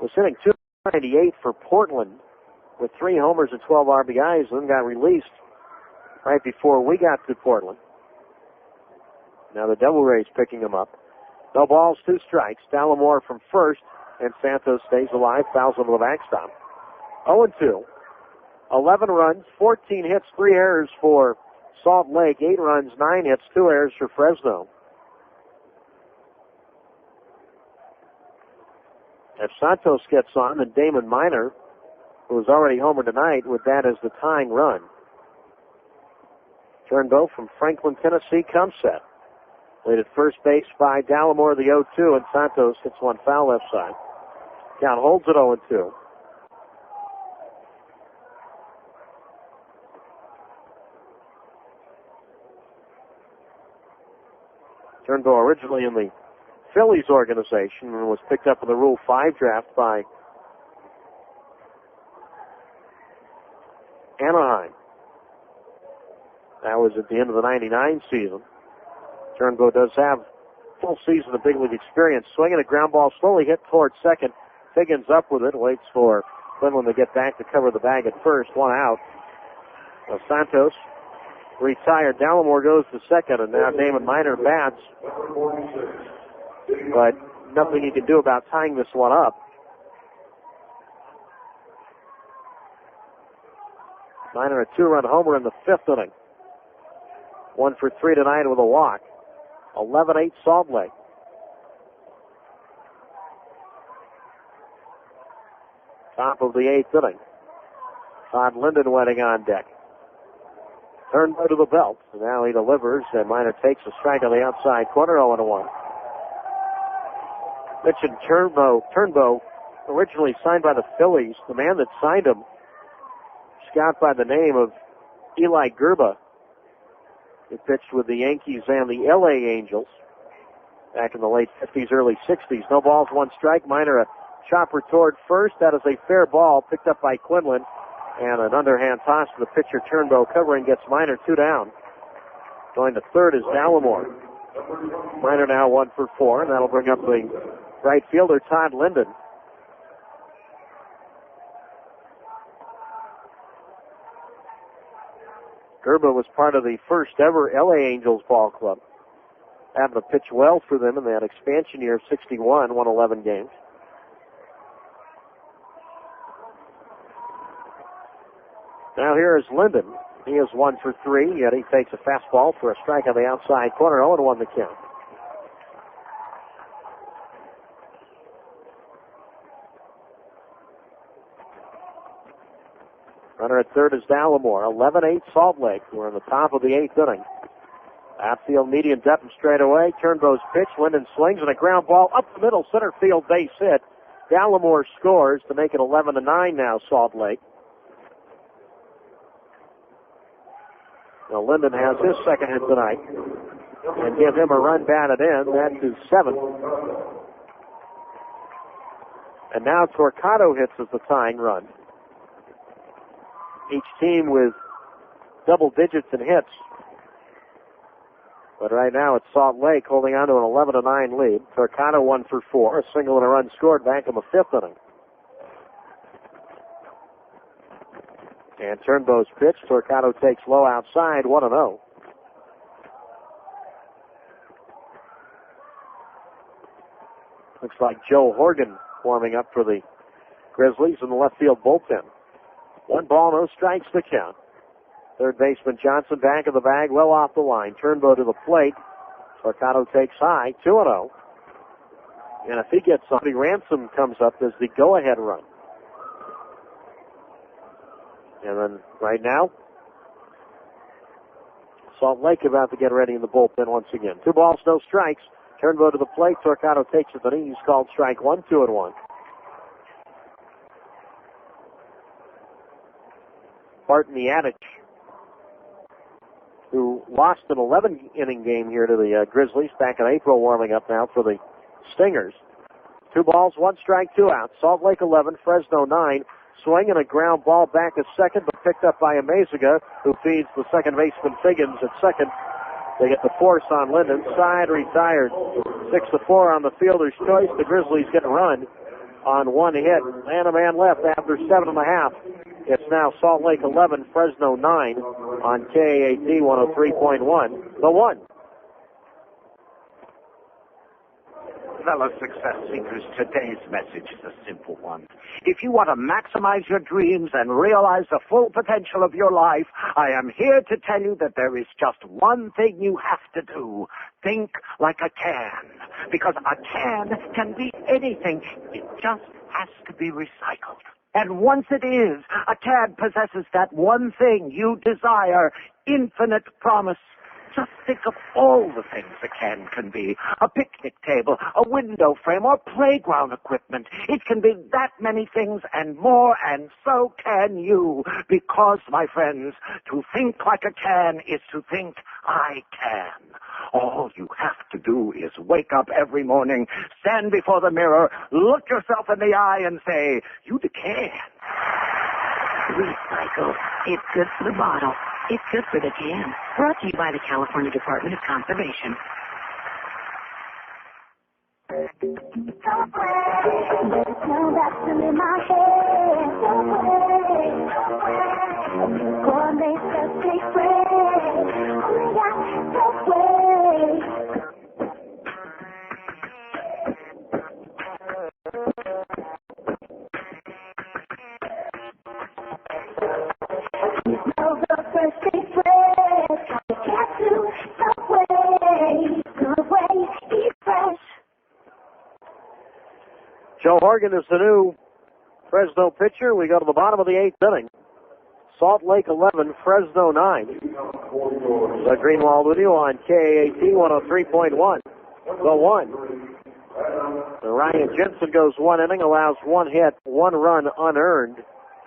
Was hitting 298 for Portland with 3 homers and 12 RBIs, and then got released right before we got to Portland. Now the Devil Rays picking him up. No balls, 2 strikes. Dallimore from first, and Santos stays alive, fouls over the backstop. 0-2. 11 runs, 14 hits, 3 errors for Salt Lake. 8 runs, 9 hits, 2 errors for Fresno. If Santos gets on, then Damon Minor, who was already homered tonight, with that as the tying run. Turnbow from Franklin, Tennessee, comes set. Lead at first base by Dallimore, the 0-2, and Santos hits one foul left side. Count holds at 0-2. Turnbow originally in the Phillies organization and was picked up in the Rule 5 draft by Anaheim. That was at the end of the 99 season. Turnbow does have full season of big league experience. Swinging a ground ball, slowly hit towards second. Figgins up with it, waits for Quinlan to get back to cover the bag at first. 1 out. Now Santos retired. Dallimore goes to second, and now Damon Minor bats. But nothing he can do about tying this one up. Minor a 2-run homer in the 5th inning. 1 for 3 tonight with a walk. 11-8 Salt Lake. Top of the 8th inning. Todd Linden waiting on deck. Turnbow to the belt. And now he delivers, and Minor takes a strike on the outside corner, 0-1. Mentioned Turnbow, originally signed by the Phillies. The man that signed him, scout by the name of Eli Gerba. He pitched with the Yankees and the LA Angels back in the late 50s, early 60s. No balls, 1 strike. Minor a chopper toward first. That is a fair ball picked up by Quinlan. And an underhand toss to the pitcher. Turnbow covering, gets Minor 2 down. Going to third is Dallimore. Minor now 1 for 4, and that'll bring up the right fielder, Todd Linden. Gerba was part of the first ever LA Angels ball club. Happened to pitch well for them in that expansion year of 61, won 11 games. Now here is Linden. He is 1 for 3, yet he takes a fastball for a strike on the outside corner. 0-1 the count. Runner at third is Dallimore. 11-8 Salt Lake. We're in the top of the 8th inning. Outfield median depth and straight away. Turnbow's pitch. Linden swings and a ground ball up the middle. Center field base hit. Dallimore scores to make it 11-9 now, Salt Lake. Now Linden has his second hit tonight. And give him a run batted in. That is 7. And now Torquato hits as the tying run. Each team with double digits in hits. But right now it's Salt Lake holding on to an 11-9 lead. Torquato 1 for 4. A single and a run scored back in the 5th inning. And Turnbow's pitch. Torquato takes low outside. 1-0. Looks like Joe Horgan warming up for the Grizzlies in the left field bullpen. 1 ball, no strikes to count. Third baseman Johnson back of the bag, well off the line. Turnbow to the plate. Torquato takes high, 2-0. And if he gets somebody, Ransom comes up as the go-ahead run. And then right now, Salt Lake about to get ready in the bullpen once again. 2 balls, no strikes. Turnbow to the plate. Torquato takes it, but he's called strike 1, 2-1. Barton Yadich, who lost an 11-inning game here to the Grizzlies back in April, warming up now for the Stingers. 2 balls, 1 strike, 2 outs. Salt Lake 11, Fresno 9. Swinging a ground ball back at second, but picked up by Amezaga, who feeds the second baseman Figgins at second. They get the force on Linden. Side retired. 6-4 on the fielder's choice. The Grizzlies get a run on 1 hit. And a man left after 7.5. It's now Salt Lake 11, Fresno 9 on KAT 103.1. The 1. Fellow success seekers, today's message is a simple one. If you want to maximize your dreams and realize the full potential of your life, I am here to tell you that there is just one thing you have to do. Think like a can. Because a can be anything. It just has to be recycled. And once it is, a can possesses that one thing you desire, infinite promise. Just think of all the things a can be. A picnic table, a window frame, or playground equipment. It can be that many things and more, and so can you. Because, my friends, to think like a can is to think I can. All you have to do is wake up every morning, stand before the mirror, look yourself in the eye, and say, you can. Recycle. It's good for the bottle. It's good for the can. Brought to you by the California Department of Conservation. Joe Horgan is the new Fresno pitcher. We go to the bottom of the eighth inning. Salt Lake 11, Fresno 9. The Greenwald with you on KAT 103.1. The one. Ryan Jensen goes one inning, allows one hit, one run unearned,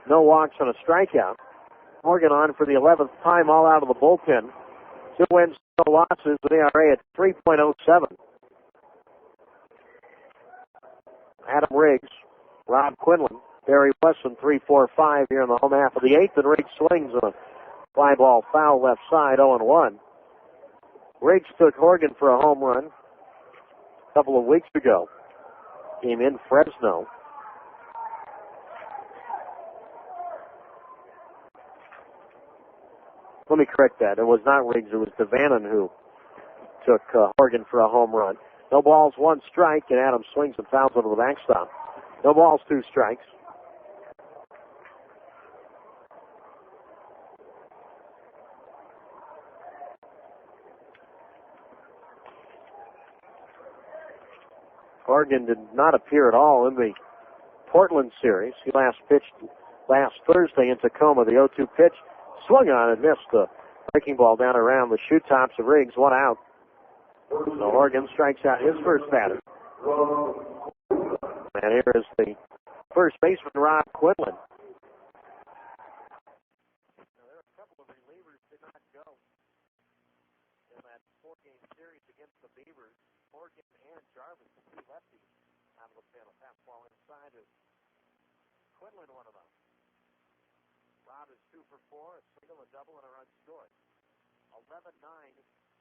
no walks and a strikeout. Horgan on for the 11th time, all out of the bullpen. 2 wins, no losses, with ERA at 3.07. Adam Riggs, Rob Quinlan, Barry Wesson, 3-4-5 here in the home half of the eighth, and Riggs swings on a fly ball foul left side, 0-1. Riggs took Horgan for a home run a couple of weeks ago. Came in Fresno. Let me correct that. It was not Riggs, it was Devannon who took Horgan for a home run. No balls, one strike, and Adams swings and fouls into the backstop. No balls, 2 strikes. Horgan did not appear at all in the Portland series. He last pitched last Thursday in Tacoma. The 0-2 pitch swung on and missed the breaking ball down around the shoe tops of Riggs. 1 out. So Horgan strikes out his first batter. And here is the first baseman, Rob Quinlan. There are a couple of relievers did not go in that 4-game series against the Beavers. Horgan and Jarvis, the 2 lefties, out of the pen. A fastball inside is Quinlan, one of them. Rob is 2 for 4, a single, a double, and a run scored. 11-9.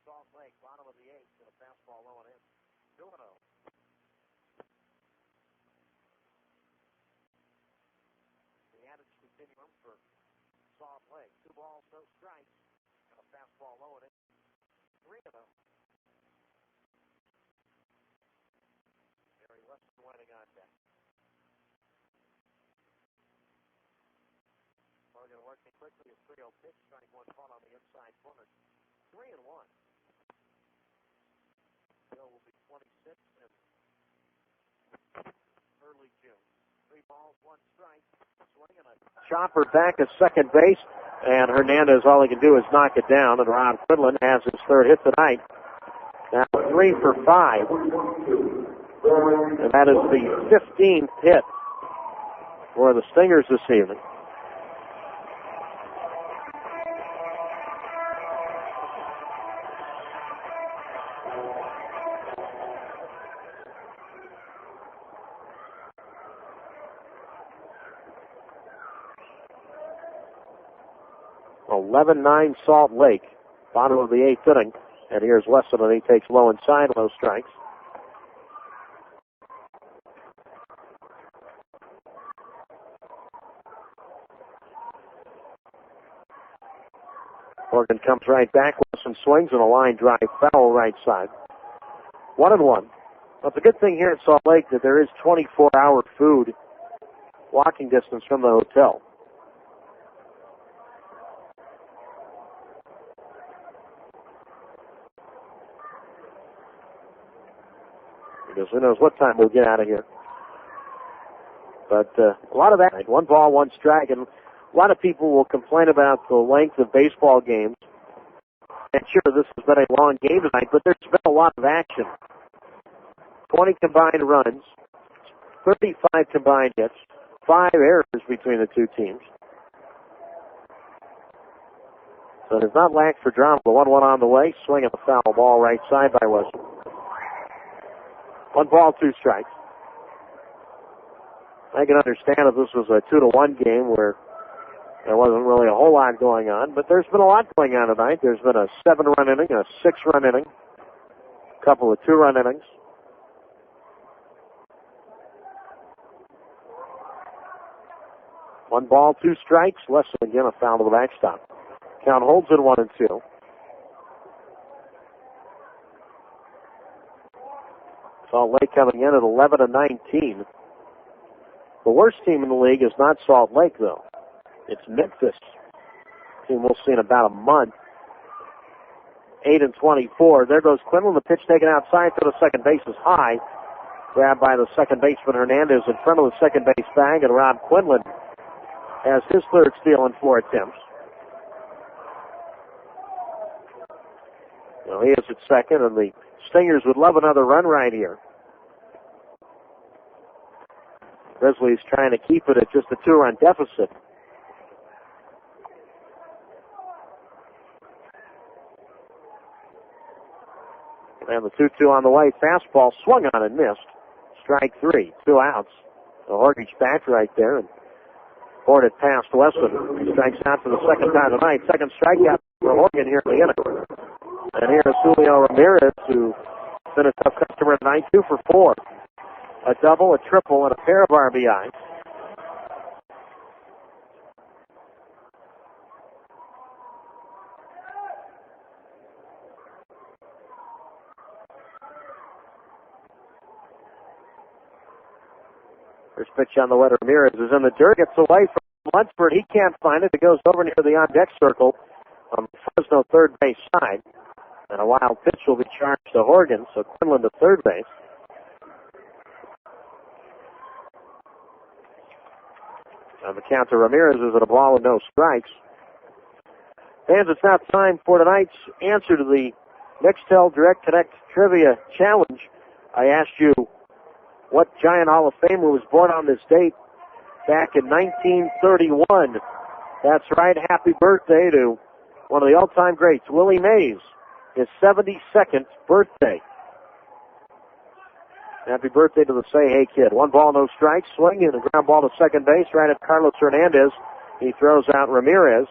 Salt Lake, bottom of the eighth, and a fastball low and in. 2-0. The adage continuum for Salt Lake. 2 balls, no strikes, and a fastball low and in. 3-0. Barry Wesson waiting on deck. Morgan working quickly, a 3-0 pitch, strike 1 call on the inside corner. 3-1. Bill will be 26 in early June. 3 balls, 1 strike. Swing and a chopper back at second base, and Hernandez, all he can do is knock it down, and Rob Quinlan has his 3rd hit tonight. Now 3 for 5. And that is the 15th hit for the Stingers this evening. (11-9) Salt Lake, bottom of the 8th inning. And here's Wesson, and he takes low inside, low strikes. Horgan comes right back. Wesson swings and a line drive foul right side. 1-1. Well, it's a good thing here in Salt Lake that there is 24-hour food walking distance from the hotel. Because who knows what time we'll get out of here. But a lot of that, 1 ball, 1 strike, and a lot of people will complain about the length of baseball games. And sure, this has been a long game tonight, but there's been a lot of action. 20 combined runs, 35 combined hits, 5 errors between the two teams. So it has not lacked for drama. The 1-1 on the way, swinging a foul ball right side by Wesson. 1 ball, 2 strikes. I can understand if this was a 2-1 game where there wasn't really a whole lot going on, but there's been a lot going on tonight. There's been a 7-run inning, a 6-run inning, a couple of 2-run innings. One ball, 2 strikes. Wesson again a foul to the backstop. Count holds at 1-2. Salt Lake coming in at 11-19. The worst team in the league is not Salt Lake, though. It's Memphis. Team we'll see in about a month. 8-24. There goes Quinlan. The pitch taken outside to the second base is high. Grabbed by the second baseman Hernandez in front of the second base bag, and Rob Quinlan has his third steal in 4 attempts. Well, he is at second, and the Stingers would love another run right here. Grizzlies trying to keep it at just a 2-run deficit. And the 2-2 on the way. Fastball swung on and missed. Strike 3. 2 outs. The Horgage bat right there and poured it past Wesson. Strikes out for the second time tonight. Second strikeout for Horgan here in the inning. And here is Julio Ramirez, who's been a tough customer tonight. 2 for 4. A double, a triple, and a pair of RBIs. First pitch on the way to Ramirez is in the dirt. Gets away from Lunsford. He can't find it. It goes over near the on-deck circle on the Fresno third base side. And a wild pitch will be charged to Horgan, so Quinlan to third base. On the count to Ramirez is at a ball with no strikes. Fans, it's now time for tonight's answer to the Nextel Direct Connect Trivia Challenge. I asked you what Giant Hall of Famer was born on this date back in 1931. That's right. Happy birthday to one of the all-time greats, Willie Mays, his 72nd birthday. Happy birthday to the Say Hey Kid. 1 ball, no strikes. Swing and a ground ball to second base right at Carlos Hernandez. He throws out Ramirez.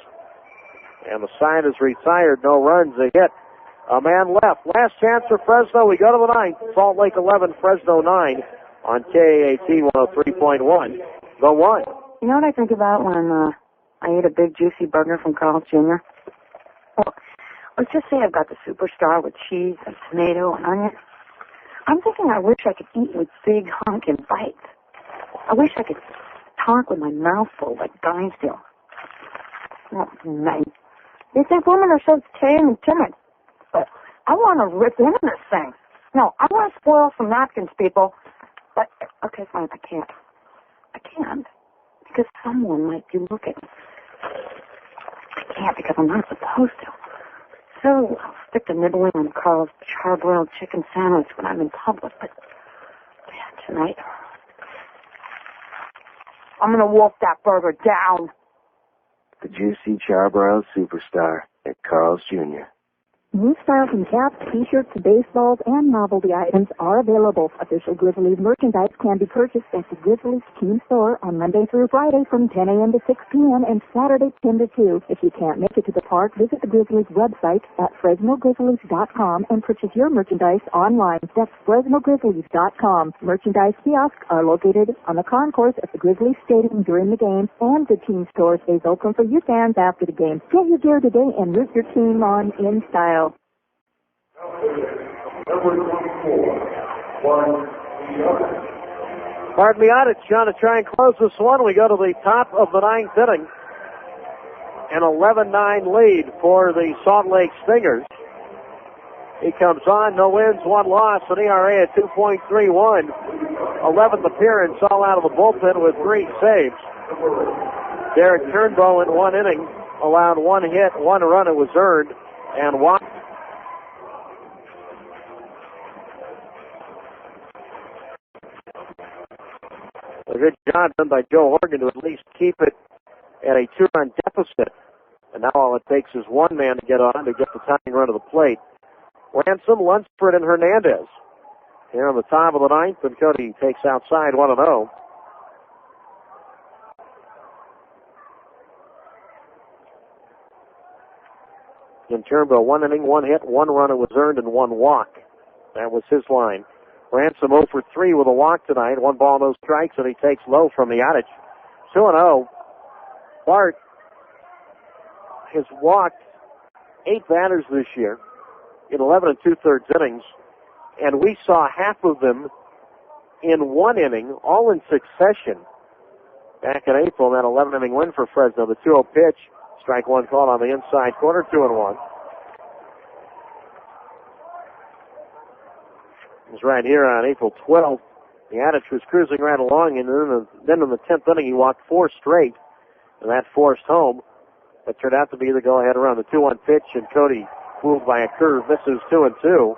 And the sign is retired. No runs. A hit. A man left. Last chance for Fresno. We go to the 9th. Salt Lake 11, Fresno 9 on KAT 103.1. The 1. You know what I think about when I ate a big juicy burger from Carl's Jr.? Well, let's just say I've got the Superstar with cheese and tomato and onion. I'm thinking I wish I could eat with big honking bites. I wish I could talk with my mouth full like guys do. Oh, man. They think women are so tame and timid. But I want to rip into this thing. No, I want to spoil some napkins, people. But, okay, fine, I can't. I can't because someone might be looking. I can't because I'm not supposed to. So I'll stick to nibbling on Carl's charbroiled chicken sandwich when I'm in public. But yeah, tonight, I'm going to wolf that burger down. The juicy charbroiled Superstar at Carl's Jr. New styles in caps, t-shirts, baseballs, and novelty items are available. Official Grizzlies merchandise can be purchased at the Grizzlies team store on Monday through Friday from 10 a.m. to 6 p.m. and Saturday 10 to 2. If you can't make it to the park, visit the Grizzlies website at FresnoGrizzlies.com and purchase your merchandise online. That's FresnoGrizzlies.com. Merchandise kiosks are located on the concourse at the Grizzlies Stadium during the game, and the team store stays open for you fans after the game. Get your gear today and root your team on in style. Number 24, Bart Miocic trying to try and close this one. We go to the top of the ninth inning. An 11-9 lead for the Salt Lake Stingers. He comes on, no wins, one loss, an ERA at 2.31. 11th appearance, all out of the bullpen with 3 saves. Derek Turnbow in 1 inning allowed 1 hit, 1 run. It was earned, and walked. A good job done by Joe Horgan to at least keep it at a 2-run deficit. And now all it takes is one man to get on to get the tying run to the plate. Ransom, Lunsford, and Hernandez. Here on the top of the ninth, and Cody takes outside 1-0. In Turnbow, 1 inning, 1 hit, 1 run. It was earned, and 1 walk. That was his line. Ransom 0 for 3 with a walk tonight. 1 ball, no strikes, and he takes low from Miocic. 2-0. Bart has walked 8 batters this year in 11 2/3 innings, and we saw half of them in 1 inning, all in succession. Back in April, that 11-inning win for Fresno. The 2-0 pitch, strike 1 called on the inside corner, 2-1. It was right here on April 12th. Miocic was cruising right along, and then in the 10th inning, he walked 4 straight, and that forced home. That turned out to be the go-ahead run. The 2-1 pitch, and Cody, fooled by a curve, misses 2-2.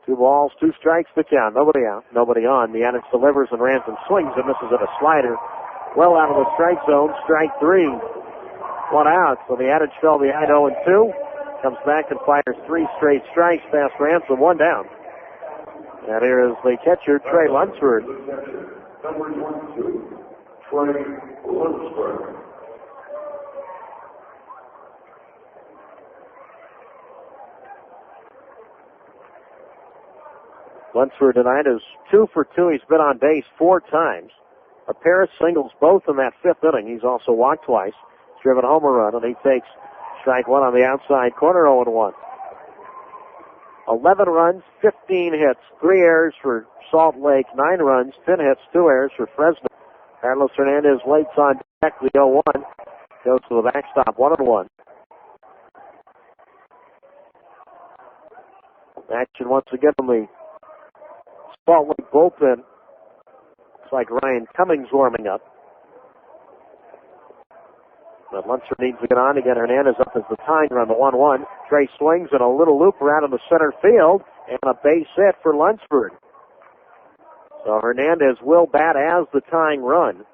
Two balls, 2 strikes to count. Nobody out, nobody on. Miocic delivers, and Ransom swings and misses at a slider. Well out of the strike zone. Strike 3. 1 out. So Miocic fell behind 0-2. Comes back and fires 3 straight strikes past Ransom. 1 down. And here is the catcher, Trey Lunsford. Number 22, Trey Lunsford. Lunsford tonight is 2 for 2. He's been on base 4 times. A pair of singles, both in that 5th inning. He's also walked twice. He's driven a home run, and he takes strike 1 on the outside corner, 0-1. 11 runs, 15 hits, 3 errors for Salt Lake, 9 runs, 10 hits, 2 errors for Fresno. Carlos Hernandez waits on deck, the 0-1. Goes to the backstop, 1-1. Action once again from the Salt Lake bullpen. Looks like Ryan Cummings warming up. But Lunsford needs to get on to get Hernandez up as the tying run, the 1-1. Trey swings and a little loop around in the center field, and a base hit for Lunsford. So Hernandez will bat as the tying run.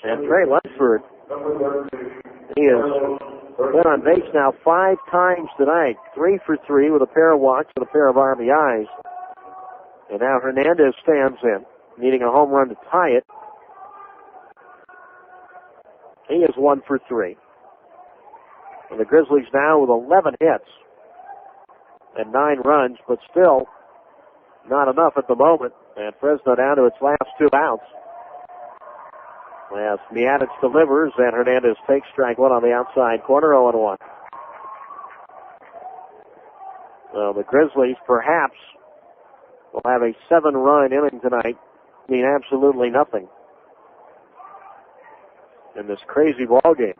And Trey Lunsford, he has been on base now 5 times tonight. 3 for 3 with a pair of walks and a pair of RBIs. And now Hernandez stands in, needing a home run to tie it. He is 1 for 3. And the Grizzlies now with 11 hits and 9 runs, but still not enough at the moment. And Fresno down to its last 2 outs. As Miocic delivers, and Hernandez takes strike 1 on the outside corner, 0-1. So the Grizzlies perhaps will have a 7-run inning tonight. Mean absolutely nothing in this crazy ball game.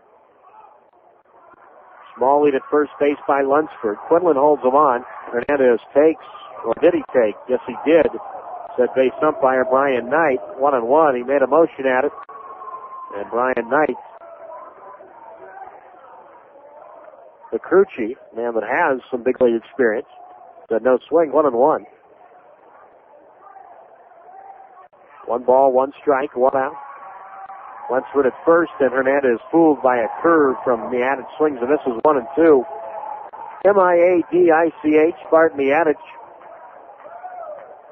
Small lead at first base by Lunsford. Quinlan holds him on. Hernandez takes, or did he take? Yes, he did. Said base umpire Brian Knight. 1-1. He made a motion at it. And Brian Knight, the crew chief, man that has some big league experience, said no swing. 1-1. 1 ball, 1 strike, 1 out. Lunsford at first, and Hernandez fooled by a curve from Miocic. Swings and misses 1-2. Miadich, Bart Miocic.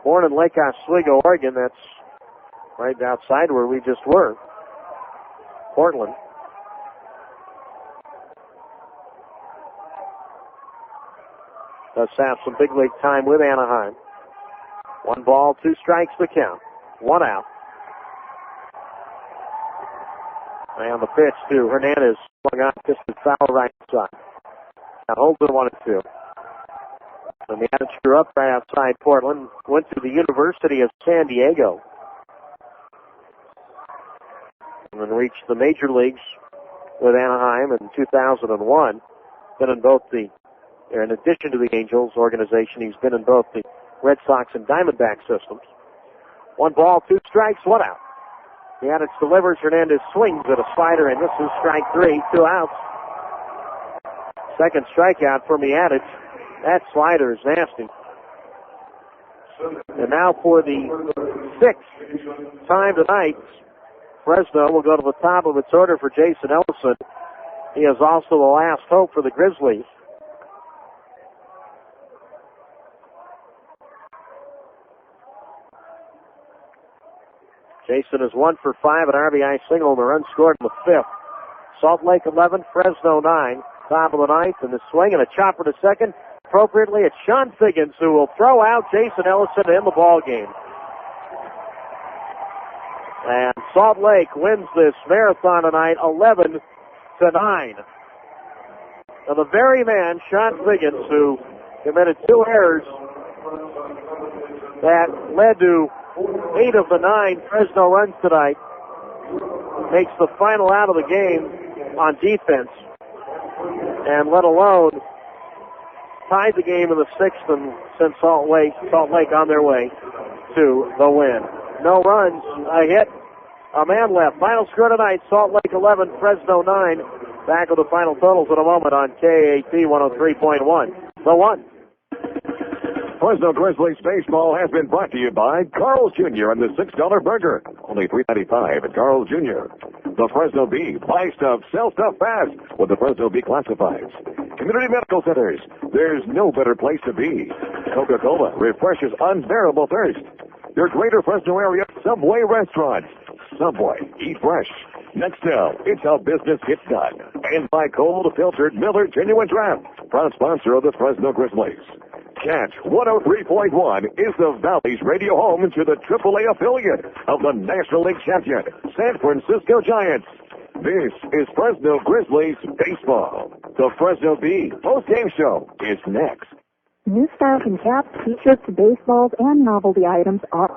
Born in Lake Oswego, Oregon. That's right outside where we just were. Portland. Does have some big league time with Anaheim. 1 ball, 2 strikes to count. 1 out. And the pitch to Hernandez, swung out, distant foul right side. Now holds it 1-2. And the manager up right outside Portland went to the University of San Diego. And then reached the major leagues with Anaheim in 2001. Been in both in addition to the Angels organization, he's been in both the Red Sox and Diamondback systems. 1 ball, 2 strikes, 1 out. The Adage delivers. Hernandez swings at a slider, and this is strike 3, 2 outs. Second strikeout from the Adage. That slider is nasty. And now for the 6th time tonight, Fresno will go to the top of its order for Jason Ellison. He is also the last hope for the Grizzlies. Jason is 1 for 5, an RBI single, and a run scored in the 5th. Salt Lake 11, Fresno 9. Top of the 9th, and the swing and a chopper to second. Appropriately, it's Sean Figgins who will throw out Jason Ellison in the ball game. And Salt Lake wins this marathon tonight, 11-9. Now the very man, Sean Figgins, who committed 2 errors that led to 8 of the 9 Fresno runs tonight, makes the final out of the game on defense, and let alone tied the game in the 6th and sent Salt Lake on their way to the win. No runs, a hit, a man left. Final score tonight, Salt Lake 11, Fresno 9. Back with the final totals in a moment on KAT 103.1. The One. Fresno Grizzlies baseball has been brought to you by Carl's Jr. and the $6 burger. Only $3.95 at Carl's Jr. The Fresno Bee. Buy stuff, sell stuff fast with the Fresno Bee Classifieds. Community medical centers. There's no better place to be. Coca-Cola refreshes unbearable thirst. Your greater Fresno area Subway restaurants. Subway. Eat fresh. Nextel. It's how business gets done. And by cold filtered Miller Genuine Draft. Proud sponsor of the Fresno Grizzlies. Catch 103.1 is the Valley's radio home to the AAA affiliate of the National League champion, San Francisco Giants. This is Fresno Grizzlies baseball. The Fresno Bee post-game show is next. New styles and caps, t-shirts, baseballs, and novelty items are